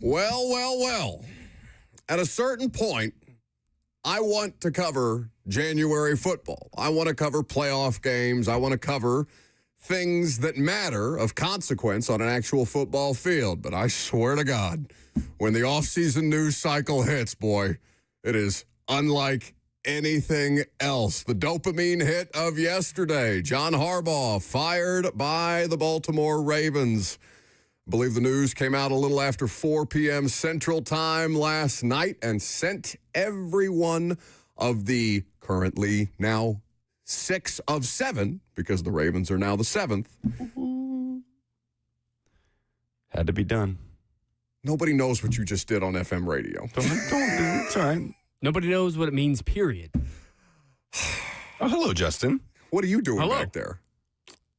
Well. At a certain point, I want to cover January football. I want to cover playoff games. I want to cover things that matter of consequence on an actual football field. But I swear to God, when the offseason news cycle hits, boy, it is unlike anything else. The dopamine hit of yesterday. John Harbaugh fired by the Baltimore Ravens. I believe the news came out a little after 4 p.m. Central Time last night and sent every one of the currently now 6 of 7, because the Ravens are now the 7th. Had to be done. Nobody knows what you just did on FM radio. Don't do it. It's all right. Nobody knows what it means, period. Oh, hello, Justin. What are you doing back there?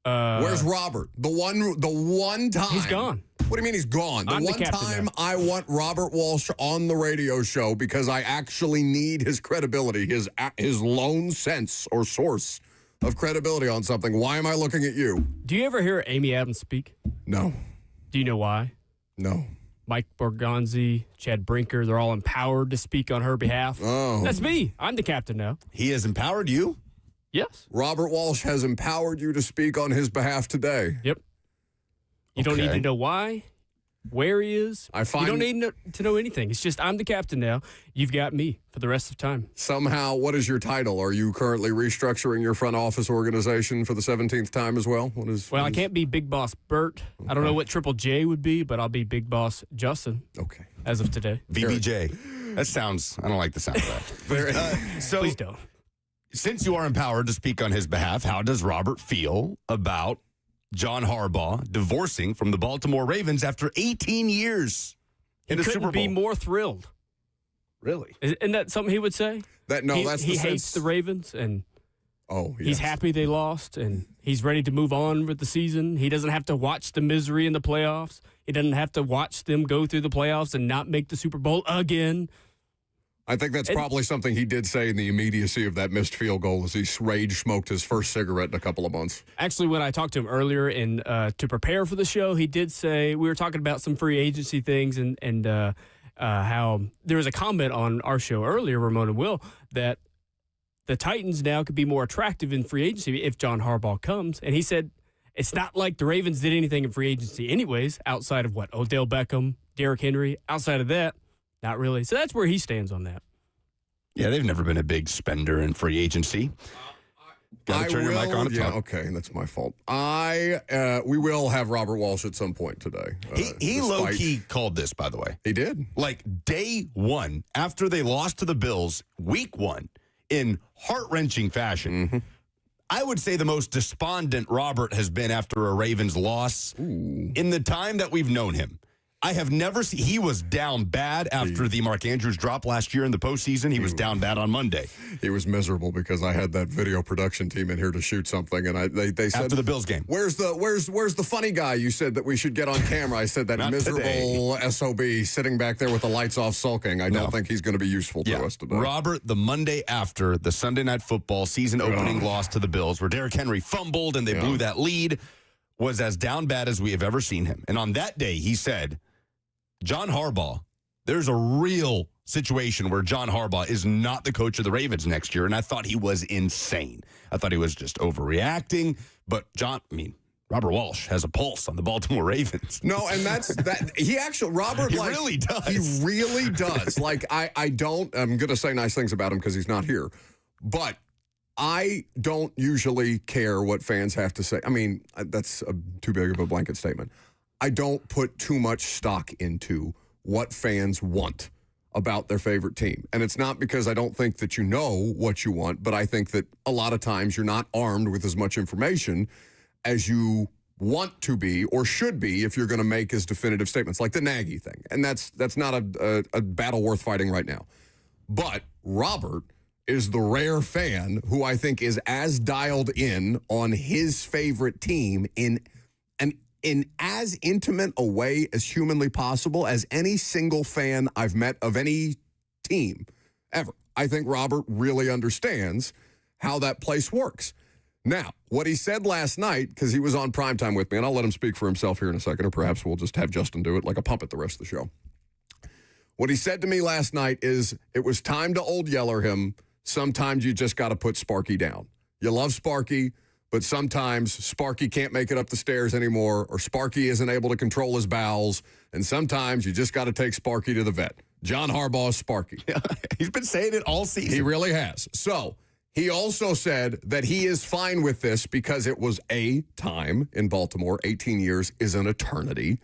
Where's Robert? The one time. He's gone. What do you mean he's gone? The one time I want Robert Walsh on the radio show because I actually need his credibility, his lone sense or source of credibility on something. Why am I looking at you? Do you ever hear Amy Adams speak? No. Do you know why? No. Mike Borgonzi, Chad Brinker, they're all empowered to speak on her behalf. Oh. That's me. I'm the captain now. He has empowered you? Yes. Robert Walsh has empowered you to speak on his behalf today. Yep. You don't need to know why, where he is. You don't need to know anything. It's just I'm the captain now. You've got me for the rest of time. Somehow, what is your title? Are you currently restructuring your front office organization for the 17th time as well? I can't be Big Boss Bert. Okay. I don't know what Triple J would be, but I'll be Big Boss Justin. Okay. As of today. VBJ. That sounds, I don't like the sound of that. So, please don't. Since you are empowered to speak on his behalf, how does Robert feel about John Harbaugh divorcing from the Baltimore Ravens after 18 years in the Super Bowl? He couldn't be more thrilled. Really? Isn't that something he would say? He hates the Ravens, and he's happy they lost, and he's ready to move on with the season. He doesn't have to watch the misery in the playoffs. He doesn't have to watch them go through the playoffs and not make the Super Bowl again. I think that's probably something he did say in the immediacy of that missed field goal as he rage smoked his first cigarette in a couple of months. Actually, when I talked to him earlier to prepare for the show, he did say, we were talking about some free agency things and how there was a comment on our show earlier, Ramon and Will, that the Titans now could be more attractive in free agency if John Harbaugh comes. And he said, it's not like the Ravens did anything in free agency anyways, outside of Odell Beckham, Derrick Henry. Outside of that, not really. So that's where he stands on that. Yeah, they've never been a big spender in free agency. Got to turn your mic on. Okay, that's my fault. We will have Robert Walsh at some point today. He low-key called this, by the way. He did? Like day one, after they lost to the Bills, week one, in heart-wrenching fashion. Mm-hmm. I would say the most despondent Robert has been after a Ravens loss in the time that we've known him. I have never seen. He was down bad after the Mark Andrews drop last year in the postseason. He was down bad on Monday. He was miserable because I had that video production team in here to shoot something, and they said after the Bills game, "Where's the funny guy you said that we should get on camera?" I said that miserable SOB sitting back there with the lights off, sulking. I don't think he's going to be useful to us today. Robert, the Monday after the Sunday Night Football season opening loss to the Bills, where Derrick Henry fumbled and they blew that lead, was as down bad as we have ever seen him. And on that day, he said, John Harbaugh, there's a real situation where John Harbaugh is not the coach of the Ravens next year, and I thought he was insane. I thought he was just overreacting, but Robert Walsh has a pulse on the Baltimore Ravens. No, and he actually, Robert, he really does. He really does. I'm going to say nice things about him because he's not here, but I don't usually care what fans have to say. I mean, that's too big of a blanket statement. I don't put too much stock into what fans want about their favorite team. And it's not because I don't think that you know what you want, but I think that a lot of times you're not armed with as much information as you want to be or should be if you're going to make as definitive statements like the Nagy thing. And that's not a battle worth fighting right now. But Robert is the rare fan who I think is as dialed in on his favorite team in as intimate a way as humanly possible as any single fan I've met of any team ever. I think Robert really understands how that place works. Now, what he said last night, because he was on primetime with me, and I'll let him speak for himself here in a second, or perhaps we'll just have Justin do it like a puppet the rest of the show. What he said to me last night is it was time to old yeller him. Sometimes you just got to put Sparky down. You love Sparky, but sometimes Sparky can't make it up the stairs anymore, or Sparky isn't able to control his bowels, and sometimes you just got to take Sparky to the vet. John Harbaugh is Sparky. He's been saying it all season. He really has. So he also said that he is fine with this because it was a time in Baltimore. 18 years is an eternity.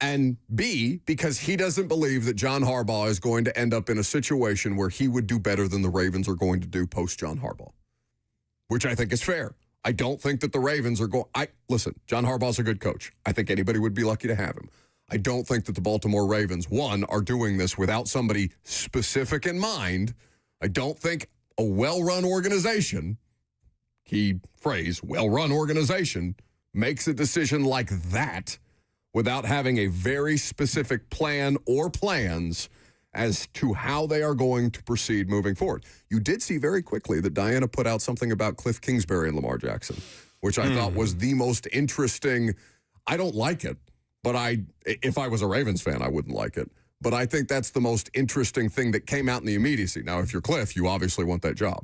And B, because he doesn't believe that John Harbaugh is going to end up in a situation where he would do better than the Ravens are going to do post John Harbaugh, which I think is fair. I don't think that the Ravens are going. Listen, John Harbaugh's a good coach. I think anybody would be lucky to have him. I don't think that the Baltimore Ravens, one, are doing this without somebody specific in mind. I don't think a well-run organization, key phrase, well-run organization, makes a decision like that without having a very specific plan or plans as to how they are going to proceed moving forward. You did see very quickly that Diana put out something about Cliff Kingsbury and Lamar Jackson, which I thought was the most interesting. I don't like it, but if I was a Ravens fan, I wouldn't like it. But I think that's the most interesting thing that came out in the immediacy. Now, if you're Cliff, you obviously want that job.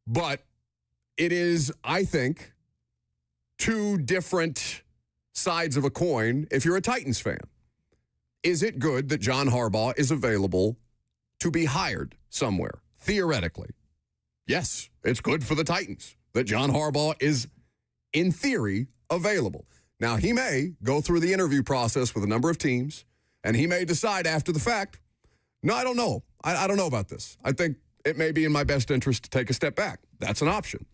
But it is, I think, two different sides of a coin if you're a Titans fan. Is it good that John Harbaugh is available to be hired somewhere, theoretically? Yes, it's good for the Titans that John Harbaugh is, in theory, available. Now, he may go through the interview process with a number of teams, and he may decide after the fact, no, I don't know. I don't know about this. I think it may be in my best interest to take a step back. That's an option.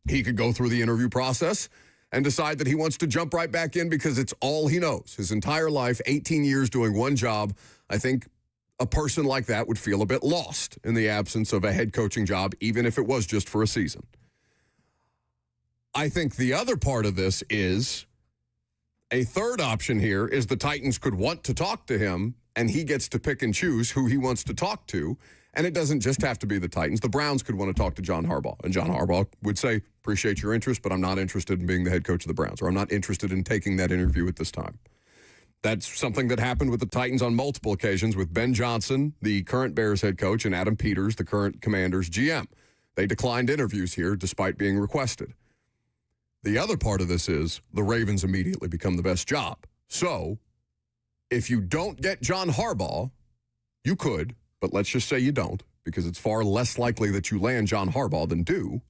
He could go through the interview process and decide that he wants to jump right back in because it's all he knows. His entire life, 18 years doing one job. I think a person like that would feel a bit lost in the absence of a head coaching job, even if it was just for a season. I think the other part of this is a third option here is the Titans could want to talk to him, and he gets to pick and choose who he wants to talk to. And it doesn't just have to be the Titans. The Browns could want to talk to John Harbaugh. And John Harbaugh would say, appreciate your interest, but I'm not interested in being the head coach of the Browns, or I'm not interested in taking that interview at this time. That's something that happened with the Titans on multiple occasions with Ben Johnson, the current Bears head coach, and Adam Peters, the current Commanders GM. They declined interviews here despite being requested. The other part of this is the Ravens immediately become the best job. So if you don't get John Harbaugh, you could, but let's just say you don't, because it's far less likely that you land John Harbaugh than do.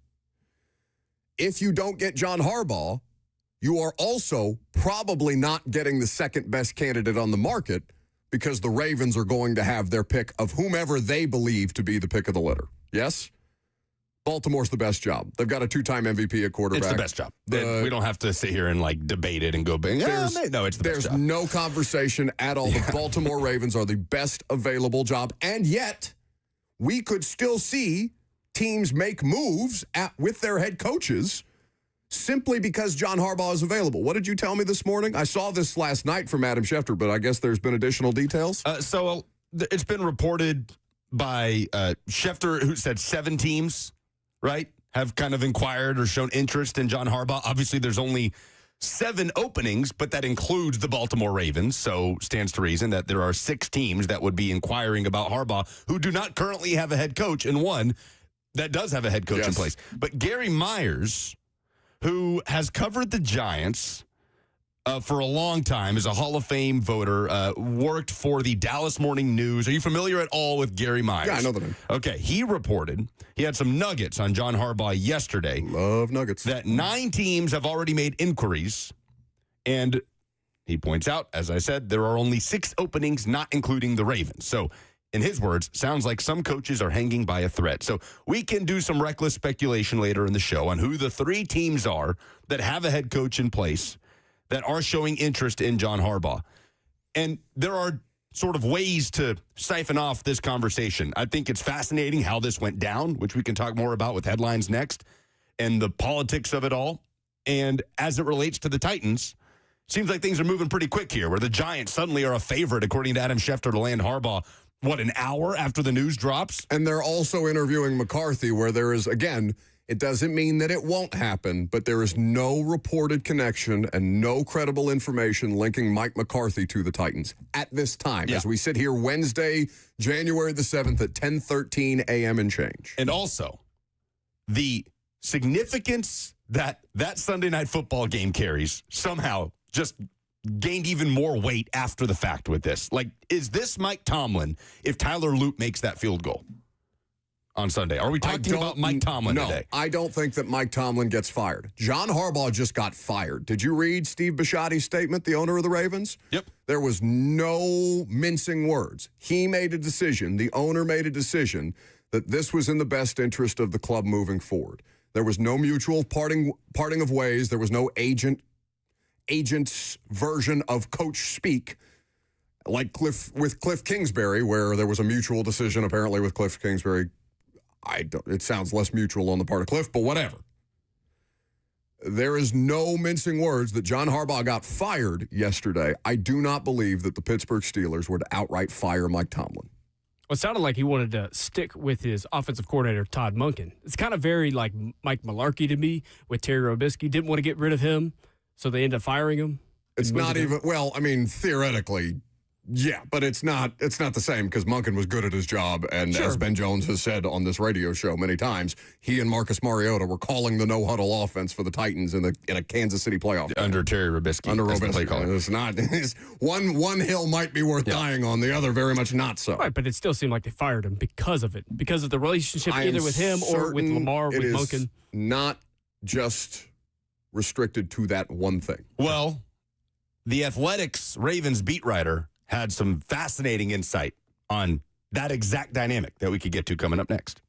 If you don't get John Harbaugh, you are also probably not getting the second best candidate on the market because the Ravens are going to have their pick of whomever they believe to be the pick of the litter. Yes? Baltimore's the best job. They've got a two-time MVP at quarterback. It's the best job. We don't have to sit here and debate it and go bang. No, it's the best job. There's no conversation at all. The Baltimore Ravens are the best available job, and yet we could still see teams make moves with their head coaches simply because John Harbaugh is available. What did you tell me this morning? I saw this last night from Adam Schefter, but I guess there's been additional details. So it's been reported by Schefter, who said 7 teams, right, have kind of inquired or shown interest in John Harbaugh. Obviously, there's only 7 openings, but that includes the Baltimore Ravens. So stands to reason that there are 6 teams that would be inquiring about Harbaugh who do not currently have a head coach, and one that does have a head coach in place. But Gary Myers, who has covered the Giants for a long time, is a Hall of Fame voter, worked for the Dallas Morning News. Are you familiar at all with Gary Myers? Yeah, I know the name. Okay, he reported, he had some nuggets on John Harbaugh yesterday. Love nuggets. That 9 teams have already made inquiries, and he points out, as I said, there are only 6 openings, not including the Ravens. So, in his words, sounds like some coaches are hanging by a thread. So we can do some reckless speculation later in the show on who the 3 teams are that have a head coach in place that are showing interest in John Harbaugh. And there are sort of ways to siphon off this conversation. I think it's fascinating how this went down, which we can talk more about with headlines next, and the politics of it all. And as it relates to the Titans, seems like things are moving pretty quick here, where the Giants suddenly are a favorite, according to Adam Schefter, to land Harbaugh, an hour after the news drops? And they're also interviewing McCarthy, where there is, again, It doesn't mean that it won't happen, but there is no reported connection and no credible information linking Mike McCarthy to the Titans at this time, as we sit here Wednesday, January the 7th at 10:13 a.m. and change. And also, the significance that Sunday Night Football game carries somehow just gained even more weight after the fact with this. Like, is this Mike Tomlin if Tyler Loop makes that field goal on Sunday? Are we talking about Mike Tomlin today? No, I don't think that Mike Tomlin gets fired. John Harbaugh just got fired. Did you read Steve Bisciotti's statement, the owner of the Ravens? Yep. There was no mincing words. He made a decision, the owner made a decision, that this was in the best interest of the club moving forward. There was no mutual parting of ways. There was no agent's version of coach speak, like Cliff Kingsbury, where there was a mutual decision apparently with Cliff Kingsbury. It sounds less mutual on the part of Cliff, but whatever. There is no mincing words that John Harbaugh got fired yesterday. I do not believe that the Pittsburgh Steelers were to outright fire Mike Tomlin. Well, it sounded like he wanted to stick with his offensive coordinator, Todd Monkin. It's kind of very like Mike Mularkey to me with Terry Robisky. Didn't want to get rid of him, so they ended up firing him. It's not even, well, I mean, theoretically, yeah, but it's not the same because Monken was good at his job. And as Ben Jones has said on this radio show many times, he and Marcus Mariota were calling the no-huddle offense for the Titans in a Kansas City playoff. Under Terry Robisky. Under Robisky. It's not, one hill might be worth dying on, the other very much not so. Right, but it still seemed like they fired him because of it, because of the relationship either with him or with Lamar, with Monken. Not just restricted to that one thing. Well, the Athletics Ravens beat writer had some fascinating insight on that exact dynamic that we could get to coming up next.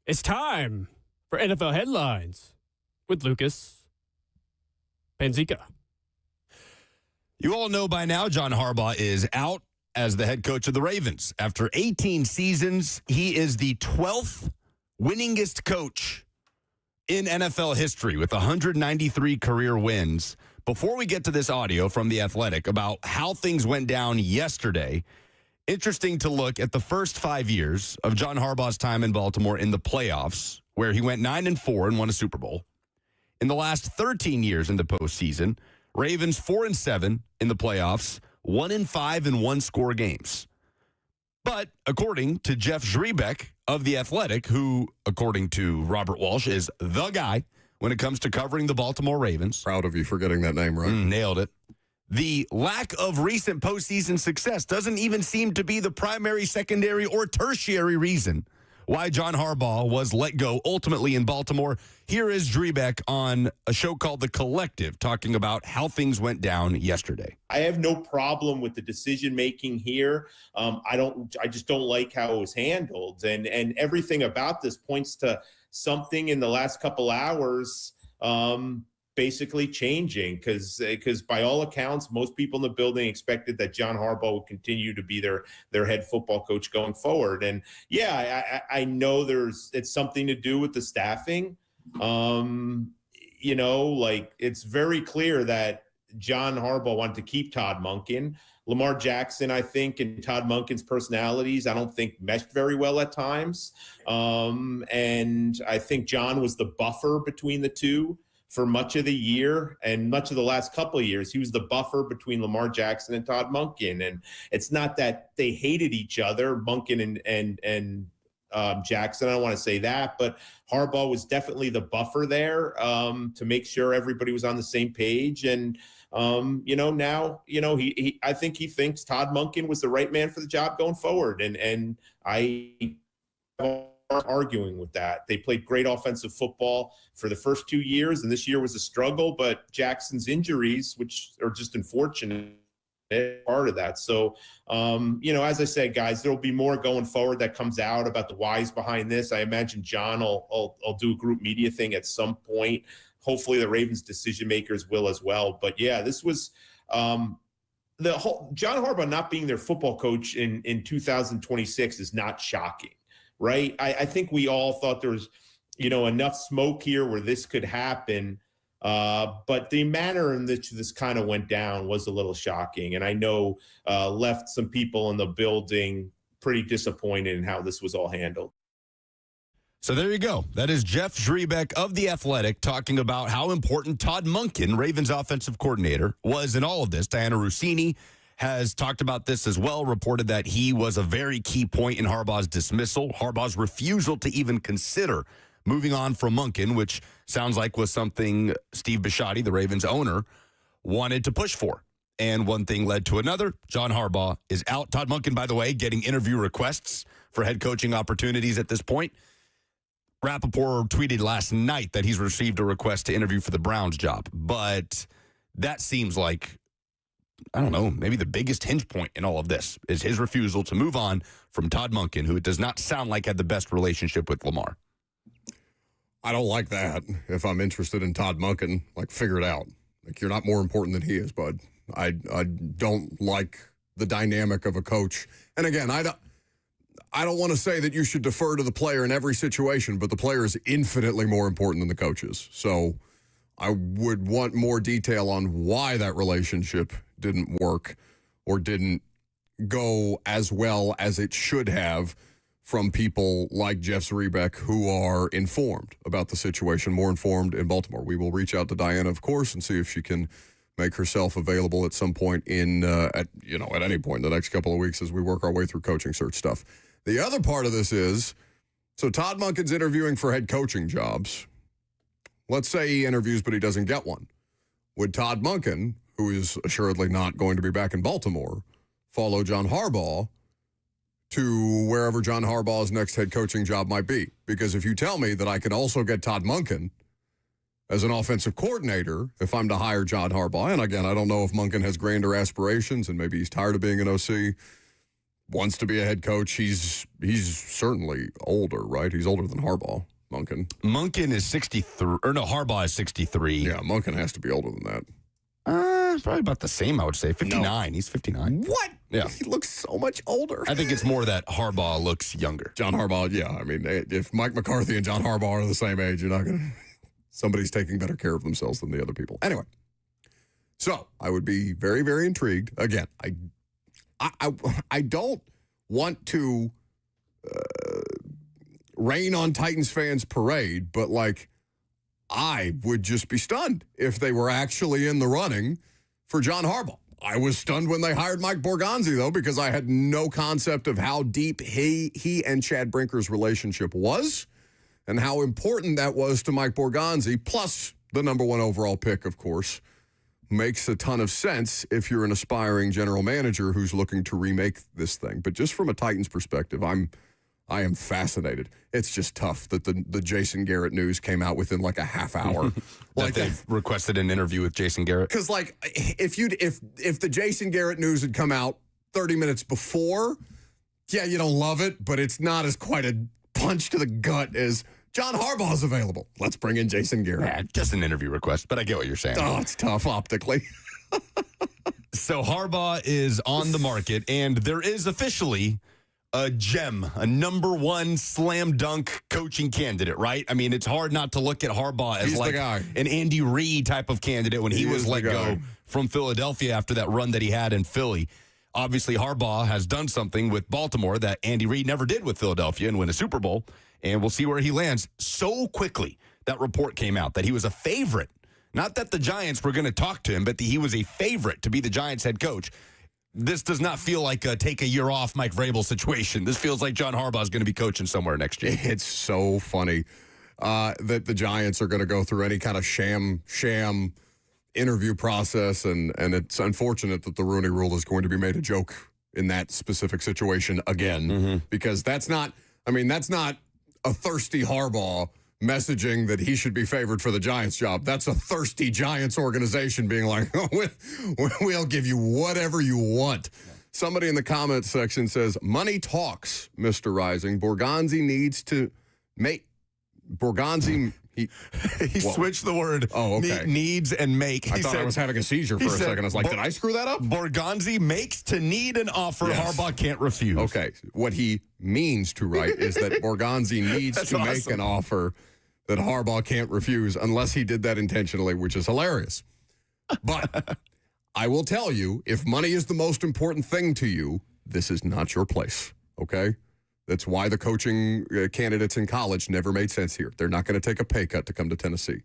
It's time for NFL headlines with Lucas Panzica. You all know by now John Harbaugh is out as the head coach of the Ravens. After 18 seasons, he is the 12th winningest coach in NFL history with 193 career wins. Before we get to this audio from The Athletic about how things went down yesterday, interesting to look at the first 5 years of John Harbaugh's time in Baltimore in the playoffs, where he went 9-4 and won a Super Bowl. In the last 13 years in the postseason, Ravens 4-7 in the playoffs, 1-5 in one-score games. But according to Jeff Zrebiec of The Athletic, who, according to Robert Walsh, is the guy when it comes to covering the Baltimore Ravens. Proud of you for getting that name right. Nailed it. The lack of recent postseason success doesn't even seem to be the primary, secondary, or tertiary reason why John Harbaugh was let go ultimately in Baltimore. Here is Zrebiec on a show called The Collective, talking about how things went down yesterday. I have no problem with the decision making here. I just don't like how it was handled, and everything about this points to something in the last couple hours basically changing, because by all accounts, most people in the building expected that John Harbaugh would continue to be their head football coach going forward. And yeah, I know it's something to do with the staffing. It's very clear that John Harbaugh wanted to keep Todd Monkin. Lamar Jackson, I think, and Todd Monkin's personalities, I don't think meshed very well at times. And I think John was the buffer between the two for much of the year and much of the last couple of years. He was the buffer between Lamar Jackson and Todd Monkin. And it's not that they hated each other, Monkin and Jackson. I don't want to say that, but Harbaugh was definitely the buffer there to make sure everybody was on the same page. And, I think he thinks Todd Monkin was the right man for the job going forward. And I arguing with that. They played great offensive football for the first 2 years, and this year was a struggle, but Jackson's injuries, which are just unfortunate, part of that. So, as I said, guys, there'll be more going forward that comes out about the whys behind this. I imagine John will do a group media thing at some point. Hopefully the Ravens decision makers will as well. But yeah, this was the whole John Harbaugh not being their football coach in 2026 is not shocking. Right. I think we all thought there was, enough smoke here where this could happen. But the manner in which this kind of went down was a little shocking. And I know left some people in the building pretty disappointed in how this was all handled. So there you go. That is Jeff Zrebiec of The Athletic talking about how important Todd Monkin, Ravens offensive coordinator, was in all of this. Diana Rossini has talked about this as well, reported that he was a very key point in Harbaugh's dismissal, Harbaugh's refusal to even consider moving on from Monkin, which sounds like was something Steve Bisciotti, the Ravens owner, wanted to push for. And one thing led to another. John Harbaugh is out. Todd Monkin, by the way, getting interview requests for head coaching opportunities at this point. Rappaport tweeted last night that he's received a request to interview for the Browns job. But that seems like, I don't know, maybe the biggest hinge point in all of this is his refusal to move on from Todd Monkin, who it does not sound like had the best relationship with Lamar. I don't like that. If I'm interested in Todd Monkin, figure it out. You're not more important than he is, bud. I don't like the dynamic of a coach. And again, I don't want to say that you should defer to the player in every situation, but the player is infinitely more important than the coaches. So I would want more detail on why that relationship didn't work or didn't go as well as it should have from people like Jeff Zrebiec, who are informed about the situation, more informed in Baltimore. We will reach out to Diana, of course, and see if she can make herself available at some point at any point in the next couple of weeks as we work our way through coaching search stuff. The other part of this is, so Todd Monkin's interviewing for head coaching jobs. Let's say he interviews, but he doesn't get one. Would Todd Monkin, who is assuredly not going to be back in Baltimore, follow John Harbaugh to wherever John Harbaugh's next head coaching job might be? Because if you tell me that I can also get Todd Monkin as an offensive coordinator, if I'm to hire John Harbaugh, and again, I don't know if Monkin has grander aspirations and maybe he's tired of being an OC, wants to be a head coach. He's certainly older, right? He's older than Harbaugh, Monkin. Monkin is 63, or no, Harbaugh is 63. Yeah, Monkin has to be older than that. Probably about the same, I would say. 59. No. He's 59. What? Yeah. He looks so much older. I think it's more that Harbaugh looks younger. John Harbaugh, yeah. I mean, if Mike McCarthy and John Harbaugh are the same age, you're not going to... Somebody's taking better care of themselves than the other people. Anyway, so I would be very, very intrigued. Again, I don't want to rain on Titans fans' parade, but, like, I would just be stunned if they were actually in the running for John Harbaugh. I was stunned when they hired Mike Borgonzi, though, because I had no concept of how deep he and Chad Brinker's relationship was and how important that was to Mike Borgonzi, plus the number one overall pick, of course. Makes a ton of sense if you're an aspiring general manager who's looking to remake this thing. But just from a Titans perspective, I am fascinated. It's just tough that the Jason Garrett news came out within like a half hour. Like they've requested an interview with Jason Garrett. Because like if the Jason Garrett news had come out 30 minutes before, yeah, you don't love it, but it's not as quite a punch to the gut as John Harbaugh's available. Let's bring in Jason Garrett. Yeah, just an interview request, but I get what you're saying. Oh, it's tough optically. So Harbaugh is on the market, and there is officially a gem, a number one slam dunk coaching candidate, right? I mean, it's hard not to look at Harbaugh as like an Andy Reid type of candidate when he was let go from Philadelphia after that run that he had in Philly. Obviously, Harbaugh has done something with Baltimore that Andy Reid never did with Philadelphia and win a Super Bowl, and we'll see where he lands. So quickly, that report came out that he was a favorite. Not that the Giants were going to talk to him, but he was a favorite to be the Giants head coach. This does not feel like a take a year off Mike Vrabel situation. This feels like John Harbaugh is going to be coaching somewhere next year. It's so funny that the Giants are going to go through any kind of sham interview process, and it's unfortunate that the Rooney Rule is going to be made a joke in that specific situation again, because that's not a thirsty Harbaugh messaging that he should be favored for the Giants job. That's a thirsty Giants organization being like, oh, we'll give you whatever you want. Somebody in the comments section says, money talks, Mr. Rising. Borgonzi needs to make... Borgonzi... He switched the word. Oh, okay. Needs and make. I thought I was having a seizure for a second. I was like, did I screw that up? Borgonzi makes to need an offer Harbaugh can't refuse. Okay. What he means to write is that Borgonzi needs to make an offer that Harbaugh can't refuse unless he did that intentionally, which is hilarious. But I will tell you, if money is the most important thing to you, this is not your place, okay? That's why the coaching candidates in college never made sense here. They're not going to take a pay cut to come to Tennessee.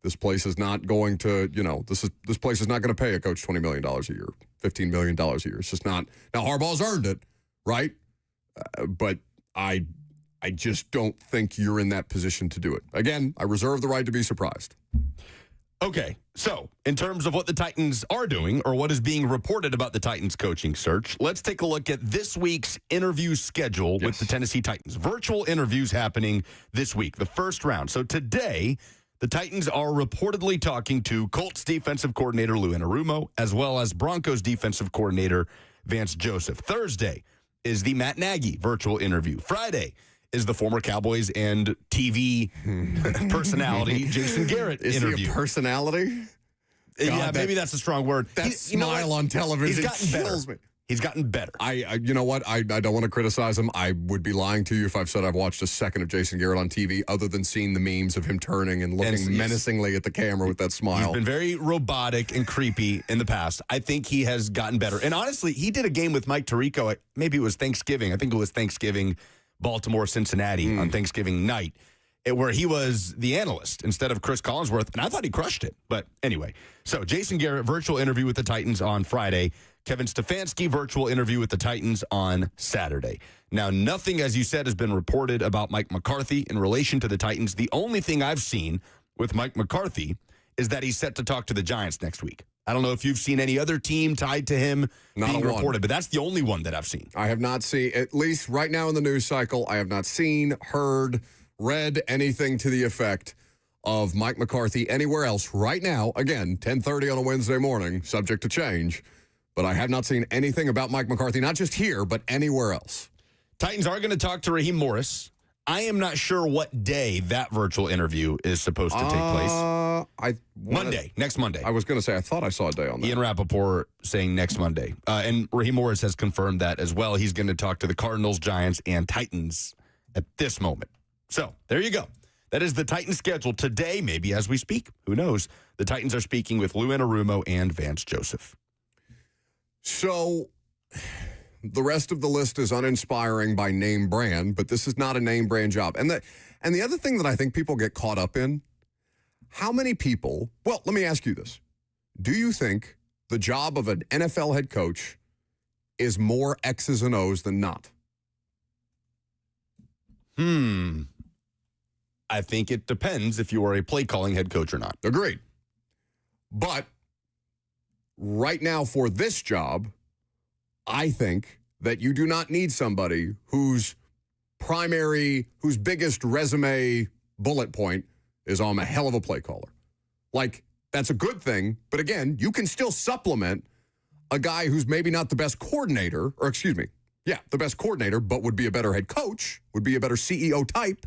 This place is not going to, this place is not going to pay a coach $20 million a year, $15 million a year. It's just not. Now, Harbaugh's earned it, right? But I just don't think you're in that position to do it. Again, I reserve the right to be surprised. Okay, so in terms of what the Titans are doing or what is being reported about the Titans coaching search, let's take a look at this week's interview schedule with the Tennessee Titans. Virtual interviews happening this week, the first round. So today, the Titans are reportedly talking to Colts defensive coordinator Lou Anarumo, as well as Broncos defensive coordinator Vance Joseph. Thursday is the Matt Nagy virtual interview. Friday is the former Cowboys and TV personality Jason Garrett interview. Is he a personality? God, maybe that's a strong word. That smile on television kills me. He's gotten better. You know what? I don't want to criticize him. I would be lying to you if I've said I've watched a second of Jason Garrett on TV other than seeing the memes of him turning and looking menacingly at the camera with that smile. He's been very robotic and creepy in the past. I think he has gotten better. And honestly, he did a game with Mike Tirico. Maybe it was Thanksgiving. I think it was Thanksgiving, Baltimore, Cincinnati on Thanksgiving night, where he was the analyst instead of Chris Collinsworth, and I thought he crushed it. But anyway, so Jason Garrett, virtual interview with the Titans on Friday. Kevin Stefanski, virtual interview with the Titans on Saturday. Now, nothing, as you said, has been reported about Mike McCarthy in relation to the Titans. The only thing I've seen with Mike McCarthy is that he's set to talk to the Giants next week. I don't know if you've seen any other team tied to him being reported, but that's the only one that I've seen. I have not seen, at least right now in the news cycle, I have not seen, heard, read anything to the effect of Mike McCarthy anywhere else right now. Again, 10:30 on a Wednesday morning, subject to change. But I have not seen anything about Mike McCarthy, not just here, but anywhere else. Titans are going to talk to Raheem Morris. I am not sure what day that virtual interview is supposed to take place. Next Monday. I was going to say, I thought I saw a day on that. Ian Rappaport saying next Monday. And Raheem Morris has confirmed that as well. He's going to talk to the Cardinals, Giants, and Titans at this moment. So there you go. That is the Titans schedule today, maybe as we speak. Who knows? The Titans are speaking with Lou Anarumo and Vance Joseph. So the rest of the list is uninspiring by name brand, but this is not a name brand job. And the other thing that I think people get caught up in, how many people, well, let me ask you this. Do you think the job of an NFL head coach is more X's and O's than not? I think it depends if you are a play calling head coach or not. Agreed. But right now for this job, I think that you do not need somebody whose biggest resume bullet point is I'm a hell of a play caller. Like, that's a good thing. But again, you can still supplement a guy who's maybe not the best coordinator, the best coordinator, but would be a better head coach, would be a better CEO type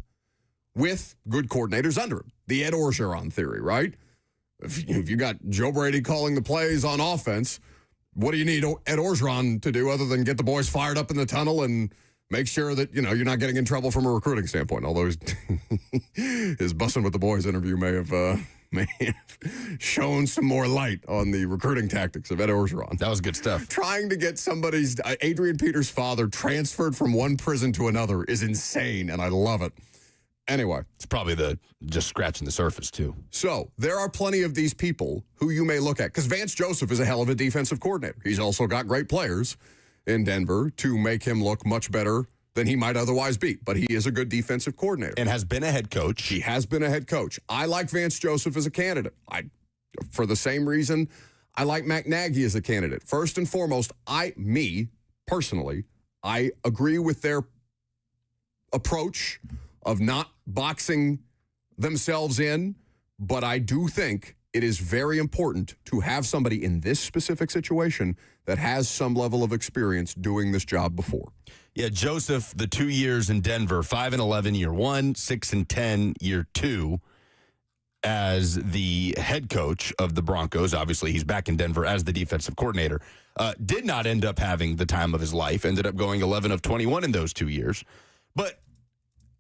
with good coordinators under him. The Ed Orgeron theory, right? If you got Joe Brady calling the plays on offense, what do you need Ed Orgeron to do other than get the boys fired up in the tunnel and make sure that, you're not getting in trouble from a recruiting standpoint? Although his Bussin' with the Boys interview may have shown some more light on the recruiting tactics of Ed Orgeron. That was good stuff. Trying to get somebody's Adrian Peters' father transferred from one prison to another is insane, and I love it. Anyway. It's probably just scratching the surface, too. So there are plenty of these people who you may look at, because Vance Joseph is a hell of a defensive coordinator. He's also got great players in Denver to make him look much better than he might otherwise be. But he is a good defensive coordinator. And has been a head coach. He has been a head coach. I like Vance Joseph as a candidate. For the same reason, I like Matt Nagy as a candidate. First and foremost, personally, I agree with their approach of not boxing themselves in, but I do think it is very important to have somebody in this specific situation that has some level of experience doing this job before. Yeah, Joseph, the 2 years in Denver, 5-11 year one, 6-10 year two, as the head coach of the Broncos. Obviously, he's back in Denver as the defensive coordinator. Did not end up having the time of his life. Ended up going 11 of 21 in those 2 years. But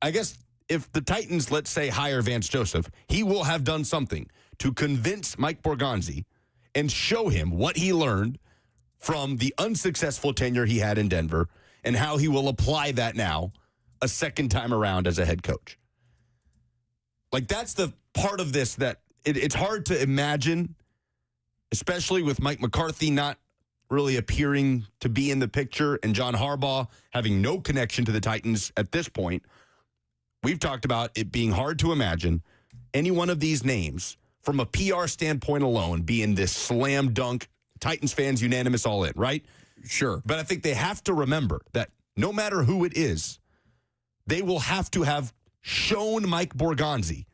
I guess if the Titans, let's say, hire Vance Joseph, he will have done something to convince Mike Borgonzi and show him what he learned from the unsuccessful tenure he had in Denver and how he will apply that now a second time around as a head coach. Like, that's the part of this that it's hard to imagine, especially with Mike McCarthy not really appearing to be in the picture and John Harbaugh having no connection to the Titans at this point. We've talked about it being hard to imagine any one of these names from a PR standpoint alone being this slam dunk, Titans fans unanimous all in, right? Sure. But I think they have to remember that no matter who it is, they will have to have shown Mike Borgonzi,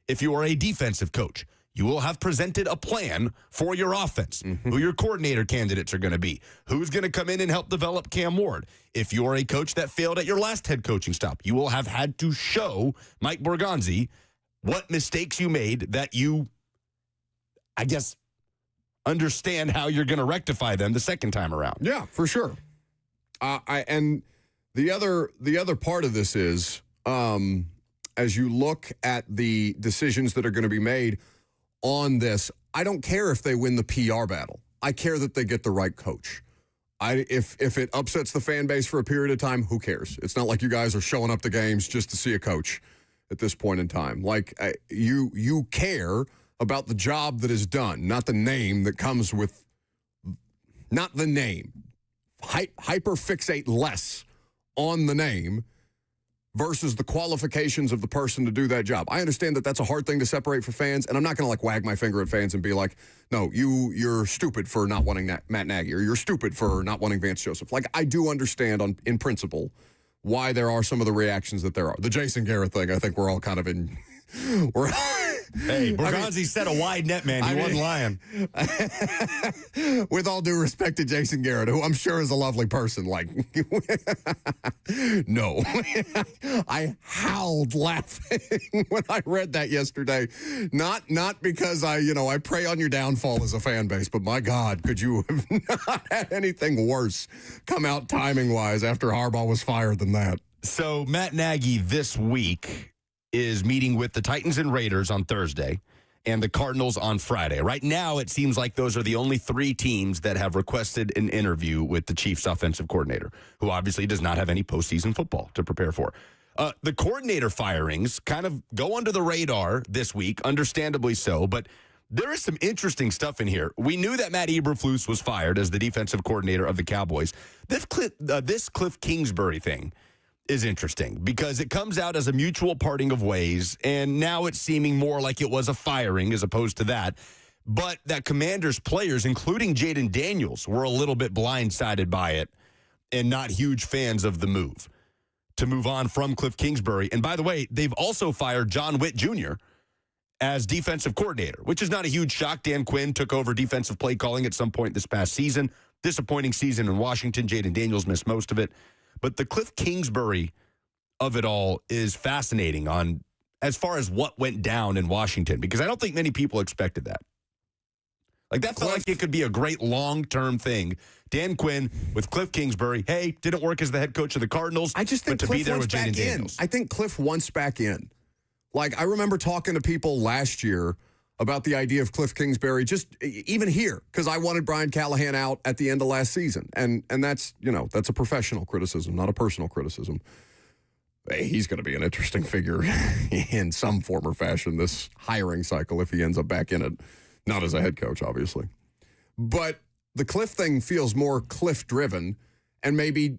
if you are a defensive coach, you will have presented a plan for your offense, who your coordinator candidates are going to be, who's going to come in and help develop Cam Ward. If you're a coach that failed at your last head coaching stop, you will have had to show Mike Borgonzi what mistakes you made that you, I guess, understand how you're going to rectify them the second time around. Yeah, for sure. And the other part of this is, as you look at the decisions that are going to be made on this, I don't care if they win the PR battle. I care that they get the right coach. If it upsets the fan base for a period of time, who cares? It's not like you guys are showing up to games just to see a coach at this point in time. Like, you care about the job that is done, not the name that comes with, not the name. Hyperfixate less on the name versus the qualifications of the person to do that job. I understand that that's a hard thing to separate for fans, and I'm not going to wag my finger at fans and be like, no, you're stupid for not wanting Matt Nagy, or you're stupid for not wanting Vance Joseph. Like, I do understand in principle why there are some of the reactions that there are. The Jason Garrett thing, I think we're all kind of in, Hey, Borgonzi set a wide net, man. He wasn't lying. With all due respect to Jason Garrett, who I'm sure is a lovely person, like, no. I howled laughing when I read that yesterday. Not because I prey on your downfall as a fan base, but my God, could you have not had anything worse come out timing-wise after Harbaugh was fired than that? So Matt Nagy this week is meeting with the Titans and Raiders on Thursday and the Cardinals on Friday. Right now, it seems like those are the only three teams that have requested an interview with the Chiefs offensive coordinator, who obviously does not have any postseason football to prepare for. The coordinator firings kind of go under the radar this week, understandably so, but there is some interesting stuff in here. We knew that Matt Eberflus was fired as the defensive coordinator of the Cowboys. This Cliff Kingsbury thing is interesting because it comes out as a mutual parting of ways, and now it's seeming more like it was a firing as opposed to that. But that Commanders players, including Jaden Daniels, were a little bit blindsided by it and not huge fans of the move to move on from Cliff Kingsbury. And by the way, they've also fired John Witt Jr. as defensive coordinator, which is not a huge shock. Dan Quinn took over defensive play calling at some point this past season. Disappointing season in Washington. Jaden Daniels missed most of it. But the Cliff Kingsbury of it all is fascinating on as far as what went down in Washington, because I don't think many people expected that. Like, that felt like it could be a great long-term thing. Dan Quinn with Cliff Kingsbury. Hey, didn't work as the head coach of the Cardinals. I just think but to Cliff be there wants with Jaden back in. Daniels. I think Cliff wants back in. Like, I remember talking to people last year about the idea of Cliff Kingsbury, just even here, because I wanted Brian Callahan out at the end of last season. And that's, that's a professional criticism, not a personal criticism. Hey, he's going to be an interesting figure in some form or fashion this hiring cycle if he ends up back in it, not as a head coach, obviously. But the Cliff thing feels more Cliff-driven, and maybe,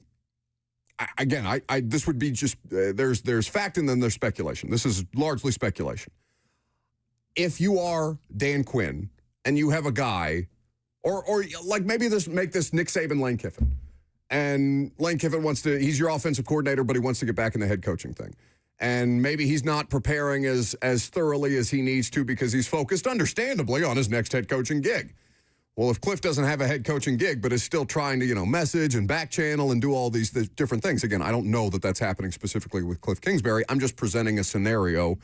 again, this would be just, there's fact and then there's speculation. This is largely speculation. If you are Dan Quinn and you have a guy, or like maybe make this Nick Saban, Lane Kiffin. And Lane Kiffin he's your offensive coordinator, but he wants to get back in the head coaching thing. And maybe he's not preparing as thoroughly as he needs to because he's focused, understandably, on his next head coaching gig. Well, if Cliff doesn't have a head coaching gig, but is still trying to, message and back channel and do all these different things. Again, I don't know that that's happening specifically with Cliff Kingsbury. I'm just presenting a scenario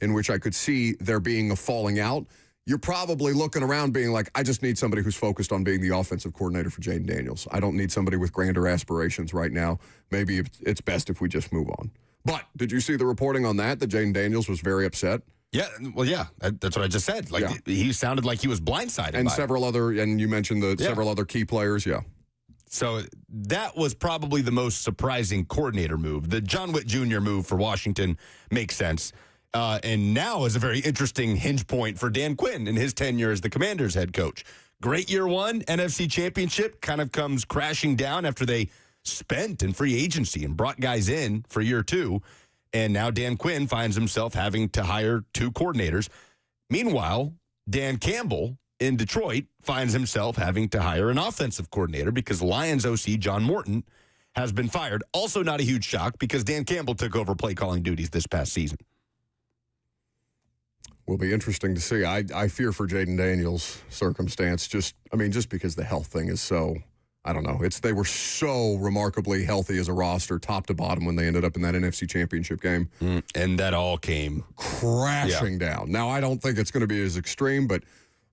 in which I could see there being a falling out. You're probably looking around being like, I just need somebody who's focused on being the offensive coordinator for Jaden Daniels. I don't need somebody with grander aspirations right now. Maybe it's best if we just move on. But did you see the reporting on that Jaden Daniels was very upset? Yeah, well, yeah, that's what I just said. He sounded like he was blindsided and by several it. And you mentioned several other key players, yeah. So that was probably the most surprising coordinator move. The John Witt Jr. move for Washington makes sense. And now is a very interesting hinge point for Dan Quinn in his tenure as the Commanders head coach. Great year one, NFC championship kind of comes crashing down after they spent in free agency and brought guys in for year two. And now Dan Quinn finds himself having to hire two coordinators. Meanwhile, Dan Campbell in Detroit finds himself having to hire an offensive coordinator because Lions OC John Morton has been fired. Also not a huge shock because Dan Campbell took over play calling duties this past season. Will be interesting to see. I fear for Jaden Daniels' circumstance, just because the health thing is so, I don't know. They were so remarkably healthy as a roster, top to bottom, when they ended up in that NFC Championship game. And that all came crashing down. Now, I don't think it's going to be as extreme, but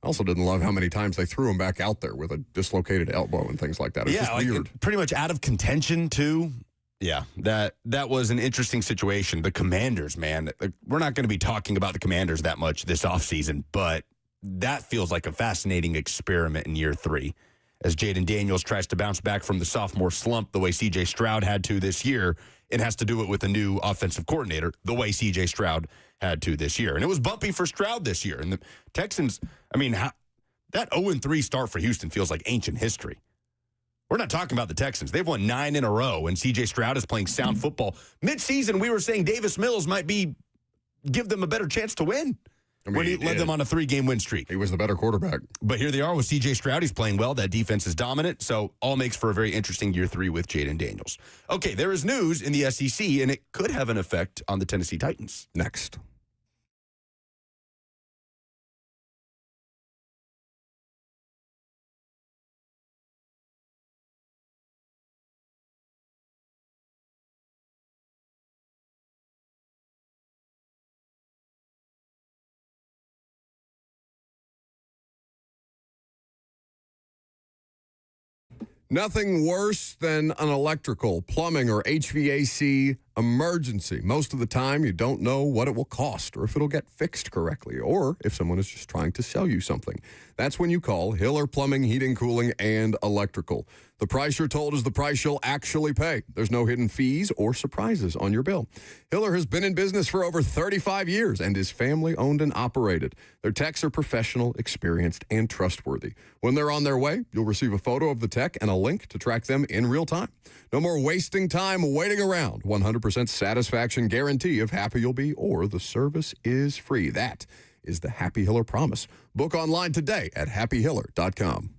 I also didn't love how many times they threw him back out there with a dislocated elbow and things like that. It's just weird. Pretty much out of contention, too. Yeah, that was an interesting situation. The Commanders, man, we're not going to be talking about the Commanders that much this offseason, but that feels like a fascinating experiment in year three as Jaden Daniels tries to bounce back from the sophomore slump the way C.J. Stroud had to this year and has to do it with a new offensive coordinator the way C.J. Stroud had to this year. And it was bumpy for Stroud this year. And the Texans, that 0-3 start for Houston feels like ancient history. We're not talking about the Texans. They've won 9 in a row, and C.J. Stroud is playing sound football. Mid-season, we were saying Davis Mills might give them a better chance to win when he led them on a 3-game win streak. He was the better quarterback. But here they are with C.J. Stroud. He's playing well. That defense is dominant. So all makes for a very interesting year 3 with Jaden Daniels. Okay, there is news in the SEC, and it could have an effect on the Tennessee Titans. Next. Nothing worse than an electrical, plumbing, or HVAC emergency. Most of the time, you don't know what it will cost or if it'll get fixed correctly or if someone is just trying to sell you something. That's when you call Hiller Plumbing, Heating, Cooling, and Electrical. The price you're told is the price you'll actually pay. There's no hidden fees or surprises on your bill. Hiller has been in business for over 35 years and is family-owned and operated. Their techs are professional, experienced, and trustworthy. When they're on their way, you'll receive a photo of the tech and a link to track them in real time. No more wasting time waiting around. 100% satisfaction guarantee of happy you'll be, or the service is free. That is the Happy Hiller promise. Book online today at happyhiller.com.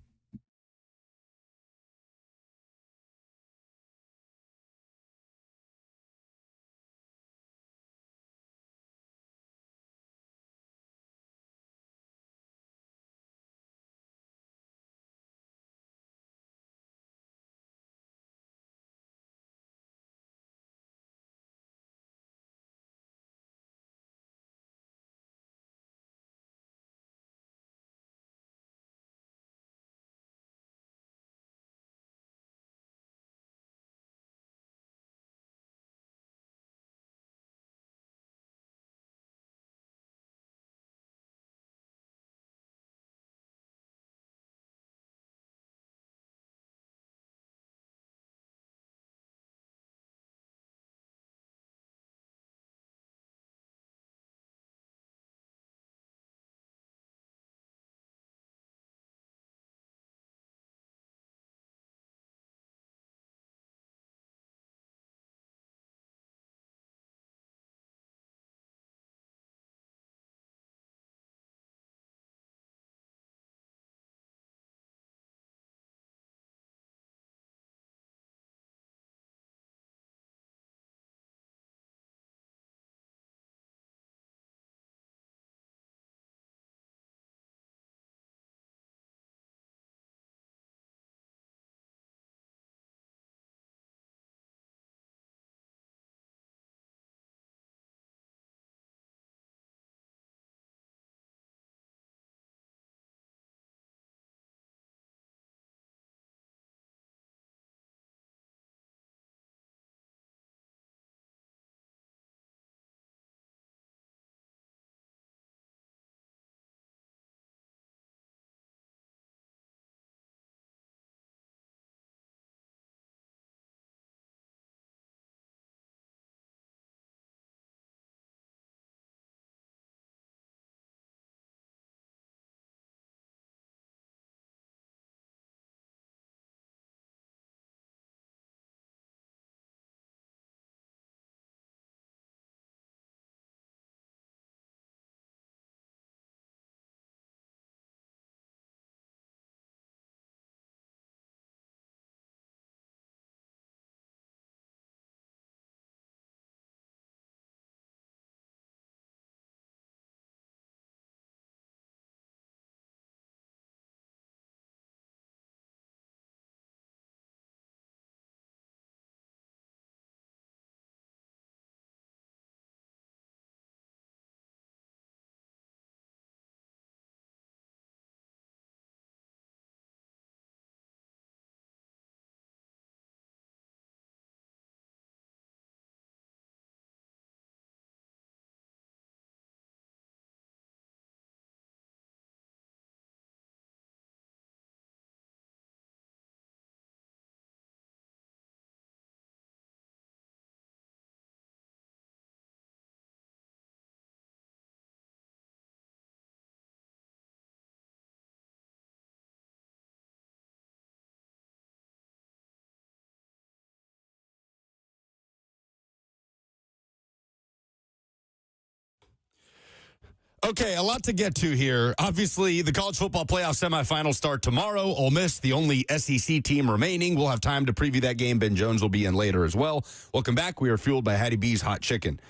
Okay, a lot to get to here. Obviously, the college football playoff semifinals start tomorrow. Ole Miss, the only SEC team remaining. We'll have time to preview that game. Ben Jones will be in later as well. Welcome back. We are fueled by Hattie B's Hot Chicken.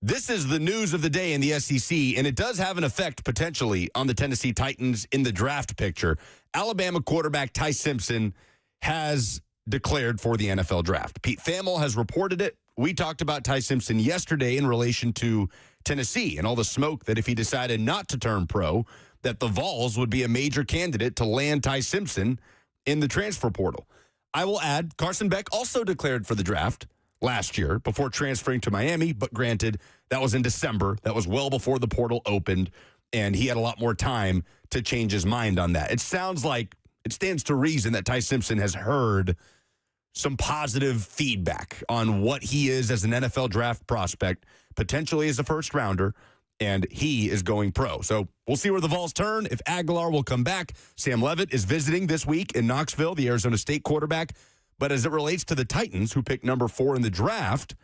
This is the news of the day in the SEC, and it does have an effect potentially on the Tennessee Titans in the draft picture. Alabama quarterback Ty Simpson has declared for the NFL draft. Pete Thamel has reported it. We talked about Ty Simpson yesterday in relation to Tennessee and all the smoke that if he decided not to turn pro, that the Vols would be a major candidate to land Ty Simpson in the transfer portal. I will add, Carson Beck also declared for the draft last year before transferring to Miami, but granted, that was in December. That was well before the portal opened, and he had a lot more time to change his mind on that. It sounds like it stands to reason that Ty Simpson has heard some positive feedback on what he is as an NFL draft prospect, potentially as a first rounder, and he is going pro. So we'll see where the Vols turn. If Aguilar will come back, Sam Levitt is visiting this week in Knoxville, the Arizona State quarterback. But as it relates to the Titans, who picked number 4 in the draft,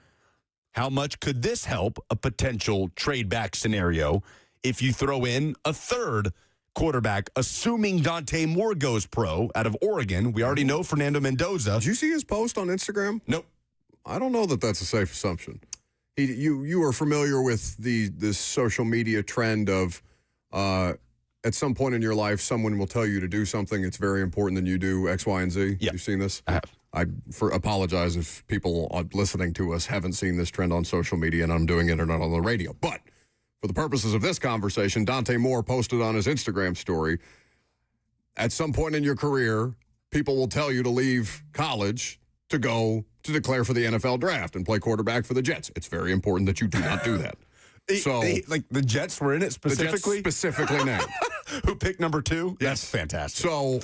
how much could this help a potential trade back scenario if you throw in a third quarterback, assuming Dante Moore goes pro out of Oregon? We already know Fernando Mendoza. Did you see his post on Instagram? Nope. I don't know that that's a safe assumption. You are familiar with this social media trend of at some point in your life, someone will tell you to do something. It's very important that you do X, Y, and Z. Yeah. You've seen this? I have. I apologize if people listening to us haven't seen this trend on social media, and I'm doing it or not on the radio. But for the purposes of this conversation, Dante Moore posted on his Instagram story, at some point in your career, people will tell you to leave college to go to declare for the NFL draft and play quarterback for the Jets. It's very important that you do not do that. So, like the Jets were in it specifically? The Jets specifically named. Who picked number 2? Yes. That's fantastic. So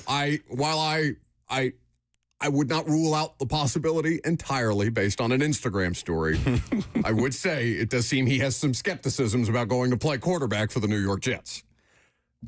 while I would not rule out the possibility entirely based on an Instagram story, I would say it does seem he has some skepticisms about going to play quarterback for the New York Jets.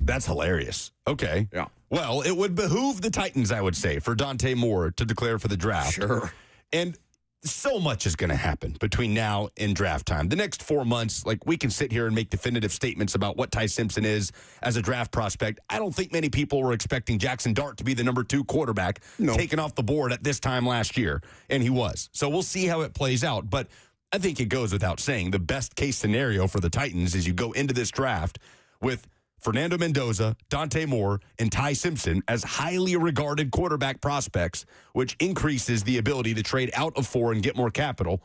That's hilarious. Okay. Yeah. Well, it would behoove the Titans, I would say, for Dante Moore to declare for the draft. Sure. And so much is going to happen between now and draft time. The next 4 months, like, we can sit here and make definitive statements about what Ty Simpson is as a draft prospect. I don't think many people were expecting Jackson Dart to be the number 2 quarterback taken off the board at this time last year, and he was. So we'll see how it plays out. But I think it goes without saying the best case scenario for the Titans is you go into this draft with Fernando Mendoza, Dante Moore, and Ty Simpson as highly regarded quarterback prospects, which increases the ability to trade out of 4 and get more capital.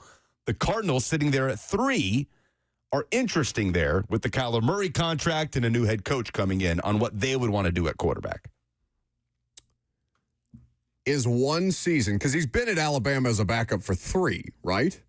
The Cardinals sitting there at 3 are interesting there with the Kyler Murray contract and a new head coach coming in on what they would want to do at quarterback. Is one season, because he's been at Alabama as a backup for 3, right?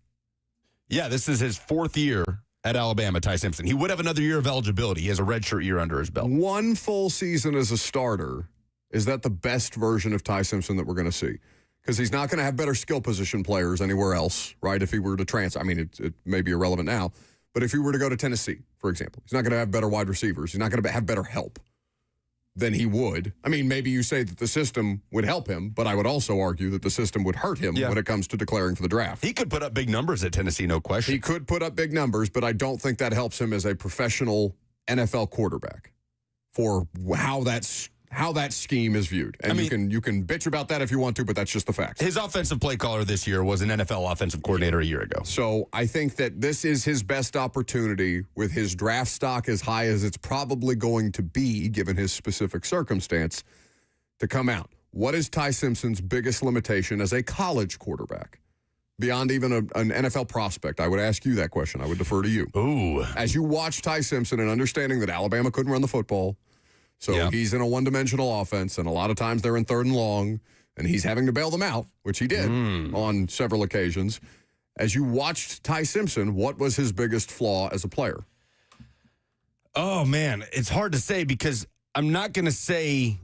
Yeah, this is his 4th year at Alabama, Ty Simpson. He would have another year of eligibility. He has a redshirt year under his belt. One full season as a starter, is that the best version of Ty Simpson that we're going to see? Because he's not going to have better skill position players anywhere else, right? If he were to transfer, I mean, it may be irrelevant now, but if he were to go to Tennessee, for example, he's not going to have better wide receivers. He's not going to have better help than he would. I mean, maybe you say that the system would help him, but I would also argue that the system would hurt him when it comes to declaring for the draft. He could put up big numbers at Tennessee, no question. He could put up big numbers, but I don't think that helps him as a professional NFL quarterback for how that scheme is viewed. And I mean, you can bitch about that if you want to, but that's just the facts. His offensive play caller this year was an NFL offensive coordinator a year ago. So I think that this is his best opportunity with his draft stock as high as it's probably going to be, given his specific circumstance, to come out. What is Ty Simpson's biggest limitation as a college quarterback? Beyond even an NFL prospect, I would ask you that question. I would defer to you. Ooh. As you watch Ty Simpson and understanding that Alabama couldn't run the football, so he's in a one-dimensional offense, and a lot of times they're in 3rd and long, and he's having to bail them out, which he did on several occasions. As you watched Ty Simpson, what was his biggest flaw as a player? Oh, man, it's hard to say because I'm not going to say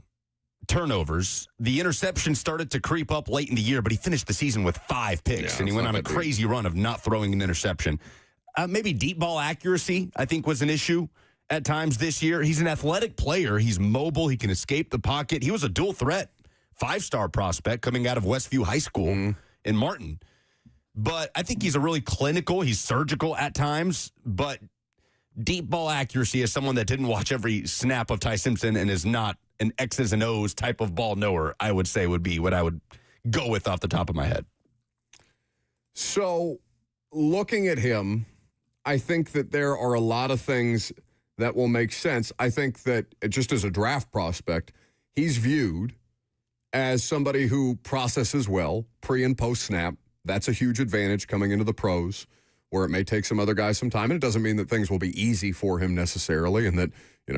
turnovers. The interception started to creep up late in the year, but he finished the season with 5 picks, and he went on a crazy run of not throwing an interception. Maybe deep ball accuracy, I think, was an issue at times this year. He's an athletic player. He's mobile. He can escape the pocket. He was a dual threat 5-star prospect coming out of Westview High School in Martin. But I think he's a really clinical. He's surgical at times. But deep ball accuracy, as someone that didn't watch every snap of Ty Simpson and is not an X's and O's type of ball knower, I would say would be what I would go with off the top of my head. So looking at him, I think that there are a lot of things that will make sense. I think that just as a draft prospect, he's viewed as somebody who processes well pre and post snap. That's a huge advantage coming into the pros. where it may take some other guys some time. And it doesn't mean that things will be easy for him necessarily, and that,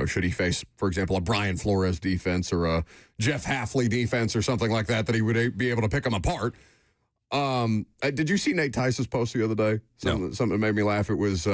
should he face, for example, a Brian Flores defense or a Jeff Halfley defense or something like that, that he would be able to pick them apart. Did you see Nate Tice's post the other day? Something that made me laugh. It was,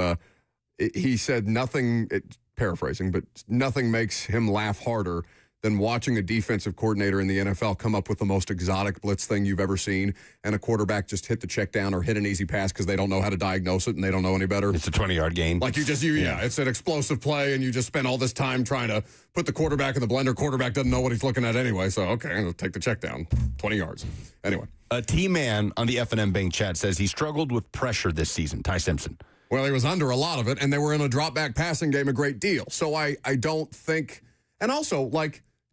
he said nothing, paraphrasing, but nothing makes him laugh harder than watching a defensive coordinator in the NFL come up with the most exotic blitz thing you've ever seen, and a quarterback just hit the check down or hit an easy pass because they don't know how to diagnose it and they don't know any better. It's a 20-yard gain. Like it's an explosive play, and you just spend all this time trying to put the quarterback in the blender. Quarterback doesn't know what he's looking at anyway, so okay, I'm going to take the check down. 20 yards. Anyway. A T-man on the F&M Bank chat says he struggled with pressure this season, Ty Simpson. Well, he was under a lot of it, and they were in a drop-back passing game a great deal. So I don't think – and also,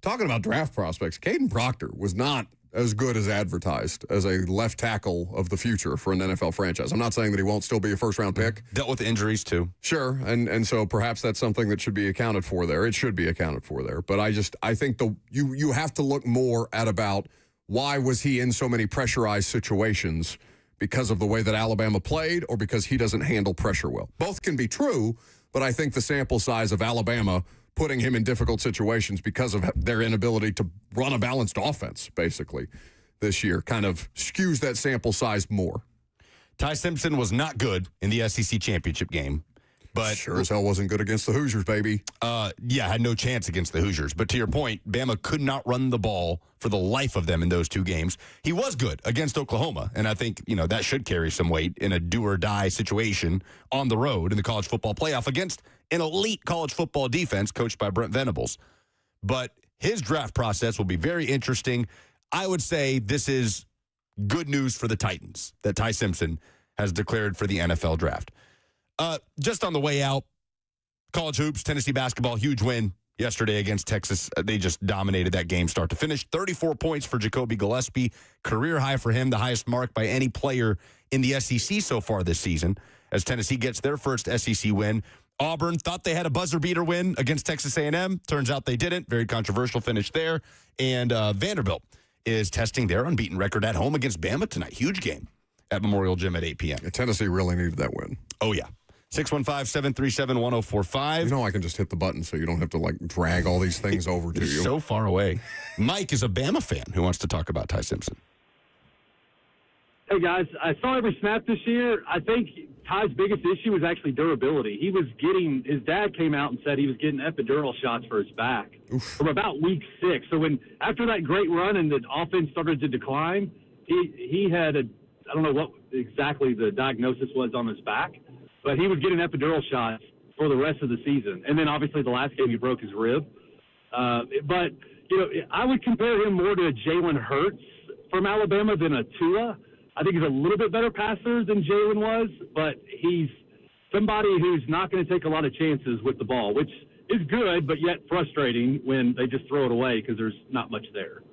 talking about draft prospects, Caden Proctor was not as good as advertised as a left tackle of the future for an NFL franchise. I'm not saying that he won't still be a first-round pick. Dealt with injuries, too. Sure, and so perhaps that's something that should be accounted for there. It should be accounted for there. But I think you have to look more at about why was he in so many pressurized situations, because of the way that Alabama played or because he doesn't handle pressure well. Both can be true, but I think the sample size of Alabama putting him in difficult situations because of their inability to run a balanced offense, basically, this year kind of skews that sample size more. Ty Simpson was not good in the SEC championship game. But sure as hell wasn't good against the Hoosiers, baby. Had no chance against the Hoosiers. But to your point, Bama could not run the ball for the life of them in those two games. He was good against Oklahoma, and I think, that should carry some weight in a do-or-die situation on the road in the college football playoff against an elite college football defense coached by Brent Venables. But his draft process will be very interesting. I would say this is good news for the Titans that Ty Simpson has declared for the NFL draft. Just on the way out, college hoops, Tennessee basketball, huge win yesterday against Texas. They just dominated that game start to finish. 34 points for Jacoby Gillespie, career high for him, the highest mark by any player in the SEC so far this season, as Tennessee gets their first SEC win. Auburn thought they had a buzzer beater win against Texas A&M. Turns out they didn't. Very controversial finish there. And Vanderbilt is testing their unbeaten record at home against Bama tonight. Huge game at Memorial Gym at 8 p.m. Yeah, Tennessee really needed that win. Oh, yeah. 615-737-1045. I can just hit the button so you don't have to, drag all these things over to you. So far away. Mike is a Bama fan who wants to talk about Ty Simpson. Hey, guys, I saw every snap this year. I think Ty's biggest issue was actually durability. His dad came out and said he was getting epidural shots for his back from about week 6. So after that great run and the offense started to decline, he had I don't know what exactly the diagnosis was on his back, but he was getting epidural shots for the rest of the season. And then obviously the last game he broke his rib. But I would compare him more to a Jalen Hurts from Alabama than a Tua. I think he's a little bit better passer than Jalen was, but he's somebody who's not going to take a lot of chances with the ball, which is good, but yet frustrating when they just throw it away because there's not much there.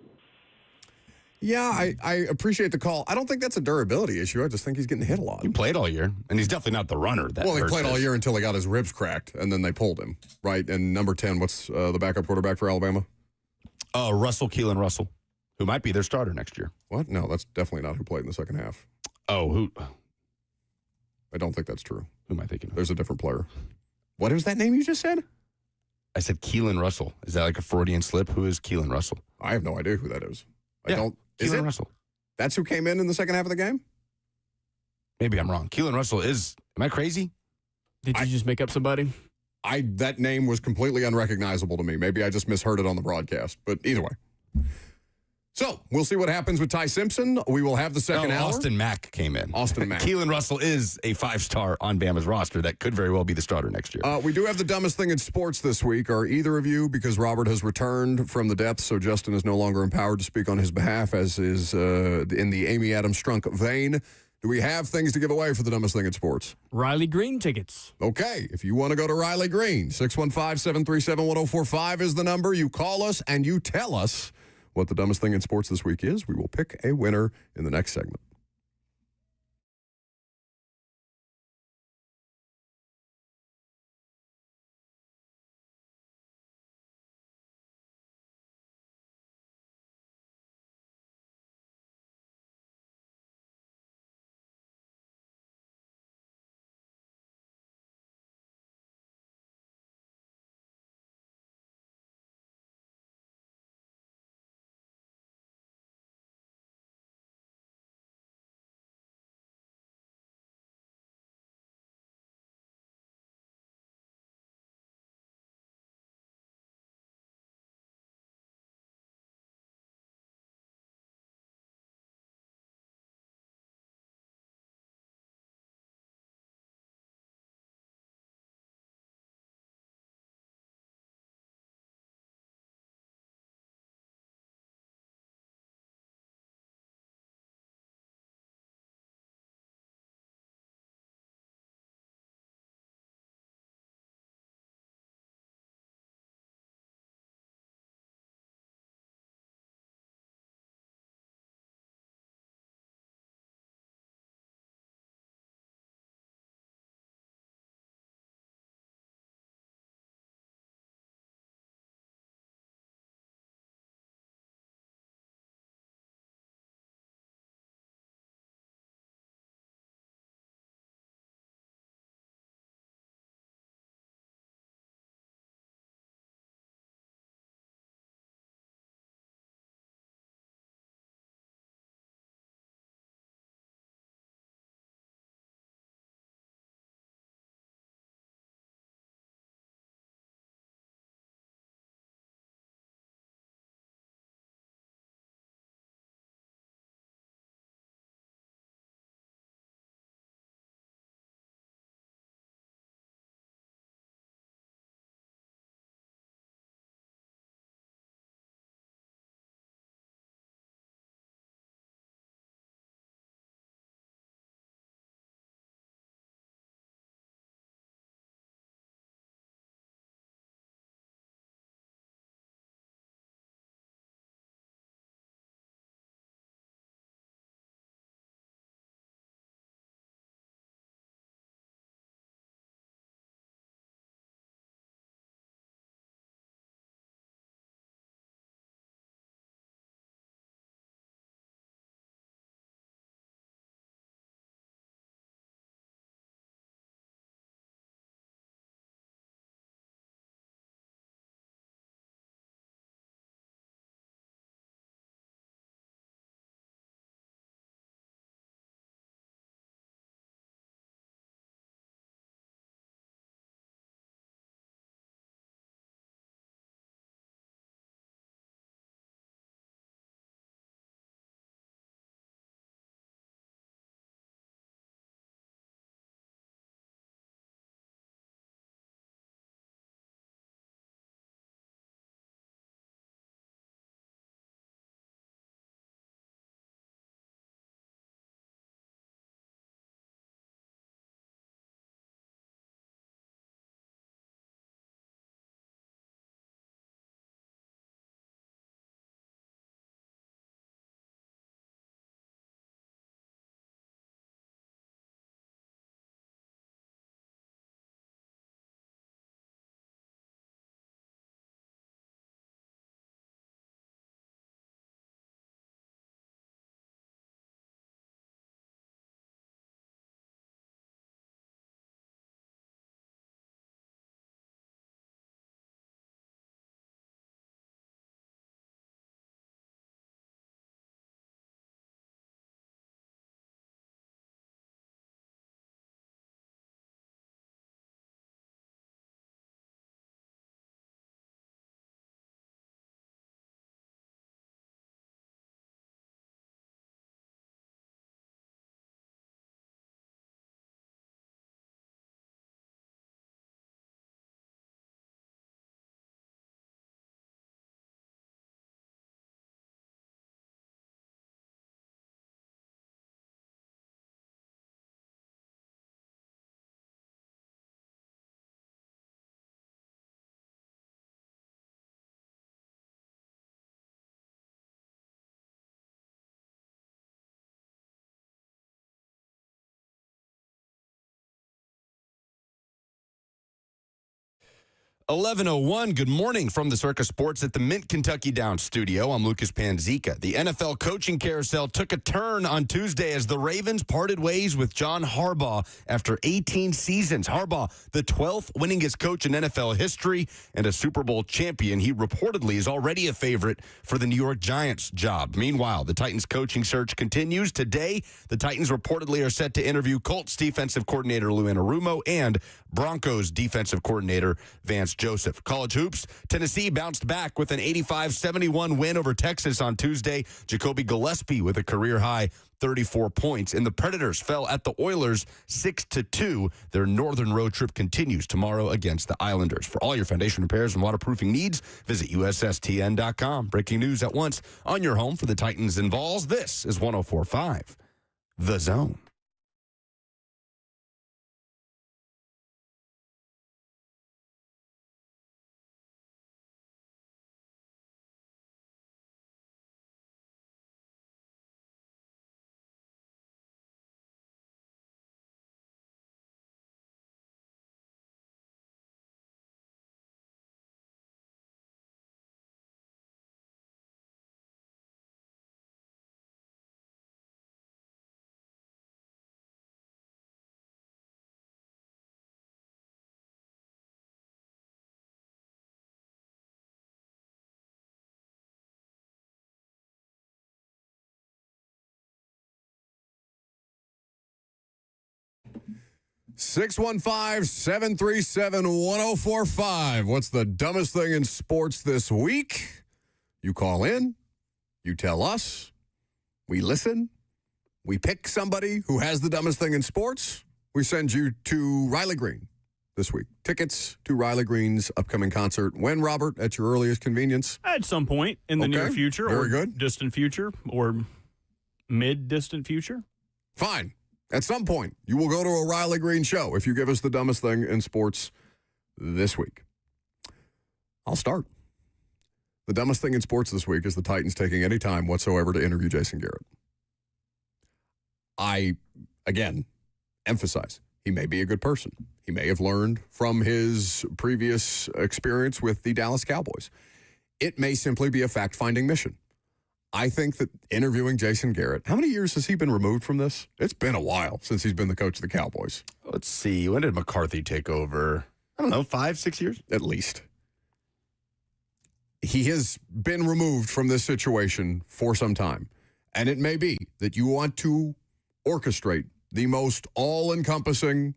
Yeah, I appreciate the call. I don't think that's a durability issue. I just think he's getting hit a lot. He played all year, and he's definitely not the runner. He played all year until he got his ribs cracked, and then they pulled him, right? And number 10, what's the backup quarterback for Alabama? Keelan Russell, who might be their starter next year. What? No, that's definitely not who played in the second half. Oh, who? I don't think that's true. Who am I thinking of? There's a different player. What is that name you just said? I said Keelan Russell. Is that like a Freudian slip? Who is Keelan Russell? I have no idea who that is. Keelan Russell. That's who came in the second half of the game? Maybe I'm wrong. Keelan Russell is, am I crazy? Did you just make up somebody? That name was completely unrecognizable to me. Maybe I just misheard it on the broadcast, but either way. So, we'll see what happens with Ty Simpson. We will have the second hour. Austin Mack came in. Austin Mack. Keelan Russell is a 5-star on Bama's roster that could very well be the starter next year. We do have the dumbest thing in sports this week. Are either of you, because Robert has returned from the depths, so Justin is no longer empowered to speak on his behalf, as is in the Amy Adams Strunk vein, do we have things to give away for the dumbest thing in sports? Riley Green tickets. Okay, if you want to go to Riley Green, 615-737-1045 is the number. You call us and you tell us what the dumbest thing in sports this week is. We will pick a winner in the next segment. 11:01, good morning from the Circus Sports at the Mint Kentucky Downs studio. I'm Lucas Panzica. The NFL coaching carousel took a turn on Tuesday as the Ravens parted ways with John Harbaugh after 18 seasons. Harbaugh, the 12th winningest coach in NFL history and a Super Bowl champion. He reportedly is already a favorite for the New York Giants job. Meanwhile, the Titans coaching search continues. Today, the Titans reportedly are set to interview Colts defensive coordinator Lou Anarumo and Broncos defensive coordinator Vance Joseph. College hoops, Tennessee bounced back with an 85-71 win over Texas on Tuesday. Jacoby Gillespie with a career-high 34 points. And the Predators fell at the Oilers 6-2. Their northern road trip continues tomorrow against the Islanders. For all your foundation repairs and waterproofing needs, visit USSTN.com. Breaking news at once on your home for the Titans and Vols. This is 104.5 The Zone. Six 615-737-1045. What's the dumbest thing in sports this week? You call in, you tell us, we listen, we pick somebody who has the dumbest thing in sports. We send you to Riley Green this week. Tickets to Riley Green's upcoming concert. When, Robert, at your earliest convenience? At some point in the near future, Very or good. distant future, or mid-distant future. Fine. At some point, you will go to a Riley Green show if you give us the dumbest thing in sports this week. I'll start. The dumbest thing in sports this week is the Titans taking any time whatsoever to interview Jason Garrett. I, again, emphasize, he may be a good person. He may have learned from his previous experience with the Dallas Cowboys. It may simply be a fact-finding mission. I think that interviewing Jason Garrett, how many years has he been removed from this? It's been a while since he's been the coach of the Cowboys. Let's see. When did McCarthy take over? I don't know, 5-6 years? At least. He has been removed from this situation for some time. And it may be that you want to orchestrate the most all-encompassing,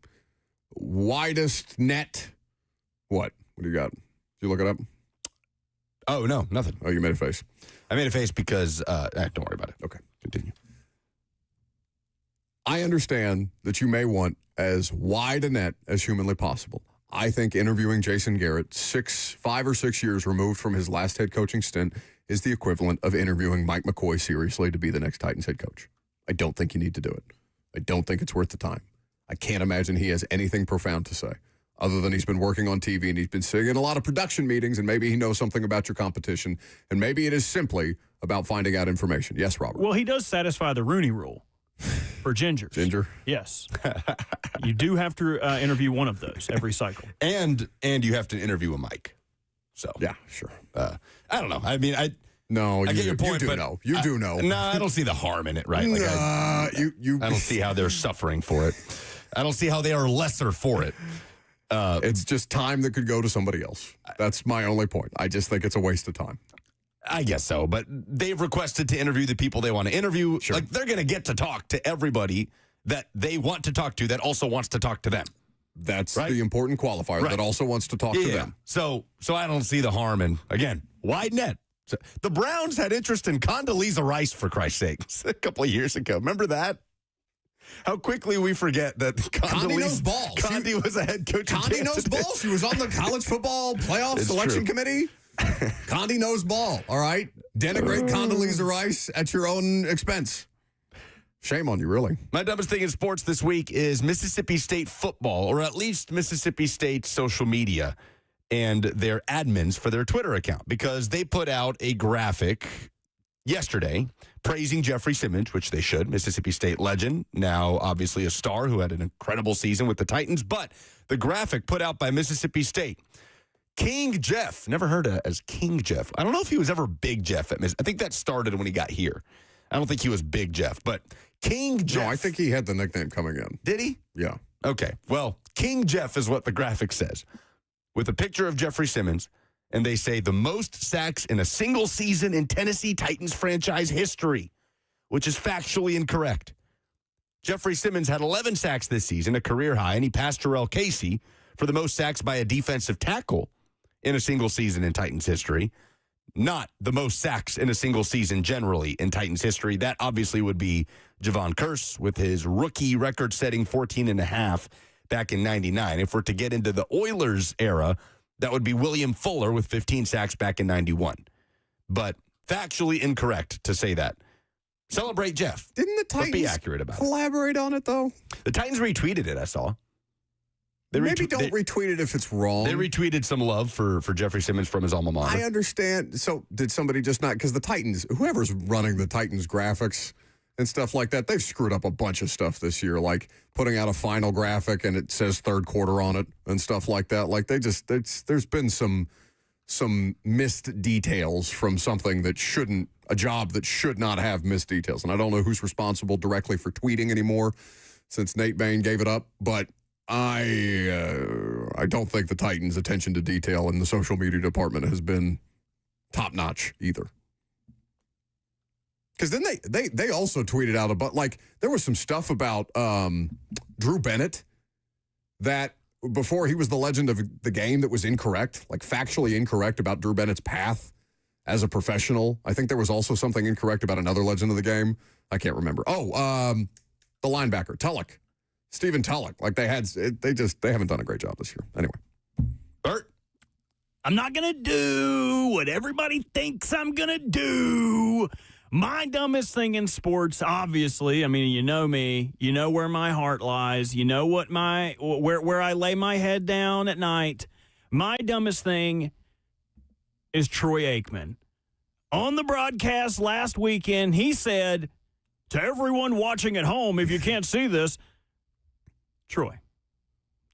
widest net. What? What do you got? Did you look it up? Oh, no, nothing. Oh, you made a face. I made a face because, don't worry about it. Okay. Continue. I understand that you may want as wide a net as humanly possible. I think interviewing Jason Garrett, 5 or 6 years removed from his last head coaching stint, is the equivalent of interviewing Mike McCoy seriously to be the next Titans head coach. I don't think you need to do it. I don't think it's worth the time. I can't imagine he has anything profound to say, other than he's been working on TV and he's been sitting in a lot of production meetings, and maybe he knows something about your competition, and maybe it is simply about finding out information. Yes, Robert? Well, he does satisfy the Rooney Rule for gingers. Ginger? Yes. You do have to interview one of those every cycle. And you have to interview a Mike. So Yeah, sure. I don't know. I mean, I get your point, you do but know. You do know. No, I don't see the harm in it, right? Like I I don't see how they're suffering for it. I don't see how they are lesser for it. It's just time that could go to somebody else. That's my only point. I just think it's a waste of time. I guess so, but they've requested to interview the people they want to interview. Sure. Like, they're going to get to talk to everybody that they want to talk to that also wants to talk to them. That's Right. the important qualifier that also wants to talk to them. So I don't see the harm in, again, wide net. So the Browns had interest in Condoleezza Rice, for Christ's sake, a couple of years ago. Remember that? How quickly we forget that Condi knows balls. Condi was a head coach. Condi knows balls. She was on the college football playoff selection committee. Condi knows ball, all right? Denigrate Condoleezza Rice at your own expense. Shame on you, really. My dumbest thing in sports this week is Mississippi State football, or at least Mississippi State social media and their admins for their Twitter account, because they put out a graphic yesterday praising Jeffrey Simmons, which they should, Mississippi State legend, now obviously a star who had an incredible season with the Titans. But the graphic put out by Mississippi State King Jeff. Never heard of as King Jeff. I don't know if he was ever Big Jeff at Miss. I think that started when he got here. I don't think he was Big Jeff, but King Jeff. No, I think he had the nickname coming in. Did he? Yeah. Okay. Well, King Jeff is what the graphic says, with a picture of Jeffrey Simmons, and they say the most sacks in a single season in Tennessee Titans franchise history, which is factually incorrect. Jeffrey Simmons had 11 sacks this season, a career high, and he passed Terrell Casey for the most sacks by a defensive tackle in a single season in Titans history. Not the most sacks in a single season generally in Titans history. That obviously would be Javon Curse with his rookie record-setting 14.5 back in 99. If we're to get into the Oilers era, that would be William Fuller with 15 sacks back in 91. But factually incorrect to say that. Celebrate Jeff. Didn't the But be Titans accurate about it. collaborate on it, though? The Titans retweeted it, I saw. Maybe don't retweet it if it's wrong. They retweeted some love for Jeffrey Simmons from his alma mater. I understand. So did somebody just not, because the Titans, whoever's running the Titans graphics and stuff like that, they've screwed up a bunch of stuff this year, like putting out a final graphic and it says third quarter on it and stuff like that. Like there's been some missed details from something that shouldn't, a job that should not have missed details. And I don't know who's responsible directly for tweeting anymore since Nate Bain gave it up, but I don't think the Titans' attention to detail in the social media department has been top notch either. Because then they also tweeted out about, like, there was some stuff about Drew Bennett that before he was the legend of the game that was incorrect, like factually incorrect about Drew Bennett's path as a professional. I think there was also something incorrect about another legend of the game. I can't remember. The linebacker, Tulloch. Stephen Tulloch. Like they haven't done a great job this year. Anyway. Bert? I'm not going to do what everybody thinks I'm going to do. My dumbest thing in sports, obviously, I mean, you know me, you know where my heart lies, you know what where I lay my head down at night. My dumbest thing is Troy Aikman. On the broadcast last weekend, he said to everyone watching at home, if you can't see this, Troy,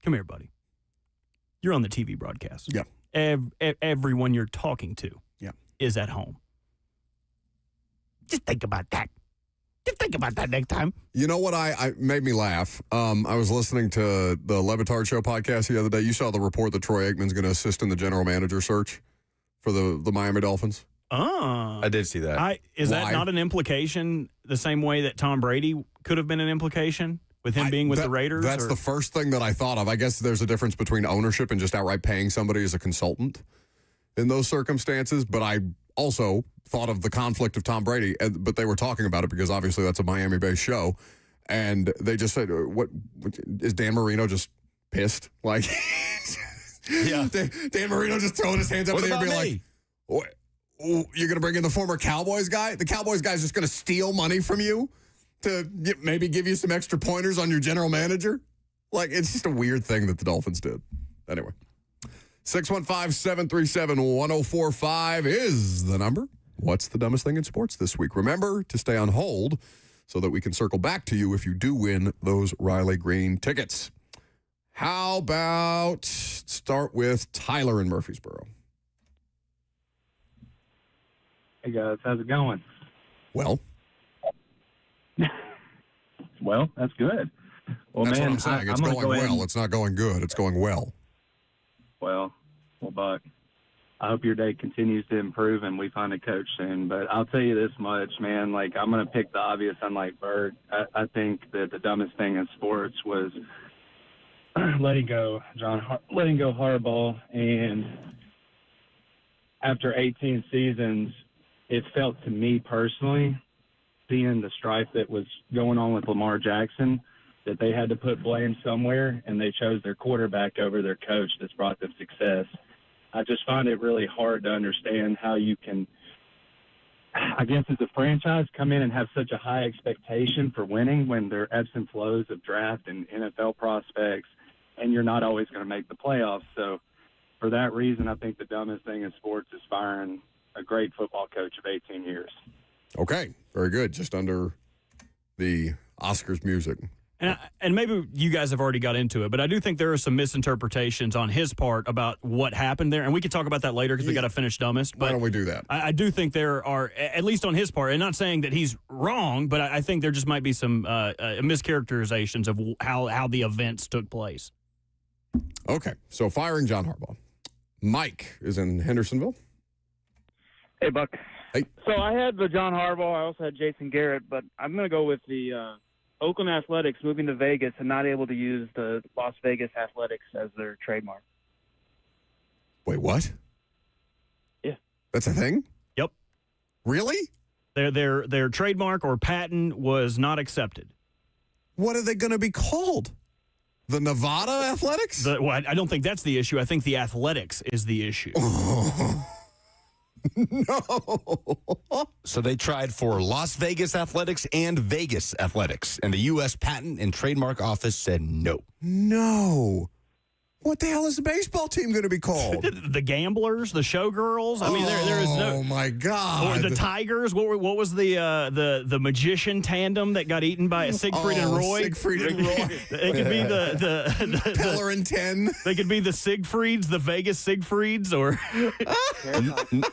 come here, buddy. You're on the TV broadcast. Yeah. Everyone you're talking to is at home. Just think about that. Just think about that next time. You know what I made me laugh? I was listening to the Levitard Show podcast the other day. You saw the report that Troy Aikman's going to assist in the general manager search for the Miami Dolphins. I did see that. Is that not an implication the same way that Tom Brady could have been an implication with him being with the Raiders? That's the first thing that I thought of. I guess there's a difference between ownership and just outright paying somebody as a consultant in those circumstances. But I also thought of the conflict of Tom Brady, but they were talking about it because obviously that's a Miami-based show. And they just said, what is Dan Marino just pissed? Like, Yeah. Dan Marino just throwing his hands up in the air and being me? like, you're going to bring in the former Cowboys guy? The Cowboys guy's just going to steal money from you to maybe give you some extra pointers on your general manager? Like, it's just a weird thing that the Dolphins did. Anyway, 615-737-1045 is the number. What's the dumbest thing in sports this week? Remember to stay on hold so that we can circle back to you if you do win those Riley Green tickets. How about start with Tyler in Murfreesboro? Hey, guys. How's it going? Well, Well, that's good. Well, that's man, what I'm saying. It's I'm gonna going go ahead well. It's not going good. It's going well. Well, Buck, I hope your day continues to improve and we find a coach soon. But I'll tell you this much, man. Like, I'm going to pick the obvious, unlike Bert. I think that the dumbest thing in sports was letting go Harbaugh. And after 18 seasons, it felt to me personally, seeing the strife that was going on with Lamar Jackson, that they had to put blame somewhere, and they chose their quarterback over their coach that's brought them success. I just find it really hard to understand how you can, I guess as a franchise, come in and have such a high expectation for winning when there are ebbs and flows of draft and NFL prospects, and you're not always going to make the playoffs. So for that reason, I think the dumbest thing in sports is firing a great football coach of 18 years. Okay, very good. Just under the Oscars music. And maybe you guys have already got into it, but I do think there are some misinterpretations on his part about what happened there. And we can talk about that later because we got to finish dumbest. But why don't we do that? I do think there are, at least on his part, and not saying that he's wrong, but I think there just might be some mischaracterizations of how the events took place. Okay, so firing John Harbaugh. Mike is in Hendersonville. Hey, Buck. Hey. So I had the John Harbaugh. I also had Jason Garrett, but I'm going to go with the Oakland Athletics moving to Vegas and not able to use the Las Vegas Athletics as their trademark. Wait, what? Yeah. That's a thing? Yep. Really? Their trademark or patent was not accepted. What are they going to be called? The Nevada Athletics? I don't think that's the issue. I think the athletics is the issue. No. So they tried for Las Vegas Athletics and Vegas Athletics, and the U.S. Patent and Trademark Office said no. No. What the hell is the baseball team going to be called? The Gamblers, the Showgirls. I mean, there is no. Oh my God! Or the Tigers. What was the magician tandem that got eaten by Siegfried and Roy? Siegfried and Roy. It could be the Pillar and 10. They could be the Siegfrieds, the Vegas Siegfrieds, or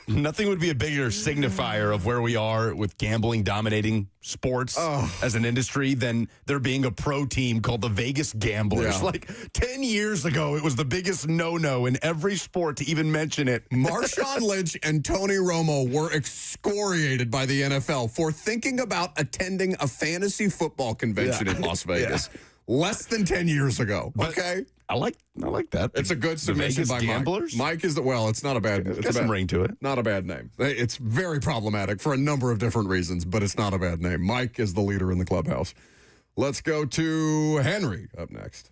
Nothing would be a bigger signifier of where we are with gambling dominating sports as an industry than there being a pro team called the Vegas Gamblers. Yeah. Like 10 years ago, it was the biggest no-no in every sport to even mention it. Marshawn Lynch and Tony Romo were excoriated by the NFL for thinking about attending a fantasy football convention in Las Vegas less than 10 years ago. Okay? I like that. It's a good submission Vegas by Gamblers? Mike. Mike is it's not a bad name. It's got some ring to it. Not a bad name. It's very problematic for a number of different reasons, but it's not a bad name. Mike is the leader in the clubhouse. Let's go to Henry up next.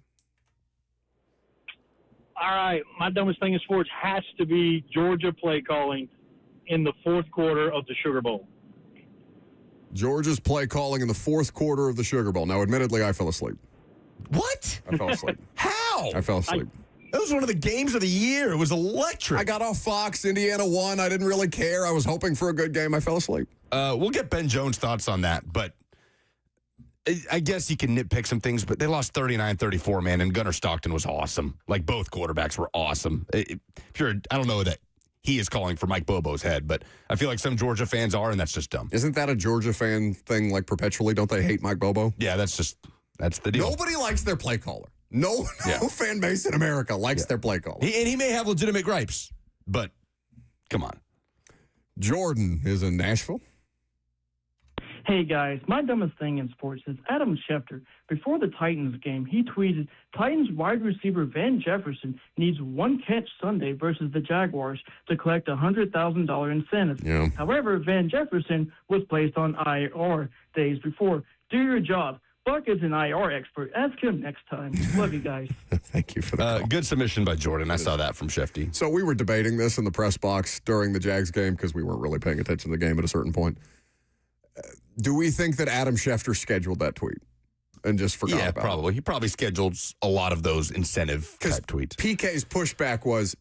All right, my dumbest thing in sports has to be Georgia play calling in the fourth quarter of the Sugar Bowl. Georgia's play calling in the fourth quarter of the Sugar Bowl. Now, admittedly, I fell asleep. What? I fell asleep. How? I fell asleep. That was one of the games of the year. It was electric. I got off Fox. Indiana won. I didn't really care. I was hoping for a good game. I fell asleep. We'll get Ben Jones' thoughts on that, but I guess you can nitpick some things, but they lost 39-34, man, and Gunnar Stockton was awesome. Like, both quarterbacks were awesome. I don't know that he is calling for Mike Bobo's head, but I feel like some Georgia fans are, and that's just dumb. Isn't that a Georgia fan thing, like, perpetually? Don't they hate Mike Bobo? Yeah, that's the deal. Nobody likes their play caller. No fan base in America likes their play caller. And he may have legitimate gripes, but come on. Jordan is in Nashville. Hey guys, my dumbest thing in sports is Adam Schefter. Before the Titans game, he tweeted, Titans wide receiver Van Jefferson needs one catch Sunday versus the Jaguars to collect a $100,000 incentive. Yeah. However, Van Jefferson was placed on IR days before. Do your job. Buck is an IR expert. Ask him next time. Love you guys. Thank you for the call. Good submission by Jordan. I saw that from Shefty. So we were debating this in the press box during the Jags game because we weren't really paying attention to the game at a certain point. Do we think that Adam Schefter scheduled that tweet and just forgot about probably. He probably scheduled a lot of those incentive type tweets. PK's pushback was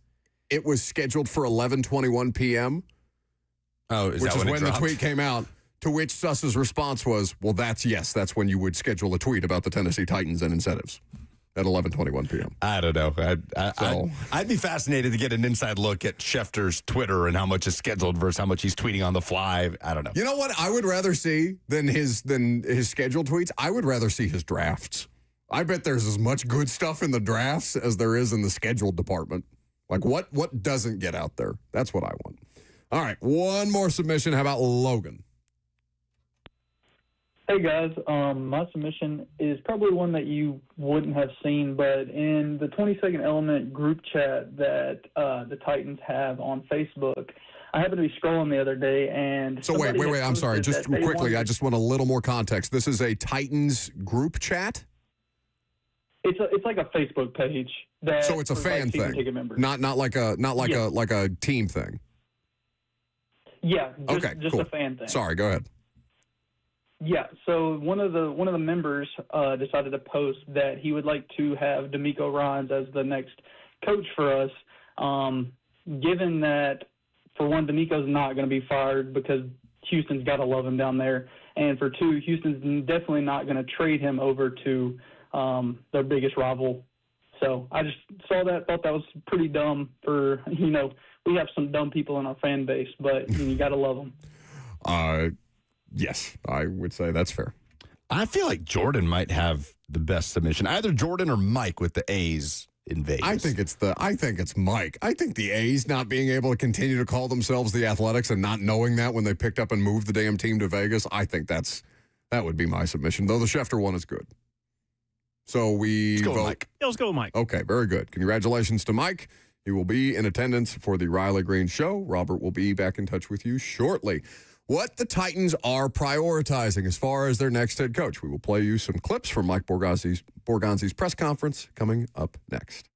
it was scheduled for 11:21 p.m. Oh, which is when the tweet came out. To which Suss's response was, well, that's when you would schedule a tweet about the Tennessee Titans and incentives at 11:21 p.m. I don't know. I'd be fascinated to get an inside look at Schefter's Twitter and how much is scheduled versus how much he's tweeting on the fly. I don't know. You know what I would rather see than his scheduled tweets? I would rather see his drafts. I bet there's as much good stuff in the drafts as there is in the scheduled department. Like what doesn't get out there? That's what I want. All right, one more submission. How about Logan? Hey guys, my submission is probably one that you wouldn't have seen, but in the 22nd Element group chat that the Titans have on Facebook, I happened to be scrolling the other day and... So wait, I'm sorry. Just quickly, I just want a little more context. This is a Titans group chat? It's like a Facebook page. So it's a fan thing, not like a team thing. Yeah, just cool. a fan thing. Sorry, go ahead. Yeah, so one of the members decided to post that he would like to have D'Amico Ryans as the next coach for us, given that, for one, D'Amico's not going to be fired because Houston's got to love him down there, And for two, Houston's definitely not going to trade him over to their biggest rival. So I just saw that, thought that was pretty dumb for, we have some dumb people in our fan base, but you got to love them. Yes, I would say that's fair. I feel like Jordan might have the best submission. Either Jordan or Mike with the A's in Vegas. I think it's Mike. I think the A's not being able to continue to call themselves the Athletics and not knowing that when they picked up and moved the damn team to Vegas, I think that would be my submission, though the Schefter one is good. So we vote. Mike. Yeah, let's go with Mike. Okay, very good. Congratulations to Mike. He will be in attendance for the Riley Green Show. Robert will be back in touch with you shortly. What the Titans are prioritizing as far as their next head coach. We will play you some clips from Mike Borgonzi's press conference coming up next.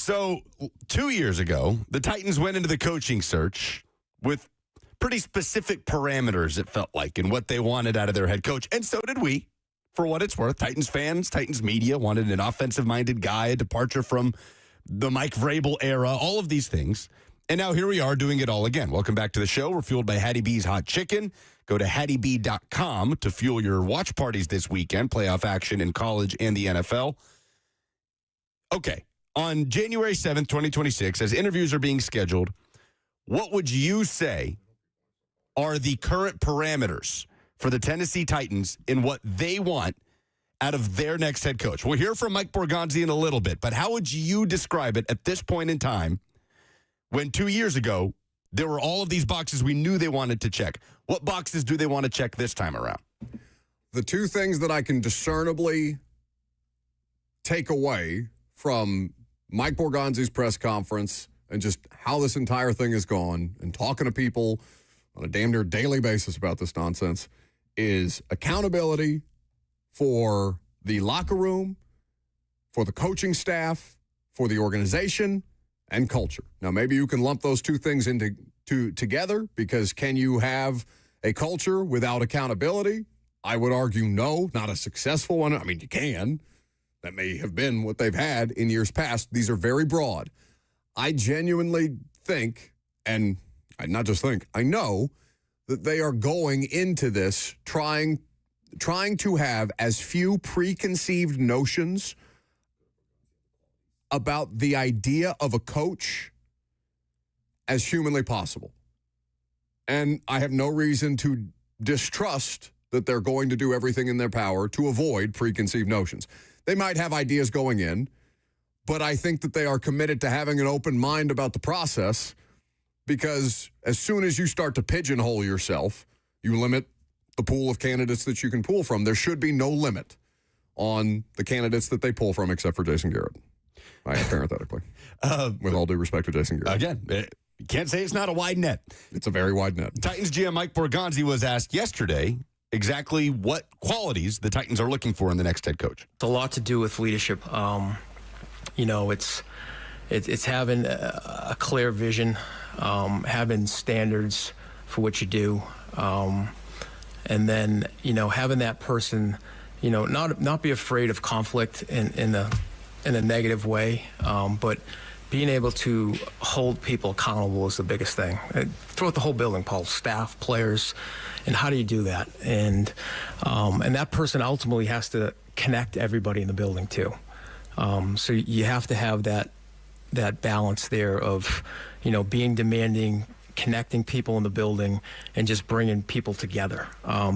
So 2 years ago, the Titans went into the coaching search with pretty specific parameters, it felt like, and what they wanted out of their head coach. And so did we, for what it's worth. Titans fans, Titans media wanted an offensive-minded guy, a departure from the Mike Vrabel era, all of these things. And now here we are doing it all again. Welcome back to the show. We're fueled by Hattie B's Hot Chicken. Go to HattieB.com to fuel your watch parties this weekend, playoff action in college and the NFL. Okay, on January 7th, 2026, as interviews are being scheduled, what would you say are the current parameters for the Tennessee Titans in what they want out of their next head coach? We'll hear from Mike Borgonzi in a little bit, but how would you describe it at this point in time when 2 years ago there were all of these boxes we knew they wanted to check? What boxes do they want to check this time around? The two things that I can discernibly take away from Mike Borgonzi's press conference and just how this entire thing has gone and talking to people on a damn near daily basis about this nonsense is accountability for the locker room, for the coaching staff, for the organization, and culture. Now, maybe you can lump those two things together because can you have a culture without accountability? I would argue no, not a successful one. I mean, you can. That may have been what they've had in years past. These are very broad. I genuinely think, and I not just think, I know that they are going into this trying to have as few preconceived notions about the idea of a coach as humanly possible. And I have no reason to distrust that they're going to do everything in their power to avoid preconceived notions. They might have ideas going in, but I think that they are committed to having an open mind about the process because as soon as you start to pigeonhole yourself, you limit the pool of candidates that you can pull from. There should be no limit on the candidates that they pull from except for Jason Garrett. Parenthetically. With all due respect to Jason Garrett. Again, you can't say it's not a wide net. It's a very wide net. Titans GM Mike Borgonzi was asked yesterday exactly what qualities the Titans are looking for in the next head coach. It's a lot to do with leadership. It's having a clear vision, having standards for what you do, and then having that person, not be afraid of conflict in a negative way, but being able to hold people accountable is the biggest thing. Throughout the whole building, Paul, staff, players, and how do you do that? And that person ultimately has to connect everybody in the building too. So you have to have that balance there of, being demanding, connecting people in the building, and just bringing people together.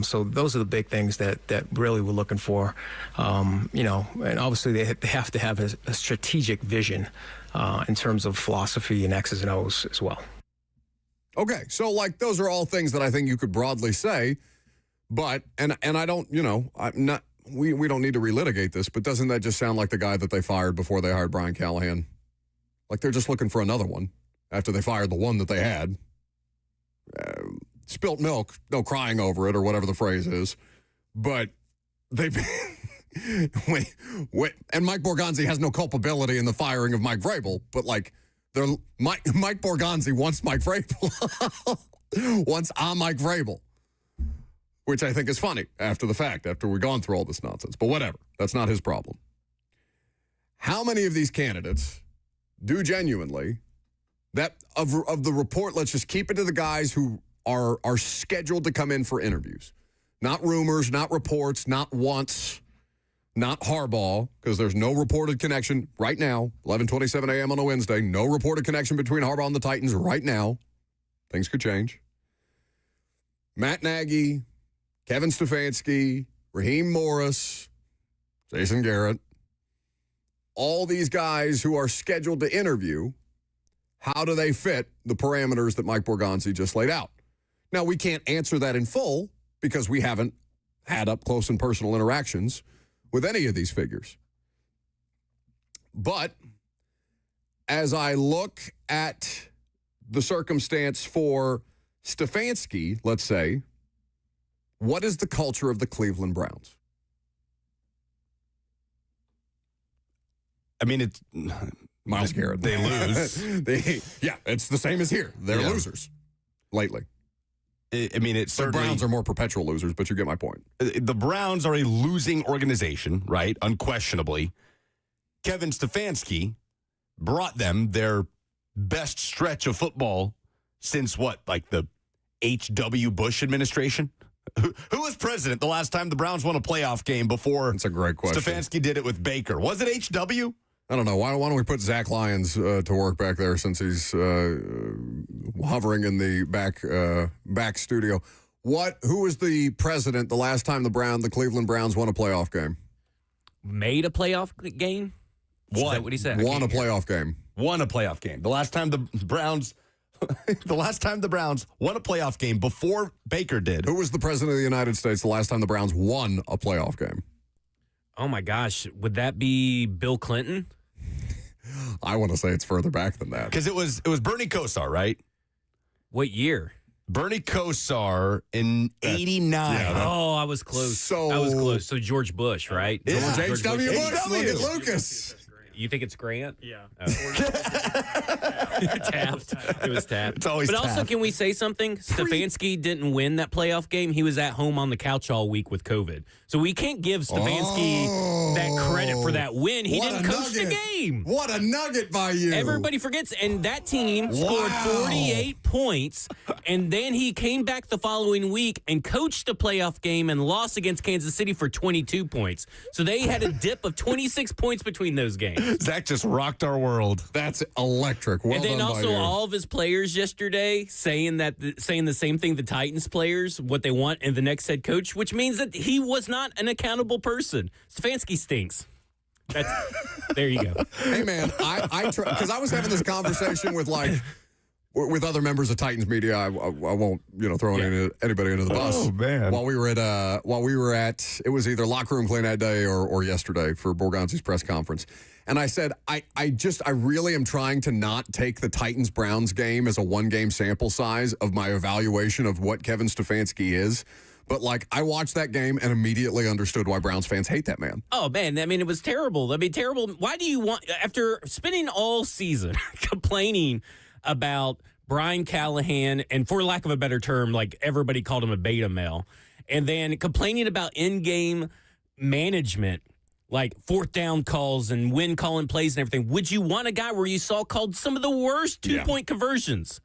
So those are the big things that really we're looking for. And obviously they have to have a strategic vision in terms of philosophy and X's and O's as well. Okay, so those are all things that I think you could broadly say, but and I don't, I'm not. We don't need to relitigate this, but doesn't that just sound like the guy that they fired before they hired Brian Callahan? Like they're just looking for another one after they fired the one that they had. Spilt milk, no crying over it, or whatever the phrase is. But they've wait, and Mike Borgonzi has no culpability in the firing of Mike Vrabel, but Mike Borgonzi wants Mike Vrabel, wants Mike Vrabel, which I think is funny after the fact, after we've gone through all this nonsense. But whatever, that's not his problem. How many of these candidates do genuinely, that of the report, let's just keep it to the guys who are scheduled to come in for interviews. Not rumors, not reports, not wants, not Harbaugh, because there's no reported connection right now, 11:27 a.m. on a Wednesday, no reported connection between Harbaugh and the Titans right now. Things could change. Matt Nagy, Kevin Stefanski, Raheem Morris, Jason Garrett, all these guys who are scheduled to interview, how do they fit the parameters that Mike Borgonzi just laid out? Now, we can't answer that in full because we haven't had up close and personal interactions with any of these figures. But as I look at the circumstance for Stefanski, let's say, what is the culture of the Cleveland Browns? I mean, Myles Garrett. They lose. It's the same as here. They're losers lately. I mean, it's The certainly... Browns are more perpetual losers, but you get my point. The Browns are a losing organization, right? Unquestionably. Kevin Stefanski brought them their best stretch of football since what, like the H.W. Bush administration? Who was president the last time the Browns won a playoff game before? That's a great question. Stefanski did it with Baker. Was it H.W.? I don't know. Why don't we put Zach Lyons to work back there since he's hovering in the back studio? Who was the president the last time the Cleveland Browns won a playoff game? Made a playoff game? Is that what he said? Won a playoff game. Won a playoff game. The last time the Browns won a playoff game before Baker did. Who was the president of the United States the last time the Browns won a playoff game? Oh my gosh, would that be Bill Clinton? I want to say it's further back than that. Because it was Bernie Kosar, right? What year? Bernie Kosar in 89. I was close. I was close. So George Bush, right? George Bush. H.W. Bush. H.W. Look at Lucas. You think it's Grant? Yeah. Taft. It was Taft. It's always But also, Taft. can we say something? Stefanski didn't win that playoff game. He was at home on the couch all week with COVID. So we can't give Stefanski that credit for that win. He What didn't a coach the nugget. game. What a nugget by you. Everybody forgets. And that team scored 48 points. And then he came back the following week and coached a playoff game and lost against Kansas City for 22 points. So they had a dip of 26 points between those games. Zach just rocked our world. That's electric. Well and then done also by you. all of his players yesterday saying the same thing the Titans players, what they want in the next head coach, which means that he was not an accountable person. Stefanski stinks. There you go. Hey man, I because I was having this conversation with other members of Titans media. I won't throw anybody under the bus. Oh man! While we were at it was either locker room clean that day or yesterday for Borgonzi's press conference. And I said, I really am trying to not take the Titans-Browns game as a one-game sample size of my evaluation of what Kevin Stefanski is. But, I watched that game and immediately understood why Browns fans hate that man. Oh, man. I mean, it was terrible. Terrible. Why do you want, after spending all season complaining about Brian Callahan, and for lack of a better term, everybody called him a beta male, and then complaining about in-game management, fourth down calls and win calling plays and everything. Would you want a guy where you saw called some of the worst two-point conversions?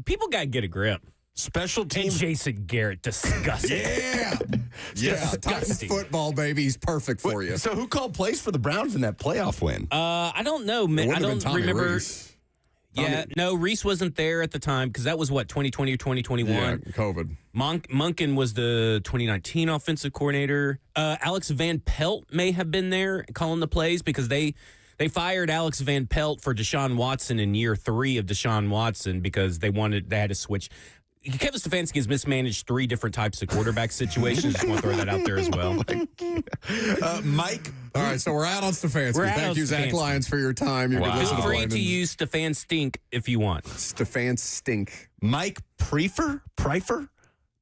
People got to get a grip. Special teams. And Jason Garrett, disgusting. Titans football, baby. He's perfect for you. So who called plays for the Browns in that playoff win? I don't know, man. I don't remember. Reese. Reese wasn't there at the time because that was 2020 or 2021. Yeah, COVID. Monkin was the 2019 offensive coordinator. Alex Van Pelt may have been there calling the plays because they fired Alex Van Pelt for Deshaun Watson in year 3 of Deshaun Watson because they had to switch. Kevin Stefanski has mismanaged 3 different types of quarterback situations. Just want to throw that out there as well. Mike. All right, so we're out on Stefanski. Thank you, Zach Lyons, for your time. You can listen Feel to free Blaine to and use Stefan Stink if you want. Stefan Stink. Mike Pfeiffer,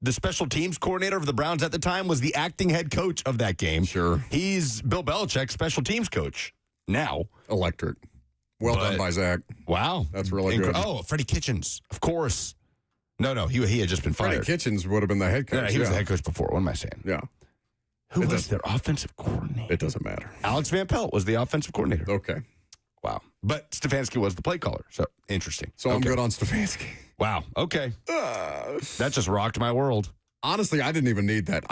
the special teams coordinator of the Browns at the time, was the acting head coach of that game. Sure. He's Bill Belichick's special teams coach now. Electric. Well done by Zach. Wow. That's really good. Oh, Freddie Kitchens, of course. No, he had just been fired. Freddie Kitchens would have been the head coach. Yeah, he was the head coach before. What am I saying? Yeah. Who was their offensive coordinator? It doesn't matter. Alex Van Pelt was the offensive coordinator. Okay. Wow. But Stefanski was the play caller. So interesting. So I'm good on Stefanski. Wow. Okay. That just rocked my world. Honestly, I didn't even need that.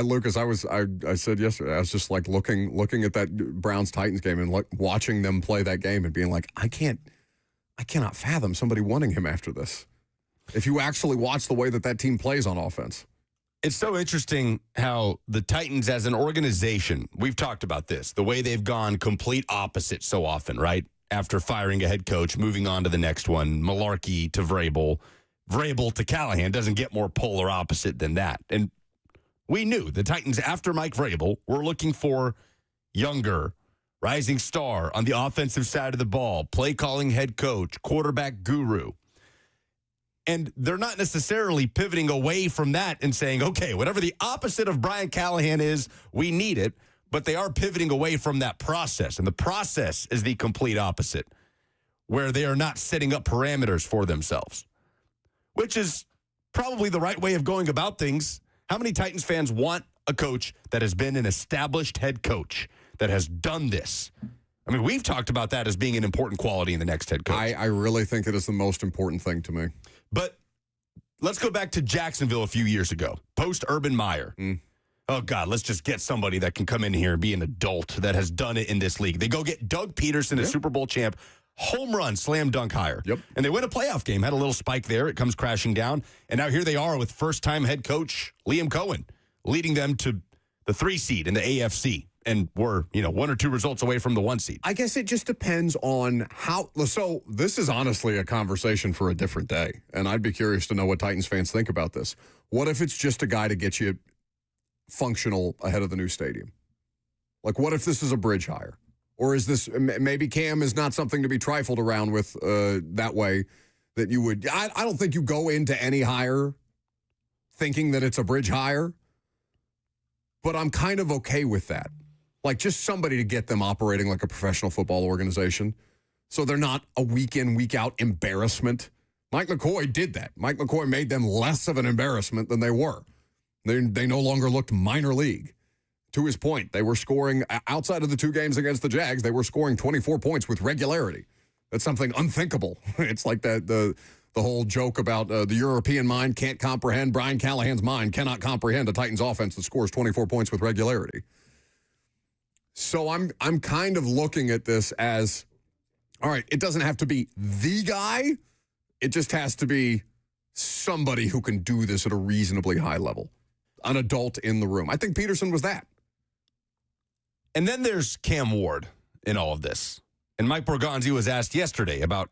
Lucas, I said yesterday, I was just looking at that Browns Titans game and watching them play that game and being like, I cannot fathom somebody wanting him after this. If you actually watch the way that team plays on offense. It's so interesting how the Titans as an organization, we've talked about this, the way they've gone complete opposite so often, right? After firing a head coach, moving on to the next one, Malarkey to Vrabel to Callahan doesn't get more polar opposite than that. And we knew the Titans, after Mike Vrabel, were looking for younger, rising star on the offensive side of the ball, play calling head coach, quarterback guru. And they're not necessarily pivoting away from that and saying, okay, whatever the opposite of Brian Callahan is, we need it. but they are pivoting away from that process. And the process is the complete opposite, where they are not setting up parameters for themselves, which is probably the right way of going about things. How many Titans fans want a coach that has been an established head coach that has done this? I mean, we've talked about that as being an important quality in the next head coach. I really think it is the most important thing to me. But let's go back to Jacksonville a few years ago, post-Urban Meyer. Oh, God, let's just get somebody that can come in here and be an adult that has done it in this league. They go get Doug Peterson, a Super Bowl champ, home run, slam dunk hire. Yep. And they win a playoff game, had a little spike there. It comes crashing down. And now here they are with first-time head coach Liam Cohen, leading them to the 3 seed in the AFC. And we're, 1 or 2 results away from the 1 seed. I guess it just depends on how. So this is honestly a conversation for a different day. And I'd be curious to know what Titans fans think about this. What if it's just a guy to get you functional ahead of the new stadium? Like, what if this is a bridge hire? Or is this, maybe Cam is not something to be trifled around with that way that you would. I don't think you go into any hire thinking that it's a bridge hire. But I'm kind of okay with that. Like, just somebody to get them operating like a professional football organization so they're not a week in, week out embarrassment. Mike McCoy did that. Mike McCoy made them less of an embarrassment than they were. They no longer looked minor league. To his point, they were scoring, outside of the 2 games against the Jags, they were scoring 24 points with regularity. That's something unthinkable. It's like the whole joke about the European mind can't comprehend, Brian Callahan's mind cannot comprehend a Titans offense that scores 24 points with regularity. So I'm kind of looking at this as, all right, it doesn't have to be the guy. It just has to be somebody who can do this at a reasonably high level. An adult in the room. I think Peterson was that. And then there's Cam Ward in all of this. And Mike Borgonzi was asked yesterday about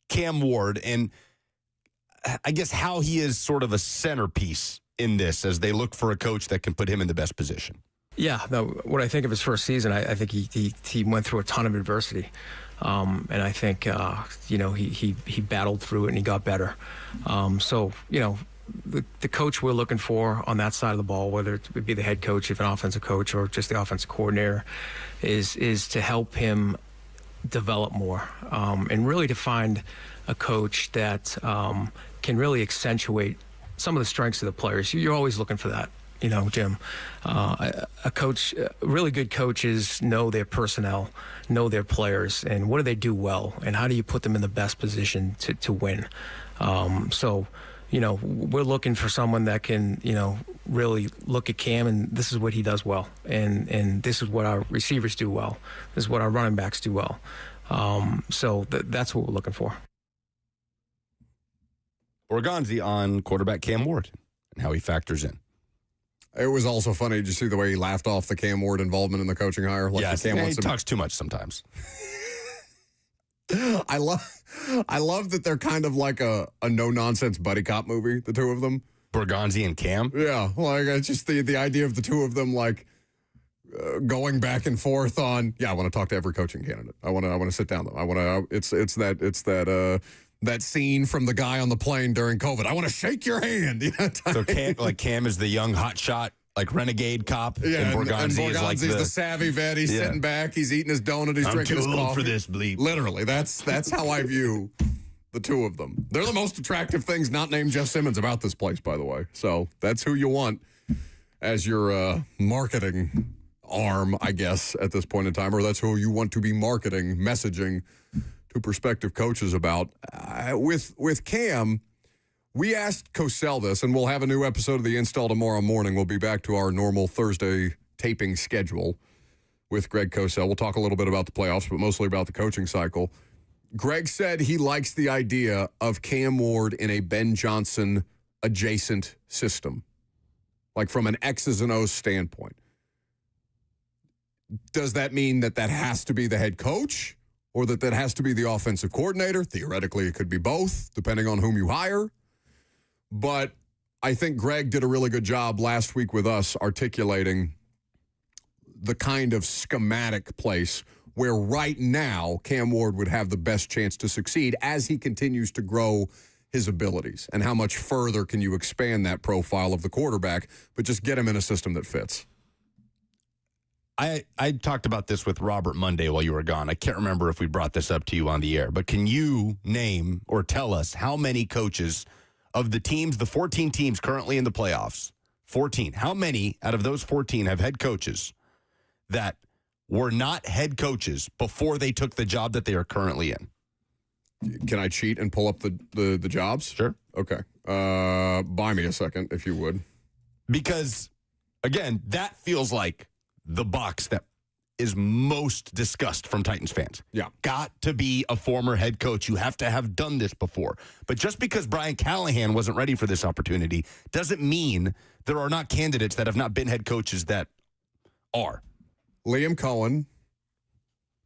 Cam Ward and I guess how he is sort of a centerpiece in this as they look for a coach that can put him in the best position. Yeah, no, what I think of his first season, I think he went through a ton of adversity, and I think he battled through it and he got better. The coach we're looking for on that side of the ball, whether it be the head coach, if an offensive coach, or just the offensive coordinator, is to help him develop more, and really to find a coach that can really accentuate some of the strengths of the players. You're always looking for that. Jim, really good coaches know their personnel, know their players, and what do they do well, and how do you put them in the best position to win? We're looking for someone that can, really look at Cam, and this is what he does well, and this is what our receivers do well. This is what our running backs do well. That's what we're looking for. Borgonzi on quarterback Cam Ward and how he factors in. It was also funny. Did you see the way he laughed off the Cam Ward involvement in the coaching hire? Like yes, he talks too much sometimes. I love that they're kind of like a no-nonsense buddy cop movie, the two of them. Borgonzi and Cam? Yeah, like it's just the idea of the two of them like going back and forth on, I want to talk to every coaching candidate. I want to sit down with them. It's that scene from the guy on the plane during COVID. I want to shake your hand. So Cam is the young hotshot, like renegade cop, and Borgonzi is like the savvy vet. He's sitting back. He's eating his donut. He's drinking his coffee. I'm too old for this bleep. Literally, that's how I view the two of them. They're the most attractive things not named Jeff Simmons about this place, by the way. So that's who you want as your marketing arm, I guess, at this point in time, or that's who you want to be marketing, messaging to prospective coaches about. With Cam, we asked Cosell this, and we'll have a new episode of The Install tomorrow morning. We'll be back to our normal Thursday taping schedule with Greg Cosell. We'll talk a little bit about the playoffs, but mostly about the coaching cycle. Greg said he likes the idea of Cam Ward in a Ben Johnson adjacent system, like from an X's and O's standpoint. Does that mean that has to be the head coach, or that has to be the offensive coordinator? Theoretically, it could be both, depending on whom you hire. But I think Greg did a really good job last week with us articulating the kind of schematic place where right now Cam Ward would have the best chance to succeed as he continues to grow his abilities. And how much further can you expand that profile of the quarterback, but just get him in a system that fits? I talked about this with Robert Monday while you were gone. I can't remember if we brought this up to you on the air, but can you name or tell us how many coaches of the teams, the 14 teams currently in the playoffs, 14, how many out of those 14 have head coaches that were not head coaches before they took the job that they are currently in? Can I cheat and pull up the jobs? Sure. Okay. Buy me a second, if you would. Because, again, that feels like the box that is most discussed from Titans fans. Yeah. Got to be a former head coach. You have to have done this before. But just because Brian Callahan wasn't ready for this opportunity doesn't mean there are not candidates that have not been head coaches that are. Liam Cohen,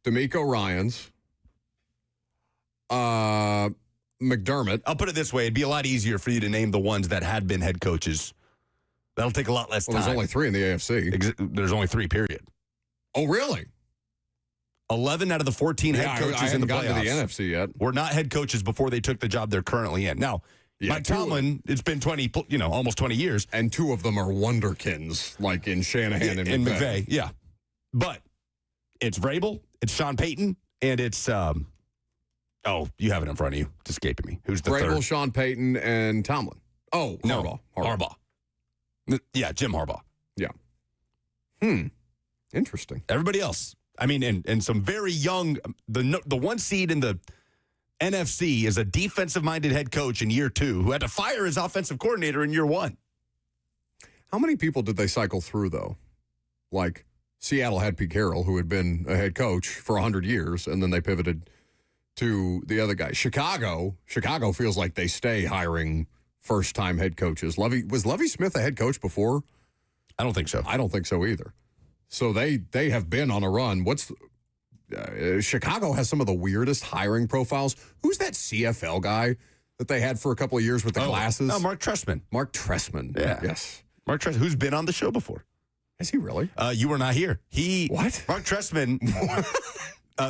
D'Amico Ryans, McDermott. I'll put it this way. It'd be a lot easier for you to name the ones that had been head coaches. That'll take a lot less time. There's only 3 in the AFC. There's only 3, period. Oh, really? 11 out of the 14 head coaches in the playoffs to the NFC yet. were not head coaches before they took the job they're currently in. Now, Mike Tomlin, it's been almost 20 years. And 2 of them are wonderkins, like in Shanahan and McVay. Yeah. But it's Vrabel, it's Sean Payton, and it's, you have it in front of you. It's escaping me. Who's the Vrabel, third? Sean Payton, and Tomlin. Oh, no, Harbaugh. Yeah, Jim Harbaugh. Yeah. Interesting. Everybody else. I mean, and some very young, the one seed in the NFC is a defensive-minded head coach in year 2 who had to fire his offensive coordinator in year 1. How many people did they cycle through, though? Like, Seattle had Pete Carroll, who had been a head coach for 100 years, and then they pivoted to the other guy. Chicago feels like they stay hiring first-time head coaches. Was Lovie Smith a head coach before? I don't think so. I don't think so either. So they have been on a run. Chicago has some of the weirdest hiring profiles. Who's that CFL guy that they had for a couple of years with the glasses? Oh, Mark Trestman. Mark Trestman. Yeah. Yes. Mark Trestman, who's been on the show before. Is he really? You were not here. What? Mark Trestman,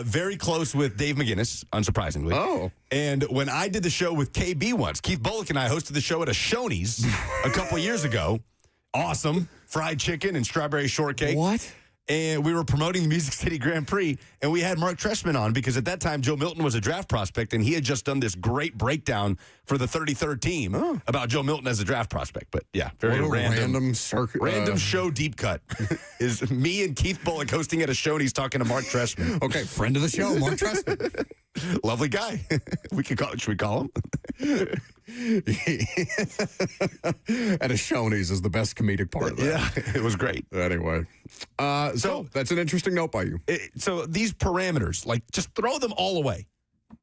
very close with Dave McGinnis, unsurprisingly. Oh. And when I did the show with KB once, Keith Bullock and I hosted the show at a Shoney's a couple of years ago. Awesome. Fried chicken and strawberry shortcake. What? And we were promoting the Music City Grand Prix, and we had Mark Trestman on because at that time Joe Milton was a draft prospect, and he had just done this great breakdown for the 33rd team about Joe Milton as a draft prospect. But yeah, very random show deep cut is me and Keith Bullock hosting at a show, and he's talking to Mark Trestman. Okay, friend of the show, Mark Trestman. Lovely guy. Should we call him? At a Shoney's is the best comedic part of that. Yeah, it was great. Anyway, so that's an interesting note by you. So these parameters, like, just throw them all away.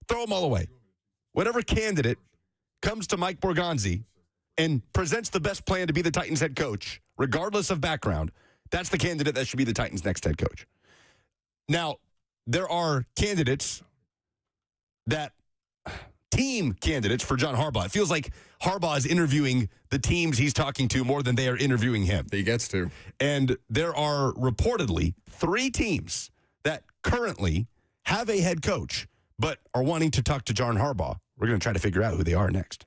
Throw them all away. Whatever candidate comes to Mike Borgonzi and presents the best plan to be the Titans head coach, regardless of background, that's the candidate that should be the Titans' next head coach. Now, there are candidates team candidates for John Harbaugh. It feels like Harbaugh is interviewing the teams he's talking to more than they are interviewing him. He gets to. And there are reportedly 3 teams that currently have a head coach but are wanting to talk to John Harbaugh. We're going to try to figure out who they are next.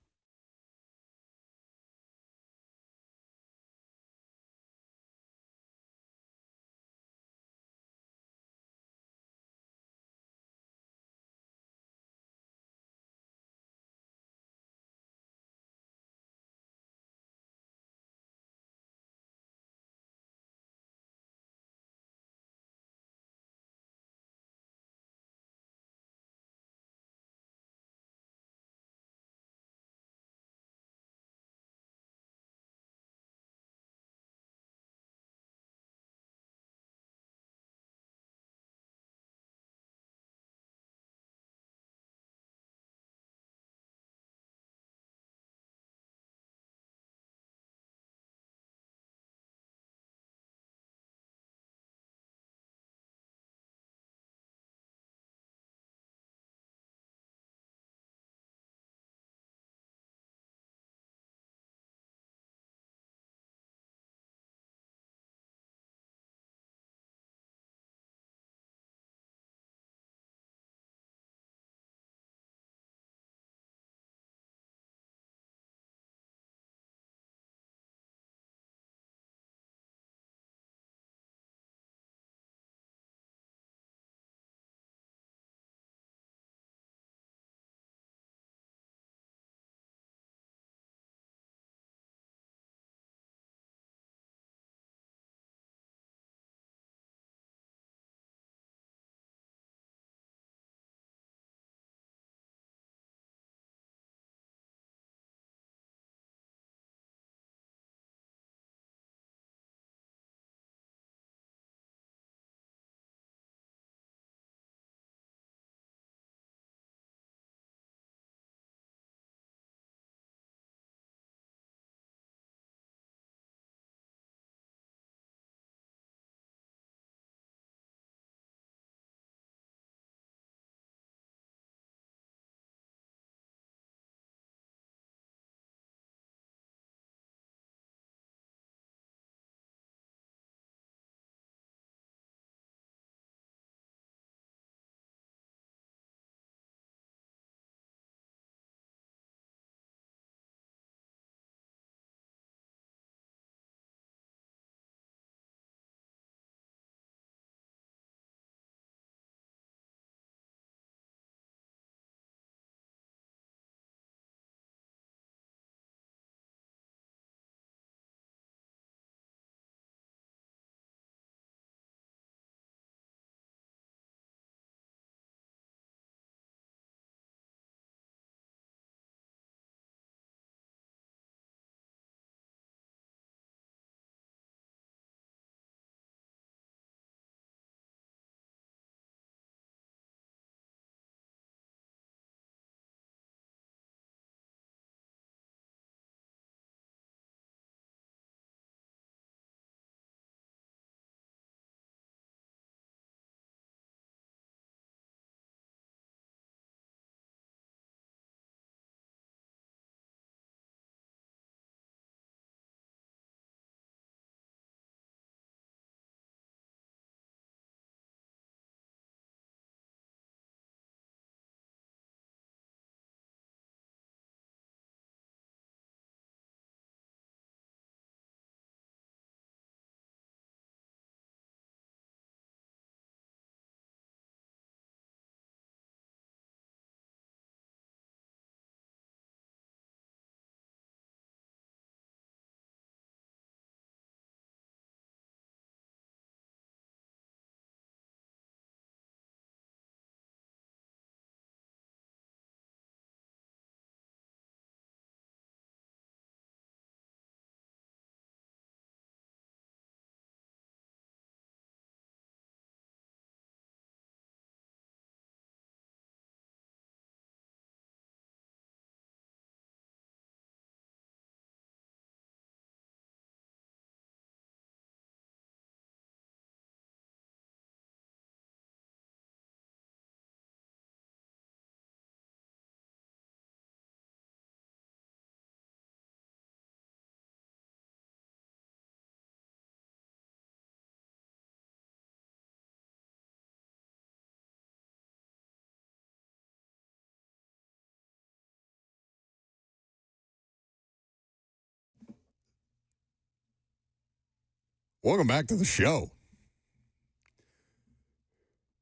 Welcome back to the show.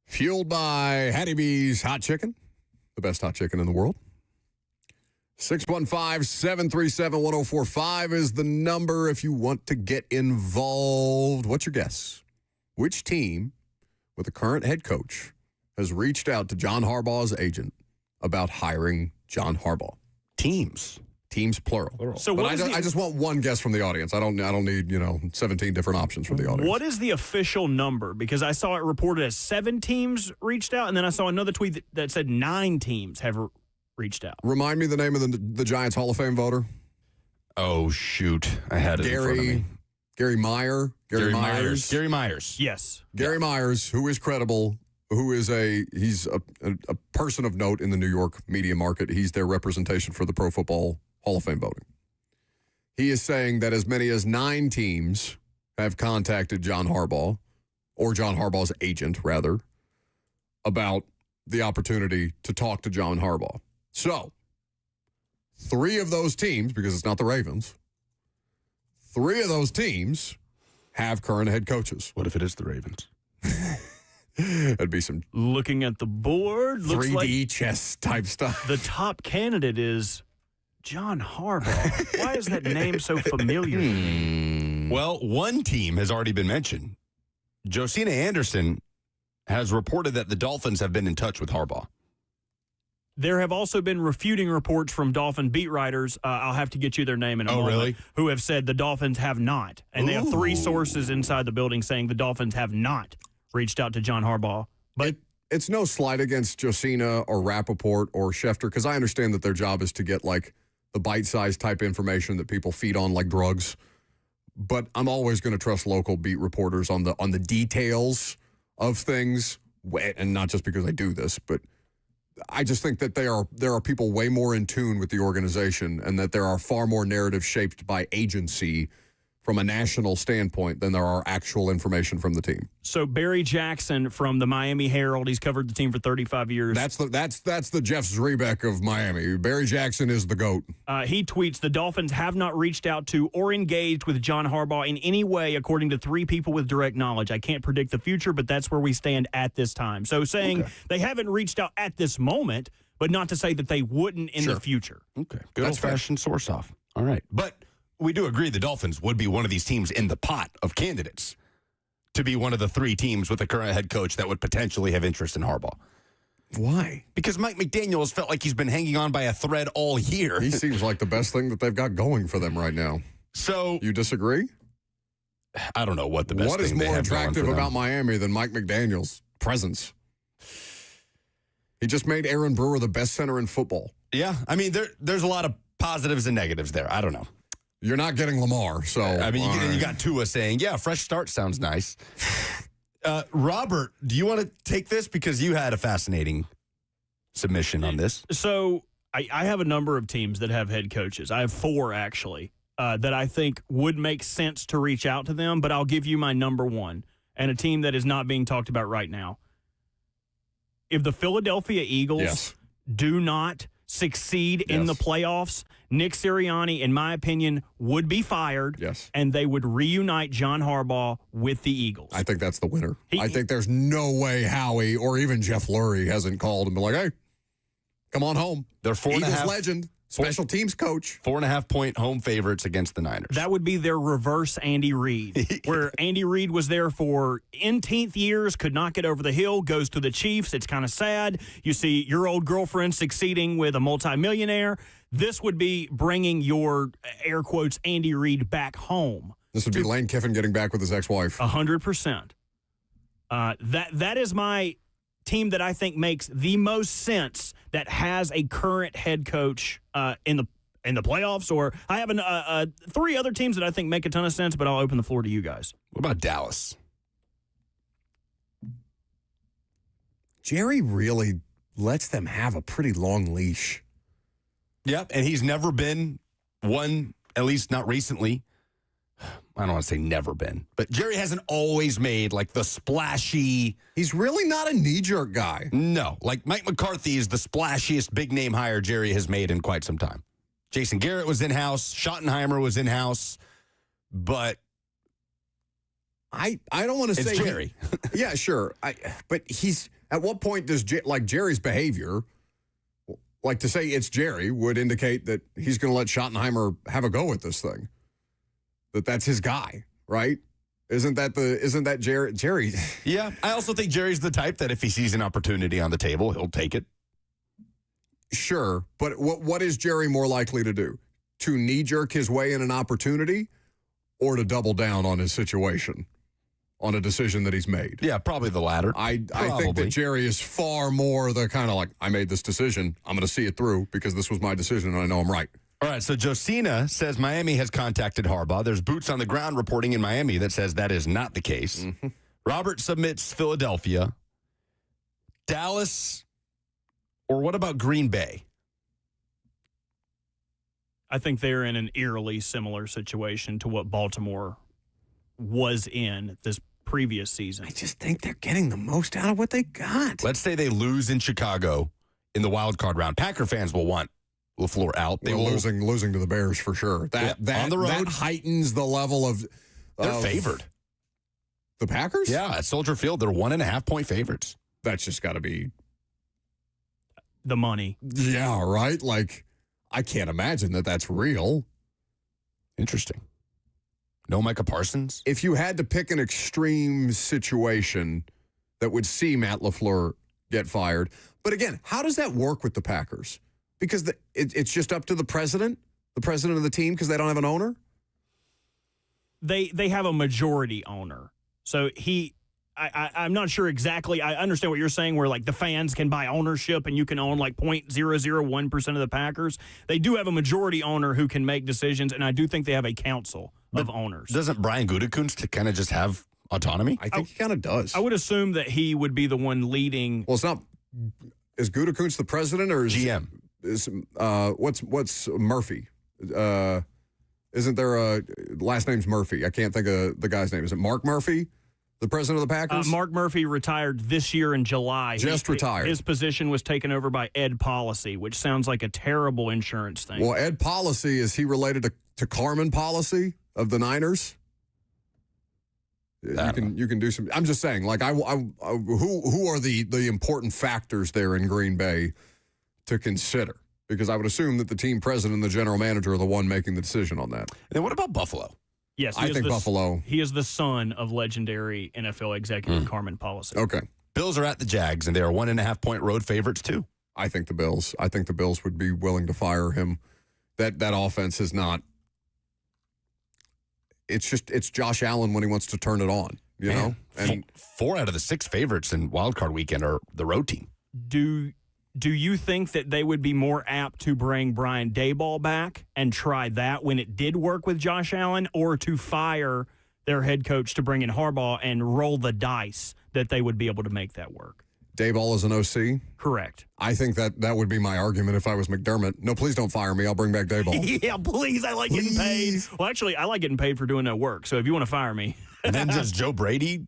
Fueled by Hattie B's Hot Chicken, the best hot chicken in the world. 615-737-1045 is the number if you want to get involved. What's your guess? Which team with a current head coach has reached out to John Harbaugh's agent about hiring John Harbaugh? Teams, plural. So but I just want one guess from the audience. I don't need 17 different options from the audience. What is the official number? Because I saw it reported as 7 teams reached out, and then I saw another tweet that said 9 teams have reached out. Remind me the name of the Giants Hall of Fame voter. Oh shoot, I had it in front of me. Gary Myers. Gary Myers. Yes. Gary Myers, who is credible, he's a person of note in the New York media market. He's their representation for the Pro Football Hall of Fame voting. He is saying that as many as 9 teams have contacted John Harbaugh, or John Harbaugh's agent, rather, about the opportunity to talk to John Harbaugh. So, 3 of those teams, because it's not the Ravens, 3 of those teams have current head coaches. What if it is the Ravens? That'd be some looking at the board, 3D like chess type stuff. The top candidate is John Harbaugh. Why is that name so familiar to me? Well, one team has already been mentioned. Josina Anderson has reported that the Dolphins have been in touch with Harbaugh. There have also been refuting reports from Dolphin beat writers. I'll have to get you their name in a moment. Really? Who have said the Dolphins have not. And they have 3 sources inside the building saying the Dolphins have not reached out to John Harbaugh. But it's no slight against Josina or Rappaport or Schefter, because I understand that their job is to get like the bite-sized type information that people feed on like drugs. But I'm always going to trust local beat reporters on the details of things, and not just because I do this, but I just think that there are people way more in tune with the organization, and that there are far more narratives shaped by agency from a national standpoint than there are actual information from the team. So Barry Jackson from the Miami Herald, he's covered the team for 35 years. That's the Jeff Zrebeck of Miami. Barry Jackson is the GOAT. He tweets, the Dolphins have not reached out to or engaged with John Harbaugh in any way, according to 3 people with direct knowledge. I can't predict the future, but that's where we stand at this time. So saying they haven't reached out at this moment, but not to say that they wouldn't in the future. Okay. Good old-fashioned source off. All right. But we do agree the Dolphins would be one of these teams in the pot of candidates to be one of the 3 teams with a current head coach that would potentially have interest in Harbaugh. Why? Because Mike McDaniels felt like he's been hanging on by a thread all year. He seems like the best thing that they've got going for them right now. So you disagree? I don't know what the best What thing is they more have going attractive for them. about Miami than Mike McDaniels' presence? He just made Aaron Brewer the best center in football. Yeah, I mean, there's a lot of positives and negatives there. I don't know. You're not getting Lamar, so I mean, you got Tua saying, "Yeah, fresh start sounds nice." Robert, do you want to take this because you had a fascinating submission on this? So I have a number of teams that have head coaches. I have 4 actually that I think would make sense to reach out to them. But I'll give you my number 1 and a team that is not being talked about right now. If the Philadelphia Eagles do not succeed in the playoffs, Nick Sirianni, in my opinion, would be fired. Yes. And they would reunite John Harbaugh with the Eagles. I think that's the winner. I think there's no way Howie or even Jeff Lurie hasn't called and been like, hey, come on home. They're 4.5 Eagles legend, special teams coach. 4.5-point home favorites against the Niners. That would be their reverse Andy Reid, where Andy Reid was there for 18th years, could not get over the hill, goes to the Chiefs. It's kind of sad. You see your old girlfriend succeeding with a multimillionaire. This would be bringing your, air quotes, Andy Reid back home. This would be Lane Kiffin getting back with his ex-wife. 100%. That is my team that I think makes the most sense that has a current head coach in the playoffs. Or I have 3 other teams that I think make a ton of sense, but I'll open the floor to you guys. What about Dallas? Jerry really lets them have a pretty long leash. Yep, and he's never been one, at least not recently. I don't want to say never been, but Jerry hasn't always made like the splashy. He's really not a knee-jerk guy. No, like Mike McCarthy is the splashiest big-name hire Jerry has made in quite some time. Jason Garrett was in-house. Schottenheimer was in-house. But I don't want to say Jerry. Yeah, sure. But he's at what point does Jerry's behavior, like to say it's Jerry, would indicate that he's going to let Schottenheimer have a go at this thing? That's his guy, right? Isn't that Jerry? Jerry? Yeah, I also think Jerry's the type that if he sees an opportunity on the table, he'll take it. Sure, but what is Jerry more likely to do? To knee-jerk his way in an opportunity, or to double down on his situation, on a decision that he's made? Yeah, probably the latter. I think that Jerry is far more the kind of like, I made this decision, I'm going to see it through because this was my decision and I know I'm right. All right, so Josina says Miami has contacted Harbaugh. There's boots on the ground reporting in Miami that says that is not the case. Mm-hmm. Robert submits Philadelphia, Dallas, or what about Green Bay? I think they're in an eerily similar situation to what Baltimore was in this previous season. I just think they're getting the most out of what they got. Let's say they lose in Chicago in the wild card round. Packer fans will want LaFleur out. They will losing to the Bears for sure. That on the road that heightens the level of. They're favored. The Packers? Yeah, at Soldier Field, they're 1.5-point favorites. That's just got to be the money. Yeah, right. Like, I can't imagine that that's real. Interesting. No Micah Parsons? If you had to pick an extreme situation that would see Matt LaFleur get fired, but again, how does that work with the Packers? Because it's just up to the president of the team, because they don't have an owner? They have a majority owner. So I'm not sure exactly. I understand what you're saying, where like the fans can buy ownership and you can own like 0.001% of the Packers. They do have a majority owner who can make decisions, and I do think they have a council of owners. Doesn't Brian Gutekunst kind of just have autonomy? I think he kind of does. I would assume that he would be the one leading. Well, it's not. Is Gutekunst the president or is GM? What's Murphy? Isn't there a last name's Murphy? I can't think of the guy's name. Is it Mark Murphy, the president of the Packers? Mark Murphy retired this year in July. Just retired. His position was taken over by Ed Policy, which sounds like a terrible insurance thing. Well, Ed Policy, is he related to Carmen Policy of the Niners? You can do some. I'm just saying, like, who are the important factors there in Green Bay to consider? Because I would assume that the team president and the general manager are the one making the decision on that. And then what about Buffalo? Yes, I think Buffalo. He is the son of legendary NFL executive Carmen Policy. Okay. Bills are at the Jags, and they are 1.5-point road favorites too. I think the Bills would be willing to fire him. That offense is not. It's Josh Allen when he wants to turn it on, you know? And 4 out of the 6 favorites in wildcard weekend are the road team. Do you think that they would be more apt to bring Brian Daboll back and try that when it did work with Josh Allen, or to fire their head coach to bring in Harbaugh and roll the dice that they would be able to make that work? Daboll is an OC? Correct. I think that would be my argument if I was McDermott. No, please don't fire me. I'll bring back Daboll. Yeah, please. I like getting paid. Well, actually, I like getting paid for doing no work. So if you want to fire me. And then just Joe Brady.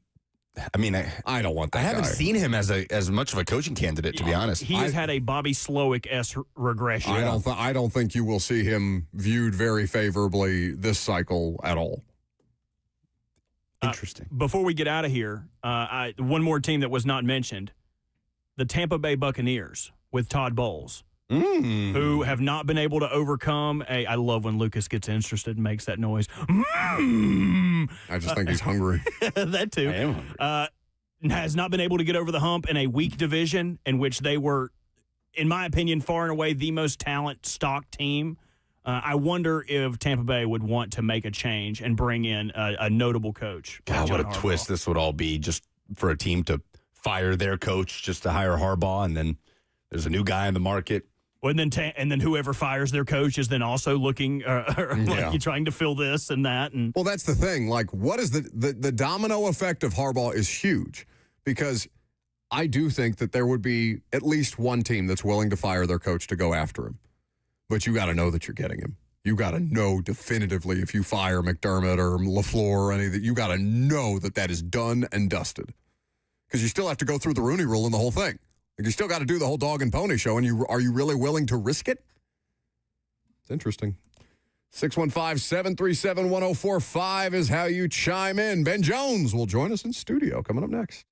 I mean, I don't want that. I haven't guy. seen him as much of a coaching candidate, to be honest. He has had a Bobby Slowick-esque regression. I don't think you will see him viewed very favorably this cycle at all. Interesting. Before we get out of here, one more team that was not mentioned, the Tampa Bay Buccaneers with Todd Bowles, who have not been able to overcome I love when Lucas gets interested and makes that noise. I just think he's hungry. That too. I am hungry. Has not been able to get over the hump in a weak division in which they were, in my opinion, far and away the most talent-stocked team. I wonder if Tampa Bay would want to make a change and bring in a notable coach. God, what a John Harbaugh. twist this would all be, just for a team to fire their coach just to hire Harbaugh, and then there's a new guy in the market. Well, and then whoever fires their coach is then also looking, trying to fill this and that. And well, that's the thing. Like, what is the domino effect of Harbaugh is huge, because I do think that there would be at least one team that's willing to fire their coach to go after him. But you got to know that you're getting him. You got to know definitively if you fire McDermott or LaFleur or any of that, you got to know that is done and dusted. Because you still have to go through the Rooney Rule and the whole thing. Like, you still got to do the whole dog and pony show, and are you really willing to risk it? It's interesting. 615-737-1045 is how you chime in. Ben Jones will join us in studio coming up next.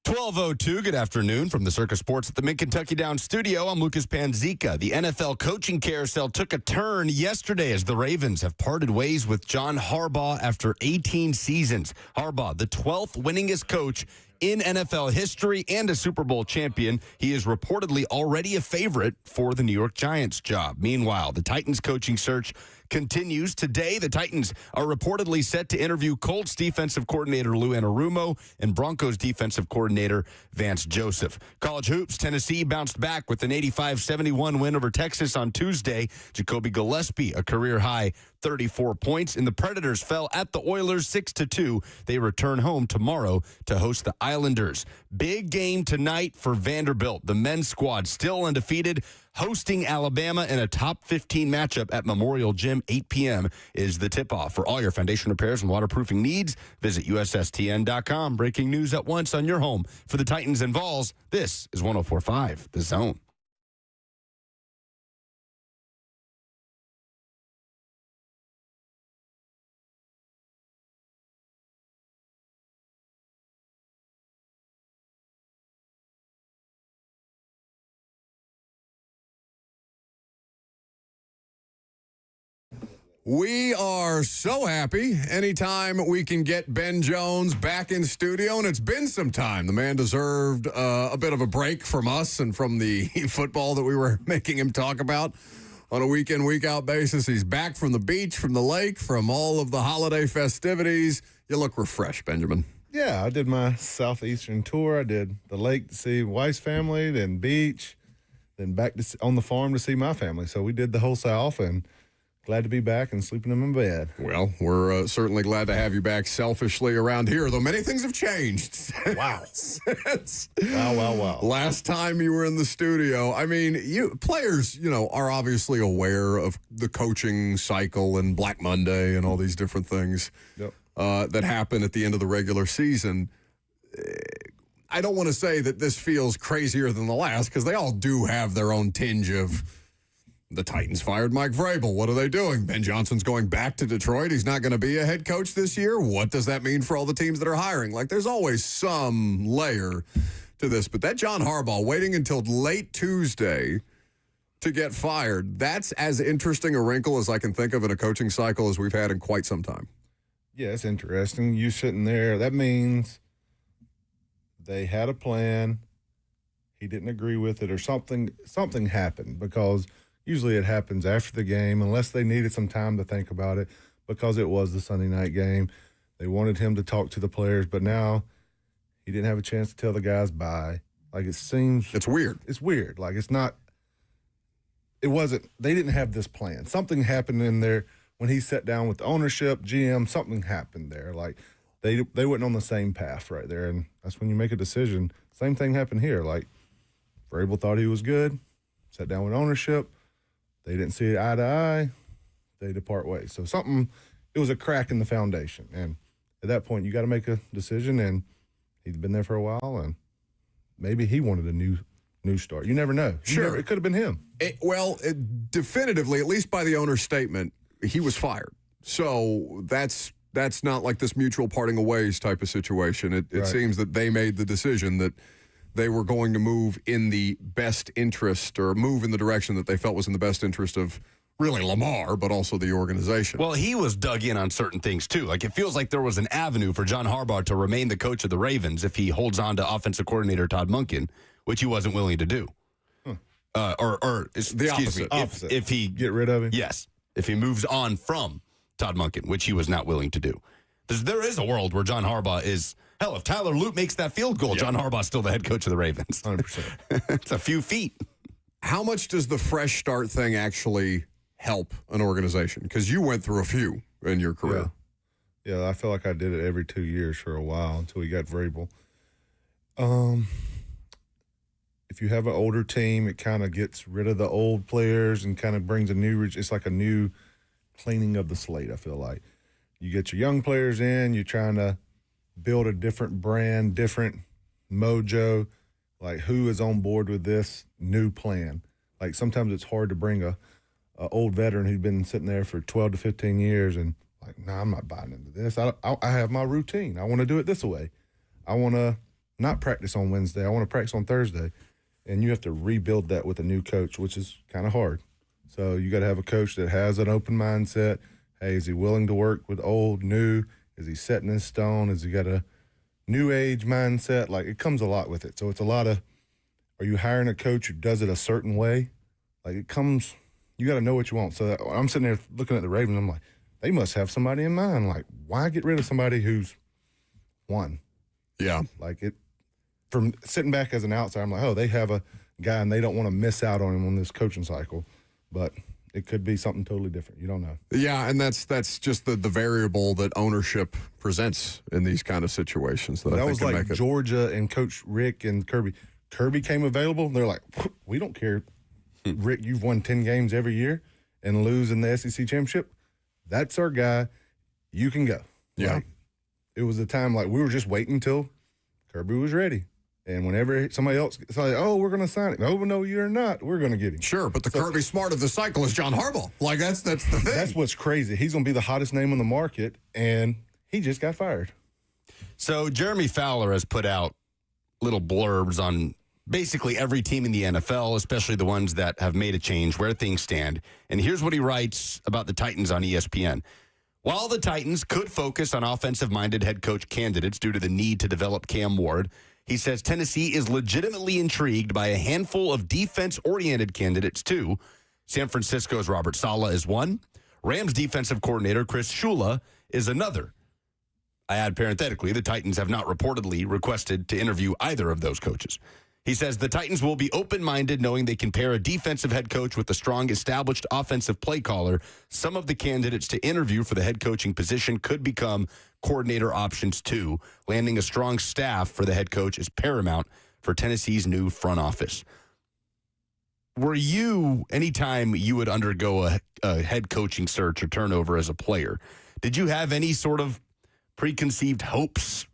12:02, good afternoon from the Circus Sports at the Mid-Kentucky Down studio. I'm Lucas Panzica. The NFL coaching carousel took a turn yesterday as the Ravens have parted ways with John Harbaugh after 18 seasons. Harbaugh, the 12th winningest coach in NFL history and a Super Bowl champion. He is reportedly already a favorite for the New York Giants job. Meanwhile, the Titans coaching search continues. Today, the Titans are reportedly set to interview Colts defensive coordinator Lou Anarumo and Broncos defensive coordinator Vance Joseph. College hoops, Tennessee bounced back with an 85-71 win over Texas on Tuesday. Jacoby Gillespie, a career-high 34 points, and the Predators fell at the Oilers 6-2. They return home tomorrow to host the Islanders. Big game tonight for Vanderbilt. The men's squad still undefeated, hosting Alabama in a top 15 matchup at Memorial Gym. 8 p.m. is the tip-off. For all your foundation repairs and waterproofing needs, visit USSTN.com. Breaking news at once on your home for the Titans and Vols. This is 104.5 The Zone. We are so happy anytime we can get Ben Jones back in studio, and it's been some time. The man deserved a bit of a break from us and from the football that we were making him talk about on a week-in, week-out basis. He's back from the beach, from the lake, from all of the holiday festivities. You look refreshed, Benjamin. Yeah, I did my southeastern tour. I did the lake to see wife's family, then beach, then back on the farm to see my family. So we did the whole South, and glad to be back and sleeping in my bed. Well, we're certainly glad to have you back selfishly around here, though many things have changed. Wow. Wow. Last time you were in the studio, I mean, players, are obviously aware of the coaching cycle and Black Monday and all these different things that happen at the end of the regular season. I don't want to say that this feels crazier than the last, because they all do have their own tinge of, the Titans fired Mike Vrabel. What are they doing? Ben Johnson's going back to Detroit. He's not going to be a head coach this year. What does that mean for all the teams that are hiring? Like, there's always some layer to this. But that John Harbaugh waiting until late Tuesday to get fired, that's as interesting a wrinkle as I can think of in a coaching cycle as we've had in quite some time. Yeah, it's interesting. You sitting there, that means they had a plan. He didn't agree with it, or something happened, because usually it happens after the game, unless they needed some time to think about it, because it was the Sunday night game. They wanted him to talk to the players, but now he didn't have a chance to tell the guys bye. Like, it seems... It's weird. It's weird. Like, it's not... It wasn't... They didn't have this plan. Something happened in there when he sat down with the ownership, GM, something happened there. Like, they weren't on the same path right there, and that's when you make a decision. Same thing happened here. Like, Vrabel thought he was good, sat down with ownership. They didn't see it eye to eye. They depart ways. So it was a crack in the foundation. And at that point, you got to make a decision. And he's been there for a while, and maybe he wanted a new start. You never know. Sure. It could have been him. Definitively, at least by the owner's statement, he was fired. So that's not like this mutual parting of ways type of situation. It Right. seems that they made the decision that they were going to move in the best interest, or move in the direction that they felt was in the best interest of really Lamar, but also the organization. Well, he was dug in on certain things, too. Like, it feels like there was an avenue for John Harbaugh to remain the coach of the Ravens if he holds on to offensive coordinator Todd Monkin, which he wasn't willing to do. The opposite. If he get rid of him? Yes. If he moves on from Todd Monkin, which he was not willing to do. There is a world where John Harbaugh is... Hell, if Tyler Lute makes that field goal, John Harbaugh's still the head coach of the Ravens. 100%. It's a few feet. How much does the fresh start thing actually help an organization? Because you went through a few in your career. Yeah, I feel like I did it every 2 years for a while until we got Vrabel. If you have an older team, it kind of gets rid of the old players and kind of brings it's like a new cleaning of the slate, I feel like. You get your young players in, you're trying to build a different brand, different mojo, like who is on board with this new plan. Like, sometimes it's hard to bring a old veteran who's been sitting there for 12 to 15 years and like, I'm not buying into this. I have my routine. I want to do it this way. I want to not practice on Wednesday. I want to practice on Thursday. And you have to rebuild that with a new coach, which is kind of hard. So you got to have a coach that has an open mindset. Hey, is he willing to work with old, new? Is he setting in stone? Has he got a new age mindset? Like, it comes a lot with it. So it's a lot of, are you hiring a coach who does it a certain way? Like, it comes, you got to know what you want. So I'm sitting there looking at the Ravens. I'm like, they must have somebody in mind. Like, why get rid of somebody who's won? Yeah. Like, it, from sitting back as an outsider, I'm like, oh, they have a guy and they don't want to miss out on him on this coaching cycle. But it could be something totally different. You don't know. Yeah, and that's just the variable that ownership presents in these kind of situations. That was like Georgia and Coach Rick and Kirby. Kirby came available. They're like, we don't care, Rick, you've won 10 games every year and lose in the SEC championship. That's our guy. You can go. Yeah. Like, it was a time like we were just waiting until Kirby was ready. And whenever somebody else is like, oh, we're going to sign him. Oh, no, you're not. We're going to get him. Sure, but the Kirby Smart of the cycle is John Harbaugh. Like, that's the thing. That's what's crazy. He's going to be the hottest name on the market, and he just got fired. So Jeremy Fowler has put out little blurbs on basically every team in the NFL, especially the ones that have made a change, where things stand. And here's what he writes about the Titans on ESPN. While the Titans could focus on offensive-minded head coach candidates due to the need to develop Cam Ward, he says Tennessee is legitimately intrigued by a handful of defense-oriented candidates, too. San Francisco's Robert Saleh is one. Rams defensive coordinator Chris Shula is another. I add parenthetically, the Titans have not reportedly requested to interview either of those coaches. He says the Titans will be open-minded knowing they can pair a defensive head coach with a strong established offensive play caller. Some of the candidates to interview for the head coaching position could become coordinator options too. Landing a strong staff for the head coach is paramount for Tennessee's new front office. Were you, anytime you would undergo a head coaching search or turnover as a player, did you have any sort of preconceived hopes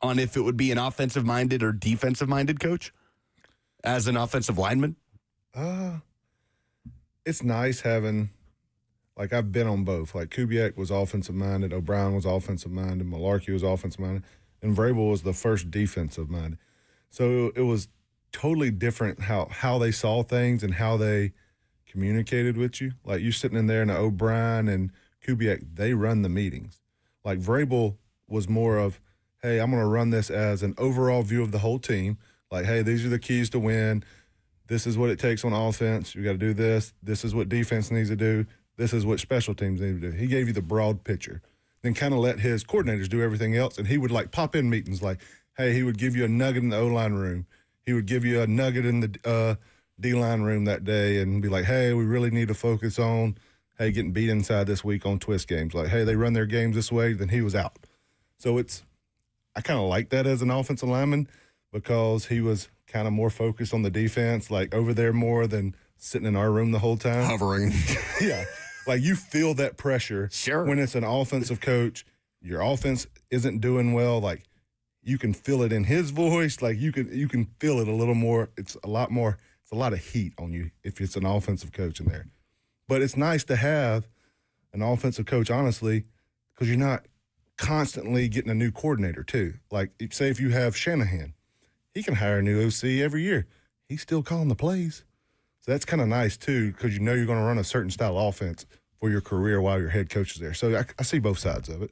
on if it would be an offensive-minded or defensive-minded coach as an offensive lineman? It's nice having, like, I've been on both. Like, Kubiak was offensive-minded, O'Brien was offensive-minded, Malarkey was offensive-minded, and Vrabel was the first defensive-minded. So it was totally different how they saw things and how they communicated with you. Like, you sitting in there and O'Brien and Kubiak, they run the meetings. Like, Vrabel was more of, hey, I'm going to run this as an overall view of the whole team. Like, hey, these are the keys to win. This is what it takes on offense. You got to do this. This is what defense needs to do. This is what special teams need to do. He gave you the broad picture. Then kind of let his coordinators do everything else. And he would, like, pop in meetings like, hey, he would give you a nugget in the O-line room. He would give you a nugget in the D-line room that day and be like, hey, we really need to focus on, hey, getting beat inside this week on twist games. Like, hey, they run their games this way, then he was out. So I kind of like that as an offensive lineman because he was kind of more focused on the defense, like over there more than sitting in our room the whole time. Hovering. Yeah. Like, you feel that pressure. Sure. When it's an offensive coach, your offense isn't doing well. Like, you can feel it in his voice. Like, you can feel it a little more. It's a lot of heat on you if it's an offensive coach in there. But it's nice to have an offensive coach, honestly, because you're not constantly getting a new coordinator too. Like, say if you have Shanahan, he can hire a new OC every year. He's still calling the plays. So that's kind of nice too, because you know you're going to run a certain style of offense for your career while your head coach is there. So I see both sides of it.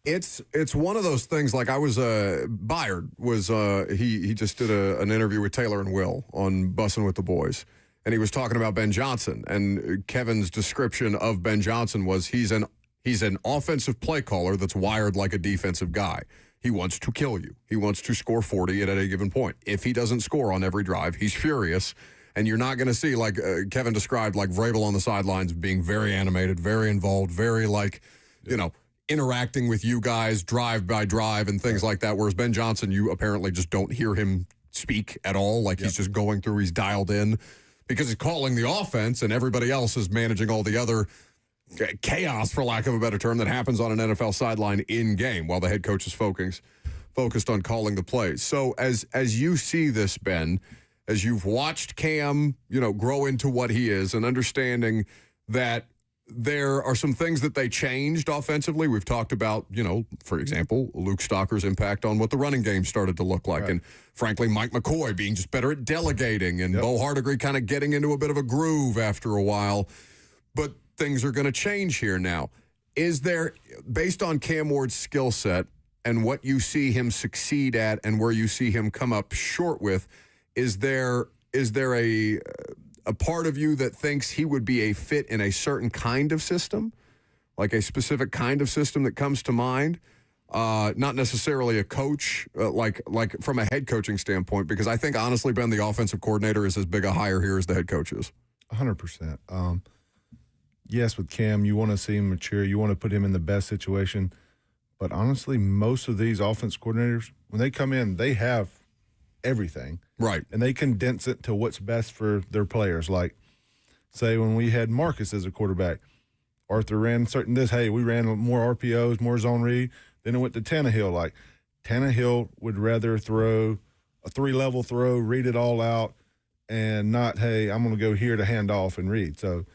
It's one of those things. Like, I was Byard was he just did an interview with Taylor and Will on Bussin' with the Boys, and he was talking about Ben Johnson, and Kevin's description of Ben Johnson was he's an offensive play caller that's wired like a defensive guy. He wants to kill you. He wants to score 40 at any given point. If he doesn't score on every drive, he's furious. And you're not going to see, like Kevin described, like Vrabel on the sidelines being very animated, very involved, very interacting with you guys drive by drive and things like that. Whereas Ben Johnson, you apparently just don't hear him speak at all. Like, he's just going through, he's dialed in because he's calling the offense and everybody else is managing all the other chaos, for lack of a better term, that happens on an NFL sideline in game while the head coach is focused on calling the plays. So as you see this, Ben, as you've watched Cam, grow into what he is and understanding that there are some things that they changed offensively. We've talked about, for example, Luke Stalker's impact on what the running game started to look like. Right. And frankly, Mike McCoy being just better at delegating and Bo Hardigree kind of getting into a bit of a groove after a while. But things are going to change here now. Is there, based on Cam Ward's skill set and what you see him succeed at and where you see him come up short with, is there a part of you that thinks he would be a fit in a certain kind of system, like a specific kind of system that comes to mind? Not necessarily a coach, like from a head coaching standpoint, because I think, honestly, Ben, the offensive coordinator is as big a hire here as the head coach is. 100%. Yes, with Cam, you want to see him mature. You want to put him in the best situation. But honestly, most of these offense coordinators, when they come in, they have everything. Right. And they condense it to what's best for their players. Like, say, when we had Marcus as a quarterback, Arthur ran we ran more RPOs, more zone read. Then it went to Tannehill. Like, Tannehill would rather throw a 3-level throw, read it all out, and not, hey, I'm going to go here to hand off and read. So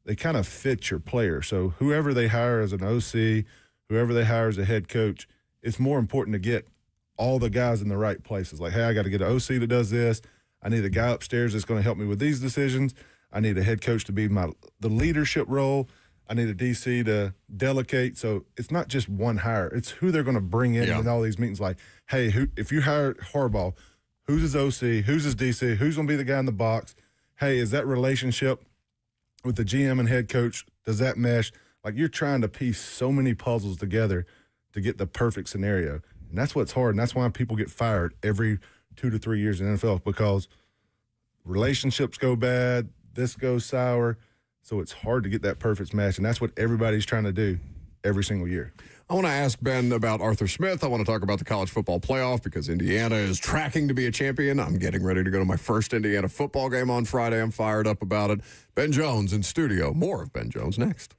they kind of fit your player. So whoever they hire as an OC, whoever they hire as a head coach, it's more important to get all the guys in the right places. Like, hey, I got to get an OC that does this. I need a guy upstairs that's going to help me with these decisions. I need a head coach to be the leadership role. I need a DC to delegate. So it's not just one hire. It's who they're going to bring in all these meetings. Like, hey, if you hire Harbaugh, who's his OC? Who's his DC? Who's going to be the guy in the box? Hey, is that relationship with the GM and head coach, does that mesh? Like, you're trying to piece so many puzzles together to get the perfect scenario. And that's what's hard, and that's why people get fired every 2 to 3 years in the NFL, because relationships go bad, this goes sour, so it's hard to get that perfect match, and that's what everybody's trying to do every single year. I want to ask Ben about Arthur Smith. I want to talk about the college football playoff because Indiana is tracking to be a champion. I'm getting ready to go to my first Indiana football game on Friday. I'm fired up about it. Ben Jones in studio. More of Ben Jones next.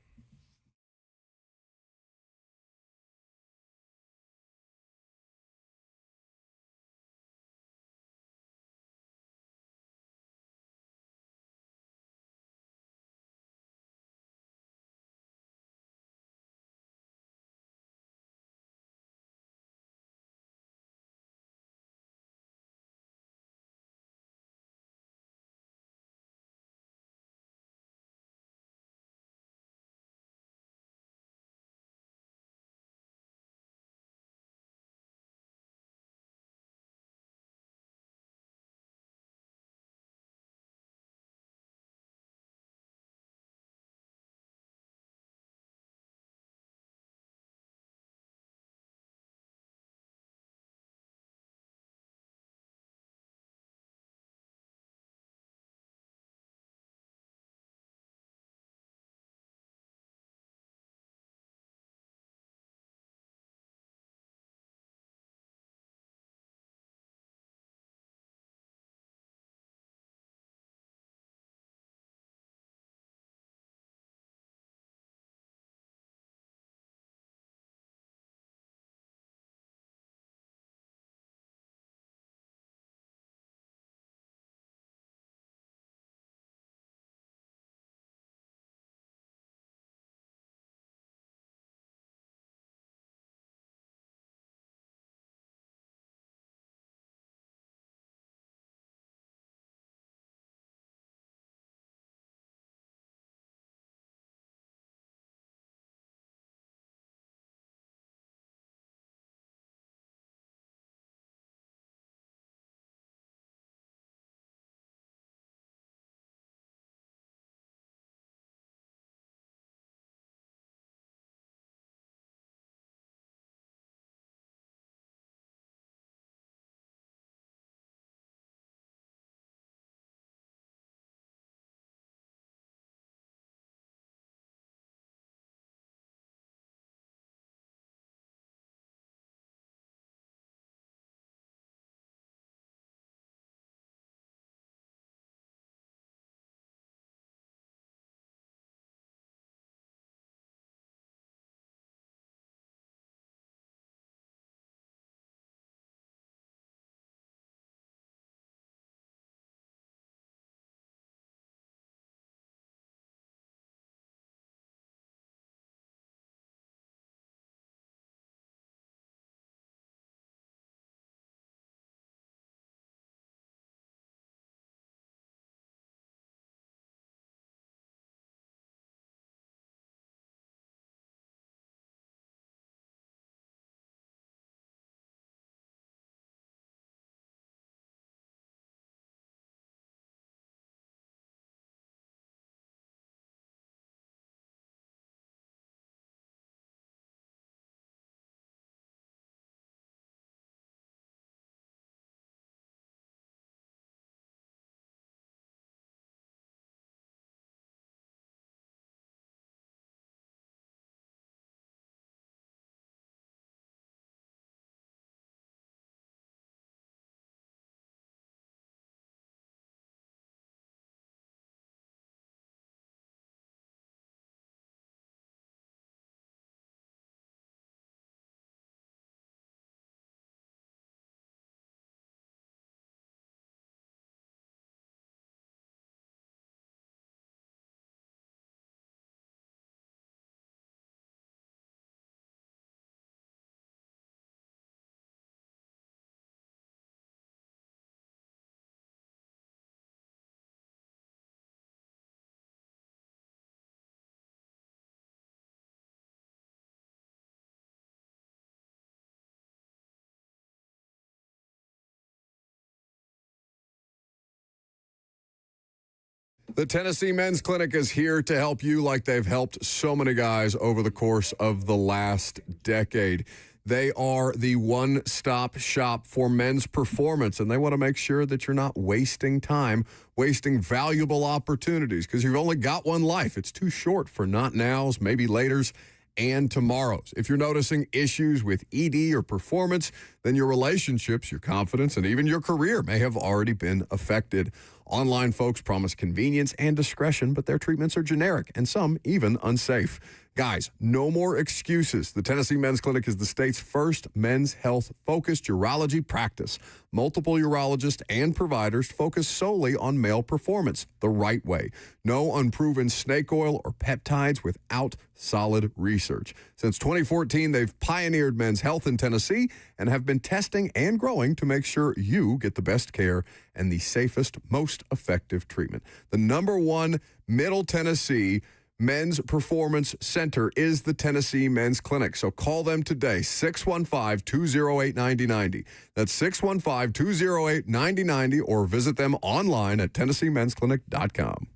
The Tennessee Men's Clinic is here to help you like they've helped so many guys over the course of the last decade. They are the one-stop shop for men's performance, and they want to make sure that you're not wasting time, wasting valuable opportunities, because you've only got one life. It's too short for not nows, maybe laters, and tomorrows. If you're noticing issues with ED or performance, then your relationships, your confidence, and even your career may have already been affected. Online folks promise convenience and discretion, but their treatments are generic and some even unsafe. Guys, no more excuses. The Tennessee Men's Clinic is the state's first men's health-focused urology practice. Multiple urologists and providers focus solely on male performance the right way. No unproven snake oil or peptides without solid research. Since 2014, they've pioneered men's health in Tennessee and have been testing and growing to make sure you get the best care and the safest, most effective treatment. The #1 Middle Tennessee Men's Performance Center is the Tennessee Men's Clinic. So call them today, 615-208-9090. That's 615-208-9090, or visit them online at TennesseeMen'sClinic.com.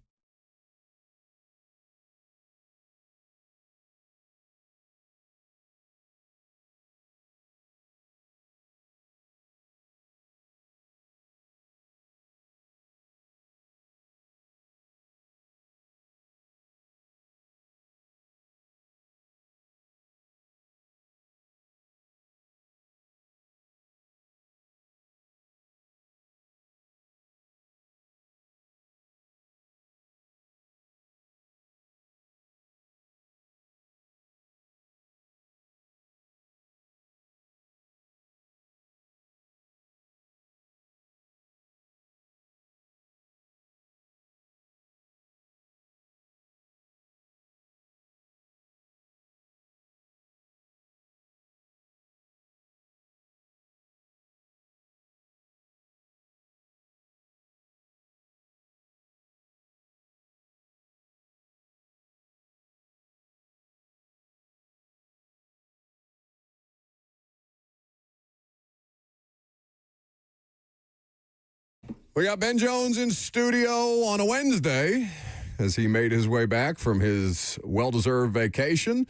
We got Ben Jones in studio on a Wednesday as he made his way back from his well-deserved vacation.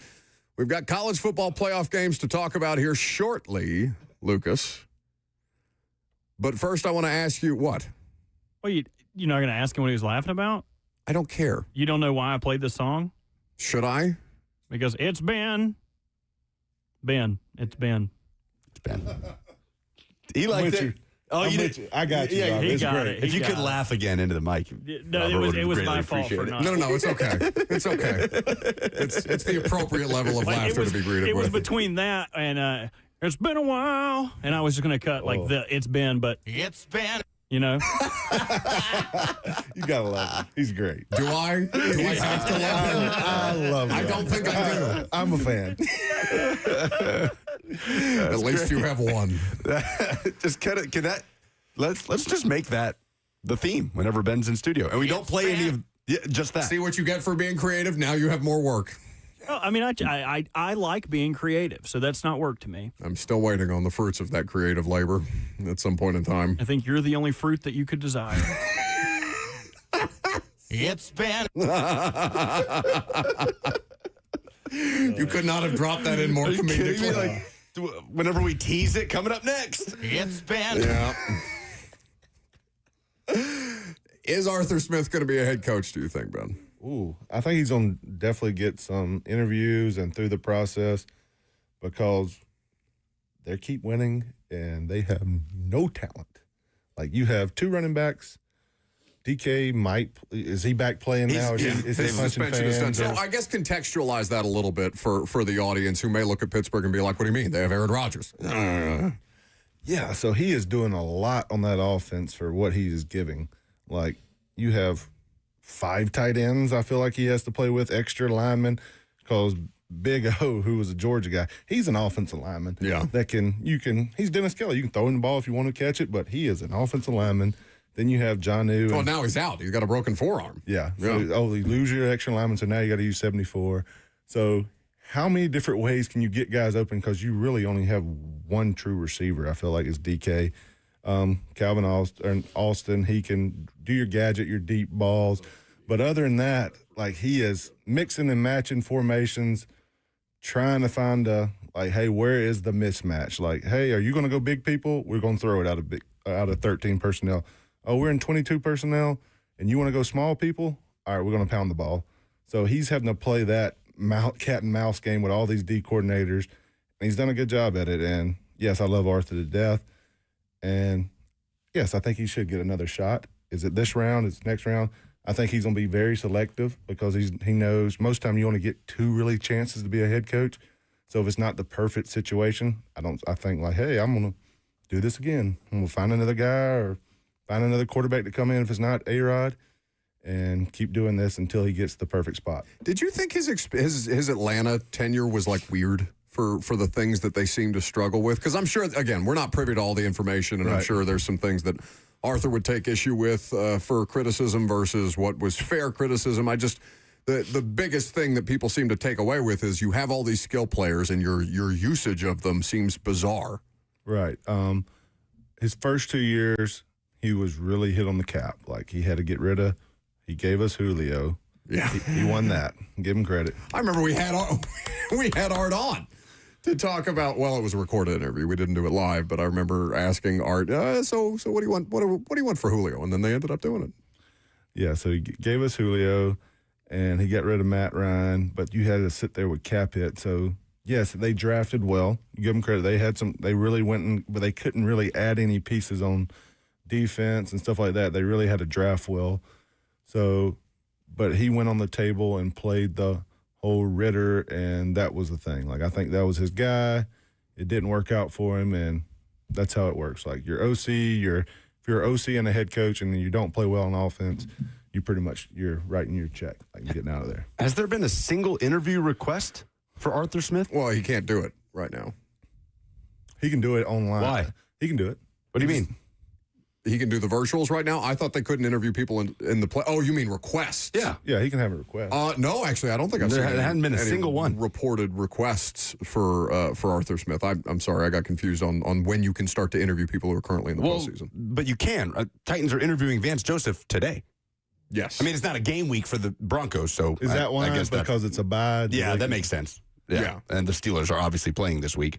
We've got college football playoff games to talk about here shortly, Lucas. But first, I want to ask you what? Well, you're not going to ask him what he was laughing about? I don't care. You don't know why I played this song? Should I? Because it's Ben. Ben. It's Ben. It's Ben. He liked it. Oh, you did. I got you. Yeah, he got it. If you could laugh again into the mic. No, it was my fault for not. No, it's okay. It's okay. It's the appropriate level of laughter to be greeted with. It was between that and it's been a while, and I was just going to cut it's been, but It's Ben. you know. You gotta love him. He's great. Do I? Do I have to love him? I love him. I don't think I do. I'm a fan. At least you have one. Just cut it. Can that? Let's just make that the theme whenever Ben's in studio, and we don't play any of just that. See what you get for being creative. Now you have more work. Well, I mean, I like being creative, so that's not work to me. I'm still waiting on the fruits of that creative labor at some point in time. I think you're the only fruit that you could desire. It's Ben. You could not have dropped that in more comedically. Like, whenever we tease it, coming up next. It's Ben. Yeah. Is Arthur Smith going to be a head coach, do you think, Ben? Ooh, I think he's going to definitely get some interviews and through the process because they keep winning and they have no talent. Like, you have two running backs. DK is he back playing now? Is his suspension is done. So I guess contextualize that a little bit for the audience who may look at Pittsburgh and be like, what do you mean? They have Aaron Rodgers. Yeah, so he is doing a lot on that offense for what he is giving. Like, you have 5 tight ends I feel like he has to play with, extra linemen, because Big O, who was a Georgia guy, he's an offensive lineman. Yeah. He's Dennis Kelly. You can throw him the ball if you want to catch it, but he is an offensive lineman. Then you have Jonnu. Well, now he's out. He's got a broken forearm. Yeah. So, you lose your extra lineman, so now you got to use 74. So how many different ways can you get guys open? Because you really only have one true receiver, I feel like, is DK. Calvin Austin, he can do your gadget, your deep balls. But other than that, like, he is mixing and matching formations, trying to find hey, where is the mismatch? Like, hey, are you going to go big people? We're going to throw it out of 13 personnel. Oh, we're in 22 personnel, and you want to go small people? All right, we're going to pound the ball. So he's having to play that cat and mouse game with all these D coordinators, and he's done a good job at it. And, yes, I love Arthur to death. And, yes, I think he should get another shot. Is it this round? Is it next round? I think he's going to be very selective because he knows most time you only get 2 really chances to be a head coach. So if it's not the perfect situation, I think like, hey, I'm going to do this again. I'm going to find another guy or find another quarterback to come in if it's not A-Rod and keep doing this until he gets the perfect spot. Did you think his Atlanta tenure was like weird for the things that they seem to struggle with? Because I'm sure, again, we're not privy to all the information, and I'm sure there's some things that Arthur would take issue with for criticism versus what was fair criticism. The biggest thing that people seem to take away with is you have all these skill players and your usage of them seems bizarre. Right. His first 2 years, he was really hit on the cap. Like, he had to get rid of. He gave us Julio. Yeah, he won that. Give him credit. I remember we had Art on to talk about. Well, it was a recorded interview. We didn't do it live, but I remember asking Art, so what do you want? What do you want for Julio? And then they ended up doing it. Yeah, so he gave us Julio, and he got rid of Matt Ryan, but you had to sit there with cap hit. So yes, they drafted well. You give them credit. They had some. They really went, but they couldn't really add any pieces on defense and stuff like that. They really had to draft well. So, but he went on the table and played the whole Ritter, and that was the thing. Like, I think that was his guy. It didn't work out for him, and that's how it works. Like, your OC, if you're OC and a head coach and you don't play well on offense, you're writing your check, like, you're getting out of there. Has there been a single interview request for Arthur Smith? Well, he can't do it right now. He can do it online. Why? He can do it. What do you mean? He can do the virtuals right now? I thought they couldn't interview people in the play. Oh, you mean requests? Yeah, he can have a request. No, actually, I don't think I've seen there hadn't been a single one reported requests for Arthur Smith. I'm sorry, I got confused on when you can start to interview people who are currently in the postseason. But you can. Titans are interviewing Vance Joseph today. Yes. I mean, it's not a game week for the Broncos, so is that why? I guess because it's a bye? Yeah, that makes sense. Yeah. And the Steelers are obviously playing this week.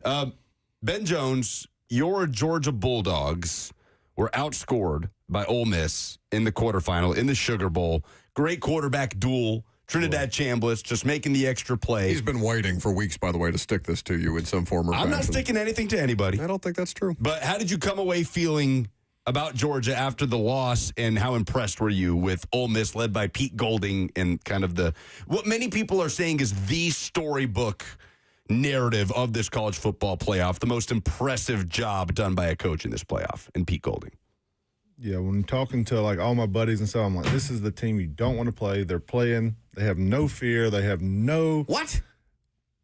Ben Jones, your Georgia Bulldogs were outscored by Ole Miss in the quarterfinal, in the Sugar Bowl. Great quarterback duel. Trinidad Chambliss just making the extra play. He's been waiting for weeks, by the way, to stick this to you in some form or fashion. I'm not sticking anything to anybody. I don't think that's true. But how did you come away feeling about Georgia after the loss, and how impressed were you with Ole Miss led by Pete Golding and kind of what many people are saying is the storybook narrative of this college football playoff, the most impressive job done by a coach in this playoff, and Pete Golding? Yeah, when talking to like all my buddies and stuff, I'm like, this is the team you don't want to play. They're playing. They have no fear. They have no. What?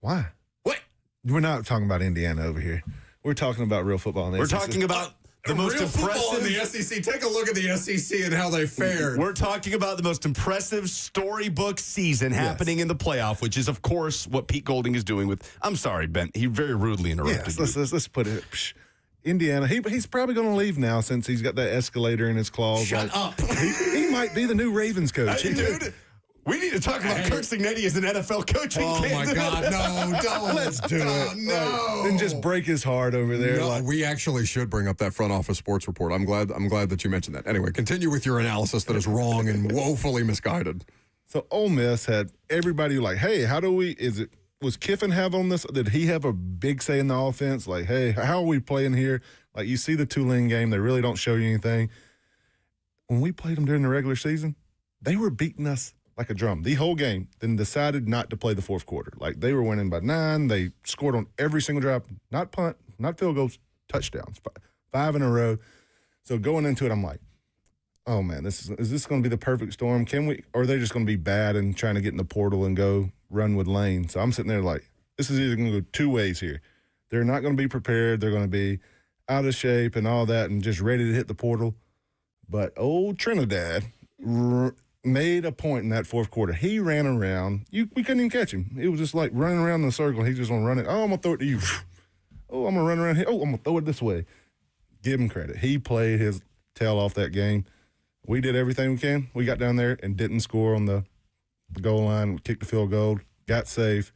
Why? What? We're not talking about Indiana over here. We're talking about real football. We're talking about the most impressive in the SEC. Take a look at the SEC and how they fared. We're talking about the most impressive storybook season happening in the playoff, which is, of course, what Pete Golding is doing with. I'm sorry, Ben. He very rudely interrupted. Yes, let's put it. Indiana. He's probably going to leave now since he's got that escalator in his claws. Shut up. He might be the new Ravens coach. Hey, dude. We need to talk about Kirk Cignetti as an NFL coach. Oh, my God. No, don't. Let's do it. No. And just break his heart over there. No, we actually should bring up that front office sports report. I'm glad that you mentioned that. Anyway, continue with your analysis that is wrong and woefully misguided. So Ole Miss had everybody like, hey, was Kiffin have on this? Did he have a big say in the offense? Like, hey, how are we playing here? Like, you see the Tulane game, they really don't show you anything. When we played them during the regular season, they were beating us like a drum the whole game, then decided not to play the fourth quarter. Like, they were winning by 9. They scored on every single drive, not punt, not field goals, touchdowns, 5 in a row. So going into it, I'm like, oh, man, is this going to be the perfect storm? Or are they just going to be bad and trying to get in the portal and go run with Lane? So I'm sitting there like, this is either going to go two ways here. They're not going to be prepared. They're going to be out of shape and all that and just ready to hit the portal. But old Trinidad made a point in that fourth quarter. He ran around. We couldn't even catch him. It was just like running around in a circle. He's just going to run it. Oh, I'm going to throw it to you. Oh, I'm going to run around here. Oh, I'm going to throw it this way. Give him credit. He played his tail off that game. We did everything we can. We got down there and didn't score on the goal line. We kicked the field goal, got safe,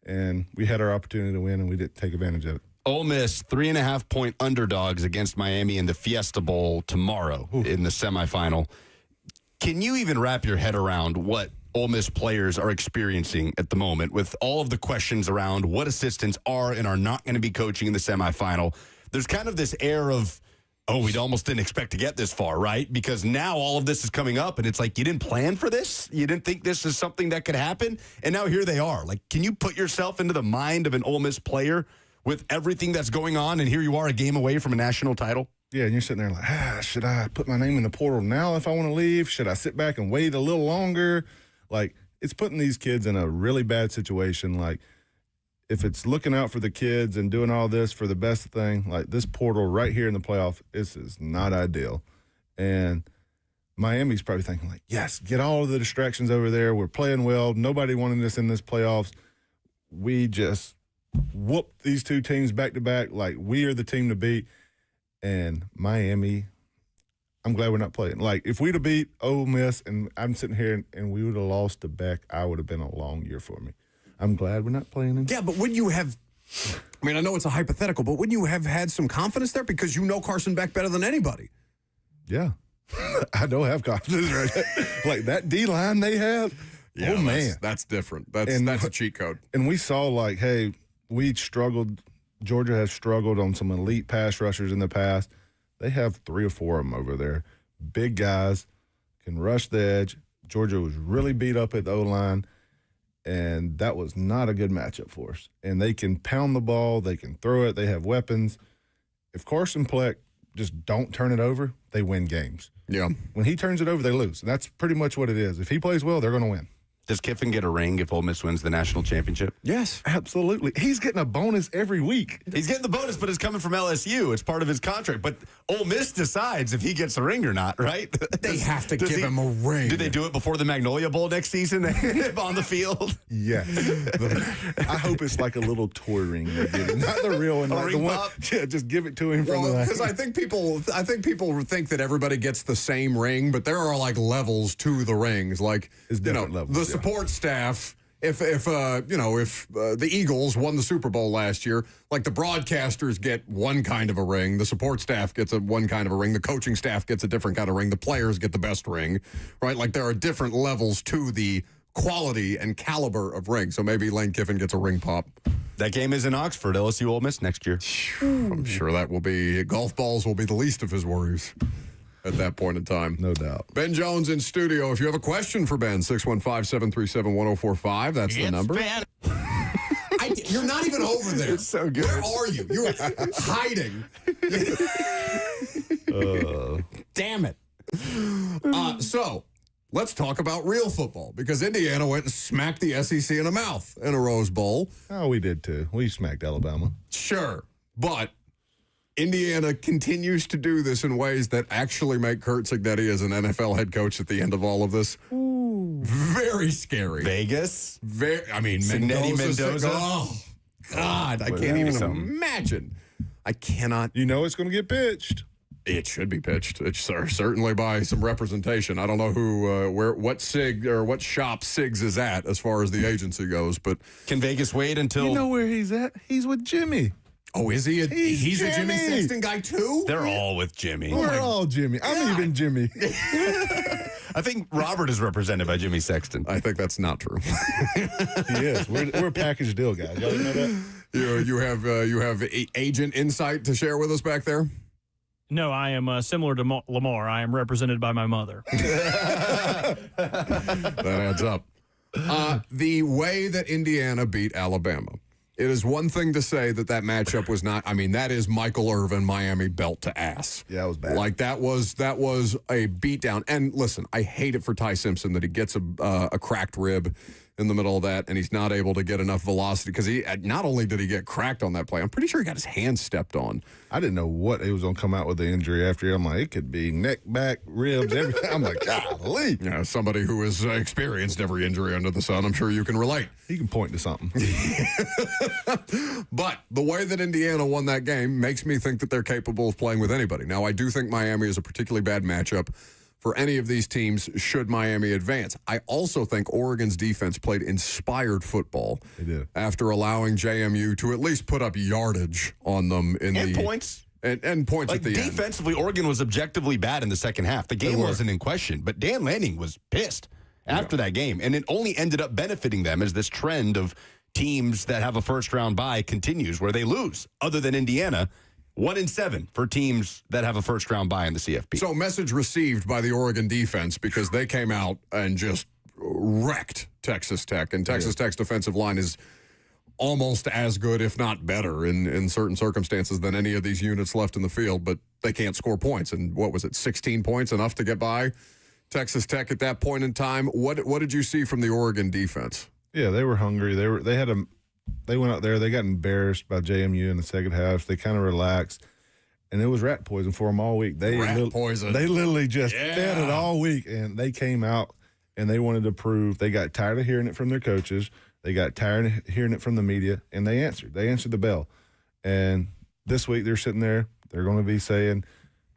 and we had our opportunity to win, and we didn't take advantage of it. Ole Miss, 3.5-point underdogs against Miami in the Fiesta Bowl tomorrow in the semifinal. Can you even wrap your head around what Ole Miss players are experiencing at the moment with all of the questions around what assistants are and are not going to be coaching in the semifinal? There's kind of this air of, we almost didn't expect to get this far, right? Because now all of this is coming up, and it's like, you didn't plan for this? You didn't think this is something that could happen? And now here they are. Like, can you put yourself into the mind of an Ole Miss player with everything that's going on, and here you are a game away from a national title? Yeah, and you're sitting there like, should I put my name in the portal now if I want to leave? Should I sit back and wait a little longer? Like, it's putting these kids in a really bad situation. Like, if it's looking out for the kids and doing all this for the best thing, like this portal right here in the playoff, this is not ideal. And Miami's probably thinking like, yes, get all of the distractions over there. We're playing well. Nobody wanted us in this playoffs. We just whooped these two teams back to back. Like, we are the team to beat. And Miami, I'm glad we're not playing. Like, if we'd have beat Ole Miss and I'm sitting here and we would have lost to Beck, I would have been a long year for me. I'm glad we're not playing him. Yeah, but wouldn't you have, I mean, I know it's a hypothetical, but wouldn't you have had some confidence there because you know Carson Beck better than anybody? Yeah. I don't have confidence right like that D-line they have. Yeah, oh, man. That's different. That's a cheat code. And we saw like, hey, we struggled. Georgia has struggled on some elite pass rushers in the past. They have 3 or 4 of them over there. Big guys, can rush the edge. Georgia was really beat up at the O-line. And that was not a good matchup for us. And they can pound the ball. They can throw it. They have weapons. If Carson Pleck just don't turn it over, they win games. Yeah. When he turns it over, they lose. And that's pretty much what it is. If he plays well, they're going to win. Does Kiffin get a ring if Ole Miss wins the national championship? Yes. Absolutely. He's getting a bonus every week. He's getting the bonus, but it's coming from LSU. It's part of his contract. But Ole Miss decides if he gets a ring or not, right? They have to give him a ring. Do they do it before the Magnolia Bowl next season on the field? Yeah. I hope it's like a little toy ring they give him. Not the real one. Like ring the one, pop? yeah, just give it to him from the because I think people think that everybody gets the same ring, but there are like levels to the rings. Like, It's different levels, the yeah. support staff. If the Eagles won the Super Bowl last year, like the broadcasters get one kind of a ring, the support staff gets one kind of a ring, the coaching staff gets a different kind of ring, the players get the best ring, right? Like there are different levels to the quality and caliber of ring. So maybe Lane Kiffin gets a ring pop. That game is in Oxford, LSU Ole Miss next year. I'm sure that will be golf balls will be the least of his worries at that point in time. No doubt. Ben Jones in studio. If you have a question for Ben, 615-737-1045. That's the number. You're not even over there. It's so good. Where are you? You're hiding. Damn it. So let's talk about real football because Indiana went and smacked the SEC in the mouth in a Rose Bowl. Oh, we did too. We smacked Alabama. Sure, but Indiana continues to do this in ways that actually make Kurt Cignetti as an NFL head coach at the end of all of this very scary. Vegas? Cignetti, Mendoza? Oh, God, I can't even imagine. I cannot. You know it's going to get pitched. It should be pitched. It's certainly by some representation. I don't know who, what SIG or what shop SIGs is at as far as the agency goes, but Can Vegas wait until... You know where he's at? He's with Jimmy. Oh, is he? He's a Jimmy Jimmy Sexton guy too? They're all with Jimmy. We're all Jimmy. I'm even Jimmy. I think Robert is represented by Jimmy Sexton. I think that's not true. He is. We're a package deal, guys. Y'all know that? You have agent insight to share with us back there? No, I am similar to Lamar. I am represented by my mother. That adds up. The way that Indiana beat Alabama, it is one thing to say that matchup was not. I mean, that is Michael Irvin, Miami belt to ass. Yeah, it was bad. Like that was a beatdown. And listen, I hate it for Ty Simpson that he gets a cracked rib in the middle of that, and he's not able to get enough velocity because he not only did he get cracked on that play, I'm pretty sure he got his hand stepped on. I didn't know what he was going to come out with the injury after. I'm like, it could be neck, back, ribs, everything. I'm like, golly. Yeah, somebody who has experienced every injury under the sun, I'm sure you can relate. He can point to something. But the way that Indiana won that game makes me think that they're capable of playing with anybody. Now, I do think Miami is a particularly bad matchup for any of these teams should Miami advance. I also think Oregon's defense played inspired football. They did. After allowing JMU to at least put up yardage on them in and points. And points like at the end. Defensively, Oregon was objectively bad in the second half. The game wasn't in question, but Dan Lanning was pissed after that game, and it only ended up benefiting them as this trend of teams that have a first-round bye continues, where they lose, other than Indiana. 1-7 for teams that have a first-round bye in the CFP. So message received by the Oregon defense because they came out and just wrecked Texas Tech. And Texas Tech's defensive line is almost as good, if not better, in certain circumstances than any of these units left in the field. But they can't score points. And what was it, 16 points, enough to get by Texas Tech at that point in time? What did you see from the Oregon defense? Yeah, they were hungry. They went out there. They got embarrassed by JMU in the second half. They kind of relaxed, and it was rat poison for them all week. Rat poison. They literally just fed it all week, and they came out and they wanted to prove. They got tired of hearing it from their coaches. They got tired of hearing it from the media, and they answered. They answered the bell. And this week they're sitting there. They're going to be saying,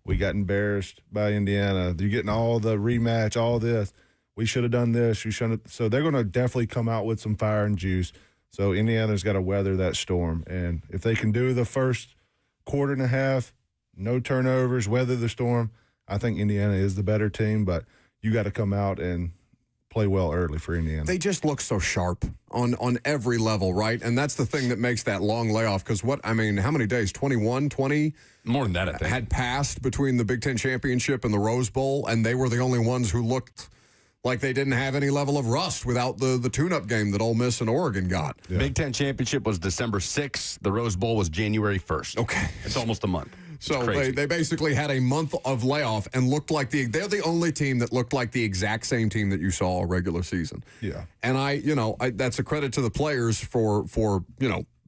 "We got embarrassed by Indiana. You're getting all the rematch, all this. We should have done this. You shouldn't." So they're going to definitely come out with some fire and juice. So Indiana's got to weather that storm. And if they can do the first quarter and a half, no turnovers, weather the storm, I think Indiana is the better team. But you got to come out and play well early for Indiana. They just look so sharp on every level, right? And that's the thing that makes that long layoff. Because how many days? 21, 20? More than that, I think. Had passed between the Big Ten Championship and the Rose Bowl, and they were the only ones who looked like they didn't have any level of rust without the tune-up game that Ole Miss and Oregon got. Yeah. Big Ten Championship was December 6th. The Rose Bowl was January 1st. Okay. It's almost a month. So they basically had a month of layoff and looked like they're the only team that looked like the exact same team that you saw all regular season. Yeah. And that's a credit to the players for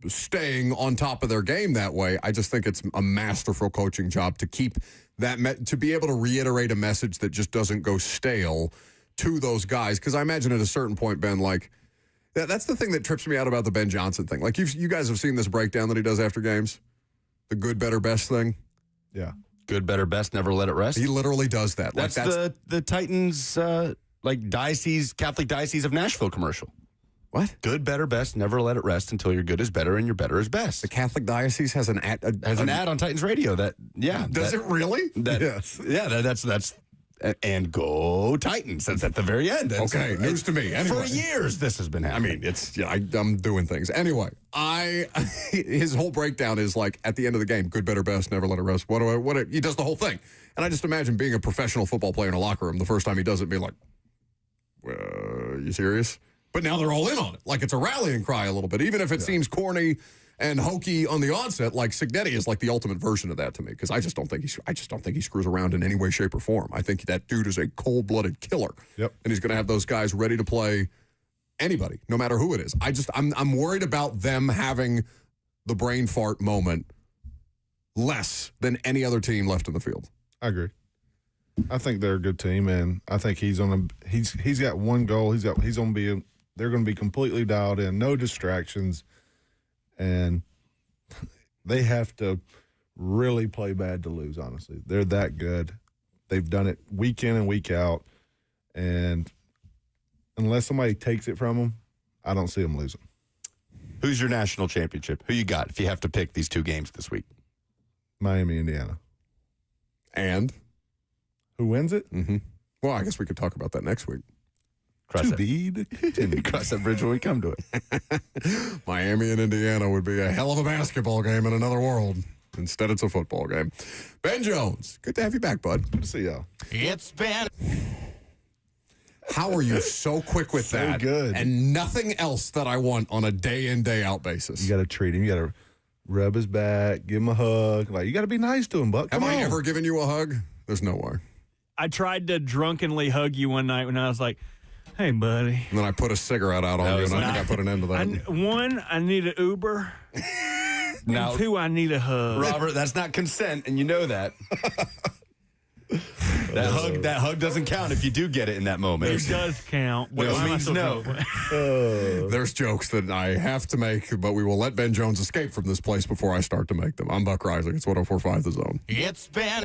staying on top of their game that way. I just think it's a masterful coaching job to keep that to be able to reiterate a message that just doesn't go stale to those guys. Because I imagine at a certain point, Ben, that's the thing that trips me out about the Ben Johnson thing. Like you guys have seen this breakdown that he does after games, the good, better, best thing. Yeah. Good, better, best, never let it rest. He literally does that. That's the Titans, Catholic Diocese of Nashville commercial. What? Good, better, best, never let it rest until your good is better and your better is best. The Catholic Diocese has an ad. An ad on Titans radio that, yeah. Does it really? Yes. Yeah, that's and go Titans. That's at the very end. Okay, news to me. Anyway. For years, this has been happening. I'm doing things. Anyway, his whole breakdown is like at the end of the game, good, better, best, never let it rest. He does the whole thing. And I just imagine being a professional football player in a locker room, the first time he does it, being like, you serious? But now they're all in on it. Like it's a rallying cry a little bit. Even if it seems corny and hokey on the onset, like Cignetti is like the ultimate version of that to me, because I just don't think he screws around in any way, shape, or form. I think that dude is a cold-blooded killer. Yep. And he's going to have those guys ready to play anybody, no matter who it is. I'm worried about them having the brain fart moment less than any other team left in the field. I agree. I think they're a good team, and I think he's got one goal. They're going to be completely dialed in, no distractions. And they have to really play bad to lose, honestly. They're that good. They've done it week in and week out. And unless somebody takes it from them, I don't see them losing. Who's your national championship? Who you got if you have to pick these two games this week? Miami, Indiana. And? Who wins it? Mm-hmm. Well, I guess we could talk about that next week. Cross that bridge when we come to it. Miami and Indiana would be a hell of a basketball game in another world. Instead, it's a football game. Ben Jones, good to have you back, bud. Good to see y'all. It's been. How are you so quick with So that? good. And nothing else that I want on a day in, day out basis. You got to treat him. You got to rub his back, give him a hug. Like, you got to be nice to him, Buck. Come Have I on. ever given you a hug? There's no way. I tried to drunkenly hug you one night when I was like, hey, buddy. And then I put a cigarette out on you, and I think I put an end to that. I need an Uber. Now, and two, I need a hug. Robert, that's not consent, and you know that. That hug doesn't count if you do get it in that moment. It does count. No means no. There's jokes that I have to make, but we will let Ben Jones escape from this place before I start to make them. I'm Buck Reising. It's 104.5 The Zone. It's been.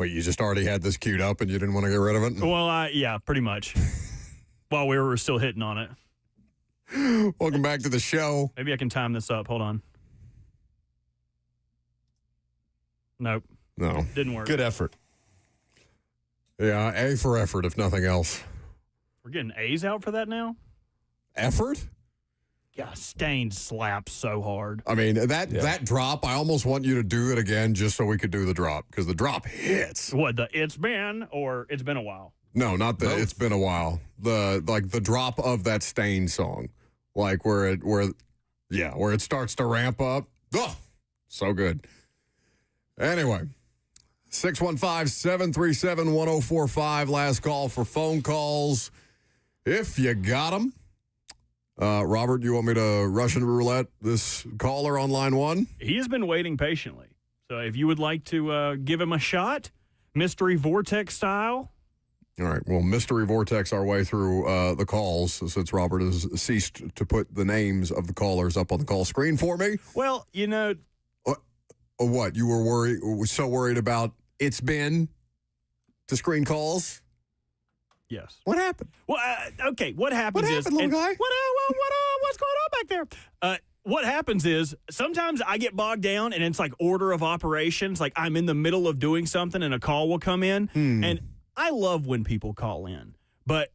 Wait, you just already had this queued up and you didn't want to get rid of it? Well, yeah, pretty much. While we were still hitting on it. Welcome back to the show. Maybe I can time this up. Hold on. Nope. No. Didn't work. Good effort. Yeah, A for effort, if nothing else. We're getting A's out for that now? Effort? Yeah, Stain slaps so hard. I mean, that drop, I almost want you to do it again just so we could do the drop, because the drop hits. What, the It's Been or It's Been a While? No, not the It's Been a While. The drop of that Stain song. Like where it starts to ramp up. Oh, so good. Anyway, 615-737-1045. Last call for phone calls. If you got them. Robert, you want me to Russian roulette this caller on line one? He has been waiting patiently. So if you would like to give him a shot, mystery vortex style. All right. Well, mystery vortex our way through the calls since Robert has ceased to put the names of the callers up on the call screen for me. Well, you know. What? You were so worried about It's Been to screen calls? Yes. What happened? Well, okay. What happens What happened, little guy? What's going on back there? What happens is sometimes I get bogged down and it's like order of operations. Like I'm in the middle of doing something and a call will come in. And I love when people call in. But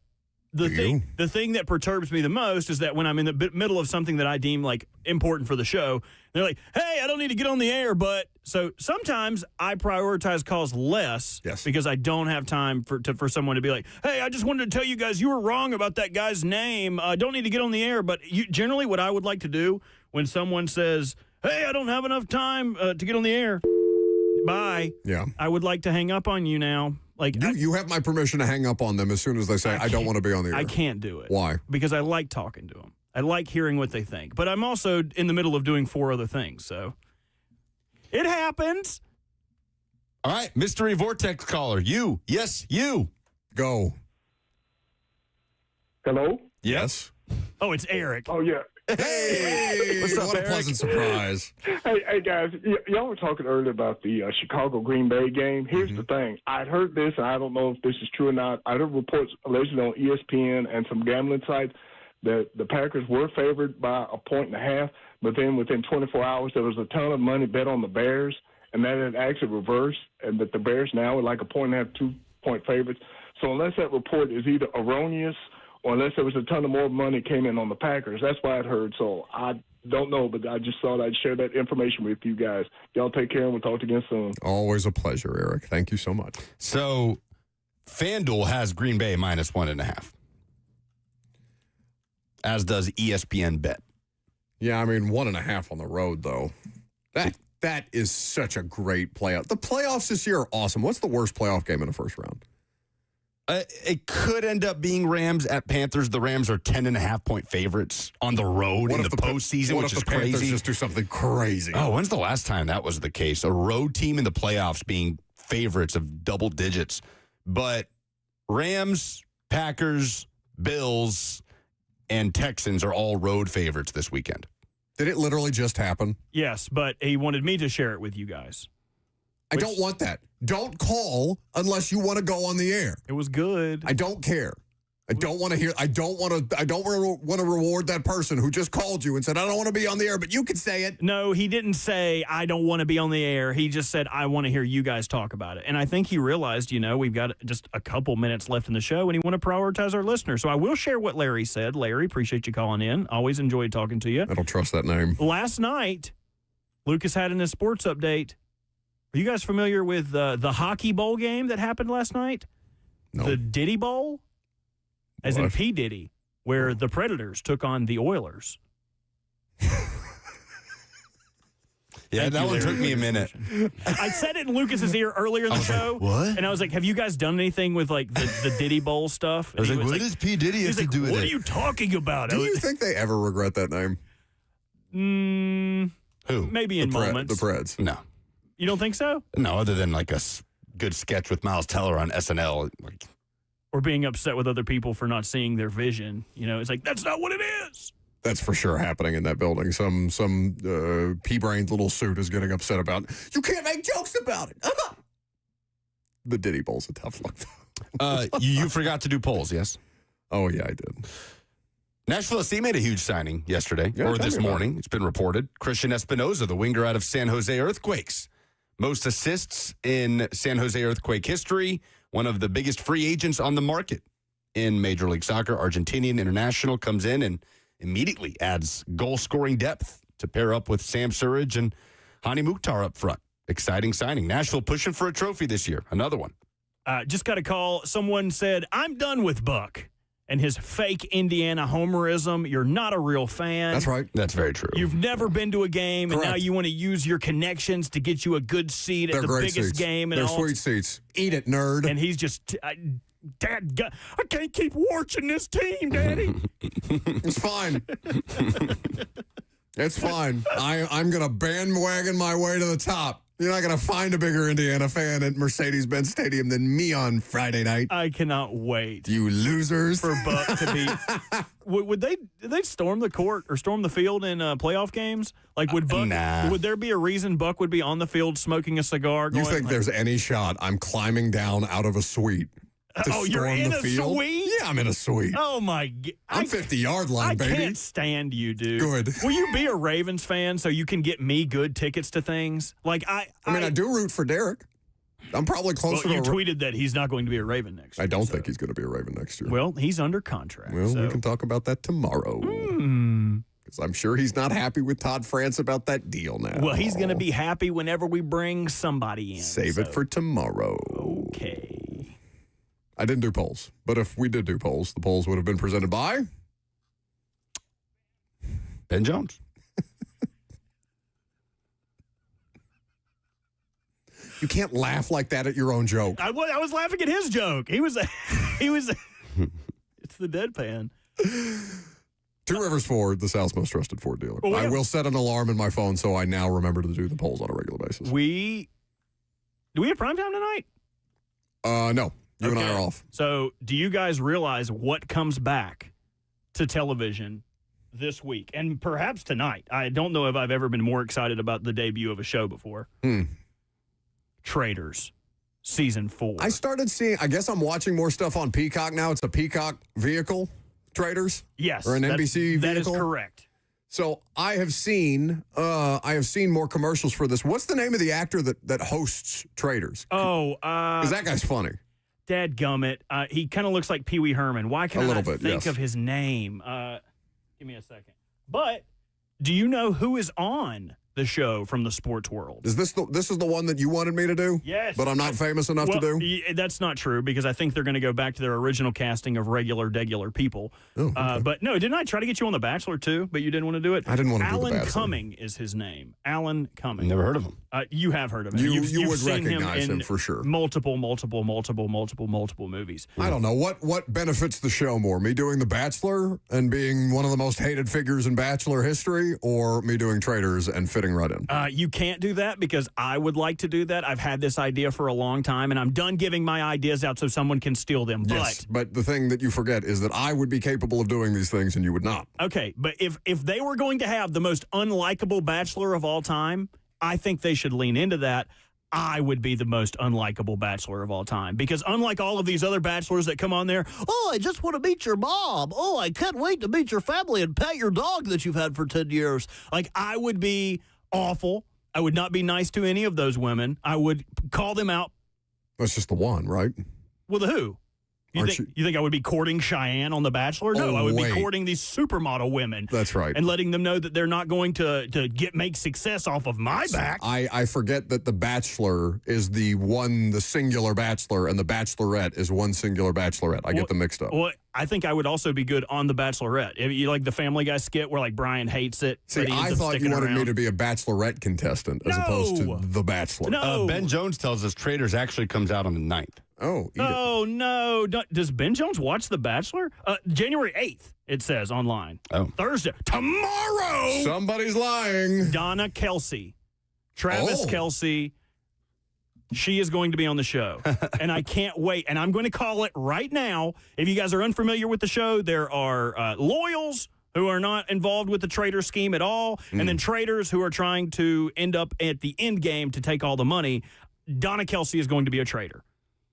the thing that perturbs me the most is that when I'm in the middle of something that I deem like important for the show, they're like, hey, I don't need to get on the air. But so sometimes I prioritize calls less because I don't have time for someone to be like, hey, I just wanted to tell you guys you were wrong about that guy's name. I don't need to get on the air. But generally what I would like to do when someone says, hey, I don't have enough time to get on the air. Bye. Yeah. I would like to hang up on you now. Like you have my permission to hang up on them as soon as they say, I don't want to be on the air. I can't do it. Why? Because I like talking to them. I like hearing what they think. But I'm also in the middle of doing 4 other things, so it happens. All right, mystery vortex caller. You. Yes, you. Go. Hello? Yes. Oh, it's Eric. Oh, yeah. Hey, what's up, what Eric? a pleasant surprise. Hey, guys, y'all were talking earlier about the Chicago-Green Bay game. Here's the thing. I'd heard this, and I don't know if this is true or not. I heard reports allegedly on ESPN and some gambling sites that the Packers were favored by 1.5, but then within 24 hours there was a ton of money bet on the Bears, and that had actually reversed, and that the Bears now are like 1.5, 2-point favorites. So unless that report is either erroneous or unless there was a ton of more money came in on the Packers. That's what I'd heard. So I don't know, but I just thought I'd share that information with you guys. Y'all take care, and we'll talk again soon. Always a pleasure, Eric. Thank you so much. So FanDuel has Green Bay minus 1.5, as does ESPN Bet. Yeah, I mean, 1.5 on the road, though. That is such a great playoff. The playoffs this year are awesome. What's the worst playoff game in the first round? It could end up being Rams at Panthers. The Rams are 10.5-point favorites on the road in the postseason, which is crazy. Panthers just do something crazy? Oh, when's the last time that was the case? A road team in the playoffs being favorites of double digits. But Rams, Packers, Bills, and Texans are all road favorites this weekend. Did it literally just happen? Yes, but he wanted me to share it with you guys. I don't want that. Don't call unless you want to go on the air. It was good. I don't care. I don't want to hear. I don't want to reward that person who just called you and said, I don't want to be on the air, but you can say it. No, he didn't say, I don't want to be on the air. He just said, I want to hear you guys talk about it. And I think he realized, we've got just a couple minutes left in the show and he want to prioritize our listeners. So I will share what Larry said. Larry, appreciate you calling in. Always enjoyed talking to you. I don't trust that name. Last night, Lucas had in his sports update. Are you guys familiar with the hockey bowl game that happened last night? No. The Diddy Bowl? As in P. Diddy, where the Predators took on the Oilers. Yeah, that one took me a minute. I said it in Lucas's ear earlier in the show. Like, what? And I was like, have you guys done anything with like the Diddy Bowl stuff? I was like, what does P. Diddy have to do with it? What are you talking about? Do you think they ever regret that name? Who? Maybe in moments. The Preds. No. You don't think so? No, other than like a good sketch with Miles Teller on SNL. Or being upset with other people for not seeing their vision. It's like, that's not what it is. That's for sure happening in that building. Some pea-brained little suit is getting upset about, you can't make jokes about it. The Diddy Bowl's a tough look. You forgot to do polls, yes? Oh, yeah, I did. Nashville SC made a huge signing yesterday, or this morning. It's been reported. Christian Espinoza, the winger out of San Jose Earthquakes. Most assists in San Jose Earthquake history. One of the biggest free agents on the market in Major League Soccer. Argentinian international comes in and immediately adds goal-scoring depth to pair up with Sam Surridge and Hani Mukhtar up front. Exciting signing. Nashville pushing for a trophy this year. Another one. Just got a call. Someone said, I'm done with Buck and his fake Indiana homerism. You're not a real fan. That's right. That's very true. You've never been to a game, Correct. and now you want to use your connections to get you a good seat at the biggest seats. game. And They're all. sweet seats. Eat it, nerd. And he's just, Dad, I can't keep watching this team, Daddy. It's fine. It's fine. I'm going to bandwagon my way to the top. You're not going to find a bigger Indiana fan at Mercedes-Benz Stadium than me on Friday night. I cannot wait. You losers. For Buck to be. Would they storm the court or storm the field in playoff games? Like, would Buck? Nah. Would there be a reason Buck would be on the field smoking a cigar? You think there's any shot I'm climbing down out of a suite to Oh, you're storm in the a field? suite? Yeah, I'm in a suite. Oh, my God. I'm 50-yard line, I baby. can't stand you, dude. Good. Will you be a Ravens fan so you can get me good tickets to things? Like, I do root for Derek. I'm probably closer you to tweeted that he's not going to be a Raven next year. I don't think he's going to be a Raven next year. Well, he's under contract. Well, so. we can talk about that tomorrow. Because I'm sure he's not happy with Todd France about that deal now. Well, he's going to be happy whenever we bring somebody in. Save it for tomorrow. Okay. I didn't do polls, but if we did do polls, the polls would have been presented by Ben Jones. You can't laugh like that at your own joke. I was laughing at his joke. It's the deadpan. Two Rivers Ford, the South's most trusted Ford dealer. Well, I will set an alarm in my phone so I now remember to do the polls on a regular basis. Do we have primetime tonight? No. You and I are off. So, do you guys realize what comes back to television this week and perhaps tonight? I don't know if I've ever been more excited about the debut of a show before. Traitors, season 4. I started seeing, I guess I'm watching more stuff on Peacock now. It's a Peacock vehicle, Traitors? Yes. Or an NBC vehicle? That is correct. So I have seen more commercials for this. What's the name of the actor that hosts Traitors? Because that guy's funny. Dadgummit. He kind of looks like Pee Wee Herman. Why can I not think of his name? Give me a second. But do you know who is on the show from the sports world? Is this is the one that you wanted me to do? Yes. But I'm not famous enough to do? That's not true because I think they're going to go back to their original casting of regular people. Oh, okay. But no, didn't I try to get you on The Bachelor too, but you didn't want to do it? I didn't want to do The Alan Bachelor. Cumming is his name. Alan Cumming. Never heard of him. You have heard of him. You would seen recognize him in for sure. Multiple movies. I don't know. What benefits the show more? Me doing The Bachelor and being one of the most hated figures in Bachelor history, or me doing Traitors and fitting right in? You can't do that because I would like to do that. I've had this idea for a long time, and I'm done giving my ideas out so someone can steal them. Yes, but the thing that you forget is that I would be capable of doing these things and you would not. Okay, but if they were going to have the most unlikable Bachelor of all time, I think they should lean into that. I would be the most unlikable Bachelor of all time because unlike all of these other Bachelors that come on there, oh, I just want to meet your mom. Oh, I can't wait to meet your family and pet your dog that you've had for 10 years. Like, I would be awful. I would not be nice to any of those women. I would call them out. That's just the one, right? Well, the who? You think I would be courting Cheyenne on The Bachelor? No, I would be courting these supermodel women. That's right. And letting them know that they're not going to make success off of my back. I forget that The Bachelor is the singular Bachelor, and The Bachelorette is one singular Bachelorette. I get them mixed up. Well, I think I would also be good on The Bachelorette. If you like the Family Guy skit where like Brian hates it. See, I thought you wanted me to be a Bachelorette contestant as opposed to The Bachelor. No. Ben Jones tells us Traitors actually comes out on the 9th. Oh, no. Does Ben Jones watch The Bachelor? January 8th, it says online. Oh. Thursday. Tomorrow! Somebody's lying. Donna Kelsey. Travis Kelsey. She is going to be on the show. And I can't wait. And I'm going to call it right now. If you guys are unfamiliar with the show, there are loyals who are not involved with the traitor scheme at all, and then traitors who are trying to end up at the end game to take all the money. Donna Kelsey is going to be a traitor.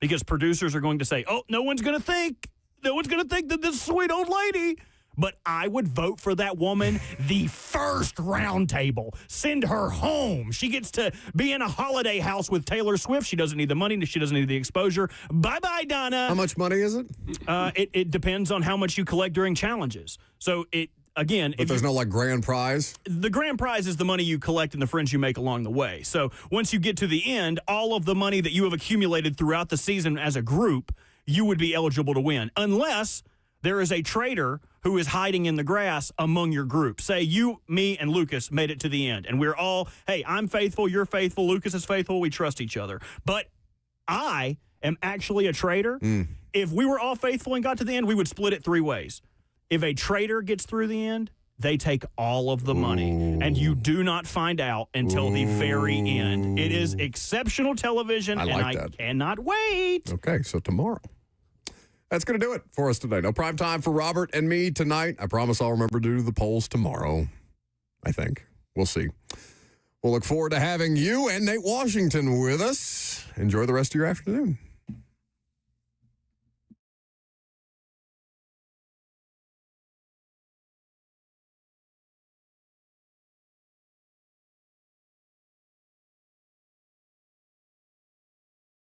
because producers are going to say, oh, no one's going to think that this sweet old lady. But I would vote for that woman the first round table. Send her home. She gets to be in a holiday house with Taylor Swift. She doesn't need the money. She doesn't need the exposure. Bye-bye, Donna. How much money is it? It depends on how much you collect during challenges. So again, but there's no like grand prize? The grand prize is the money you collect and the friends you make along the way. So once you get to the end, all of the money that you have accumulated throughout the season as a group, you would be eligible to win. Unless there is a traitor who is hiding in the grass among your group. Say you, me, and Lucas made it to the end. And we're all, hey, I'm faithful, you're faithful, Lucas is faithful, we trust each other. But I am actually a traitor. If we were all faithful and got to the end, we would split it 3 ways. If a traitor gets through the end, they take all of the money. And you do not find out until the very end. It is exceptional television, I cannot wait. Okay, so tomorrow. That's going to do it for us today. No prime time for Robert and me tonight. I promise I'll remember to do the polls tomorrow. I think. We'll see. We'll look forward to having you and Nate Washington with us. Enjoy the rest of your afternoon.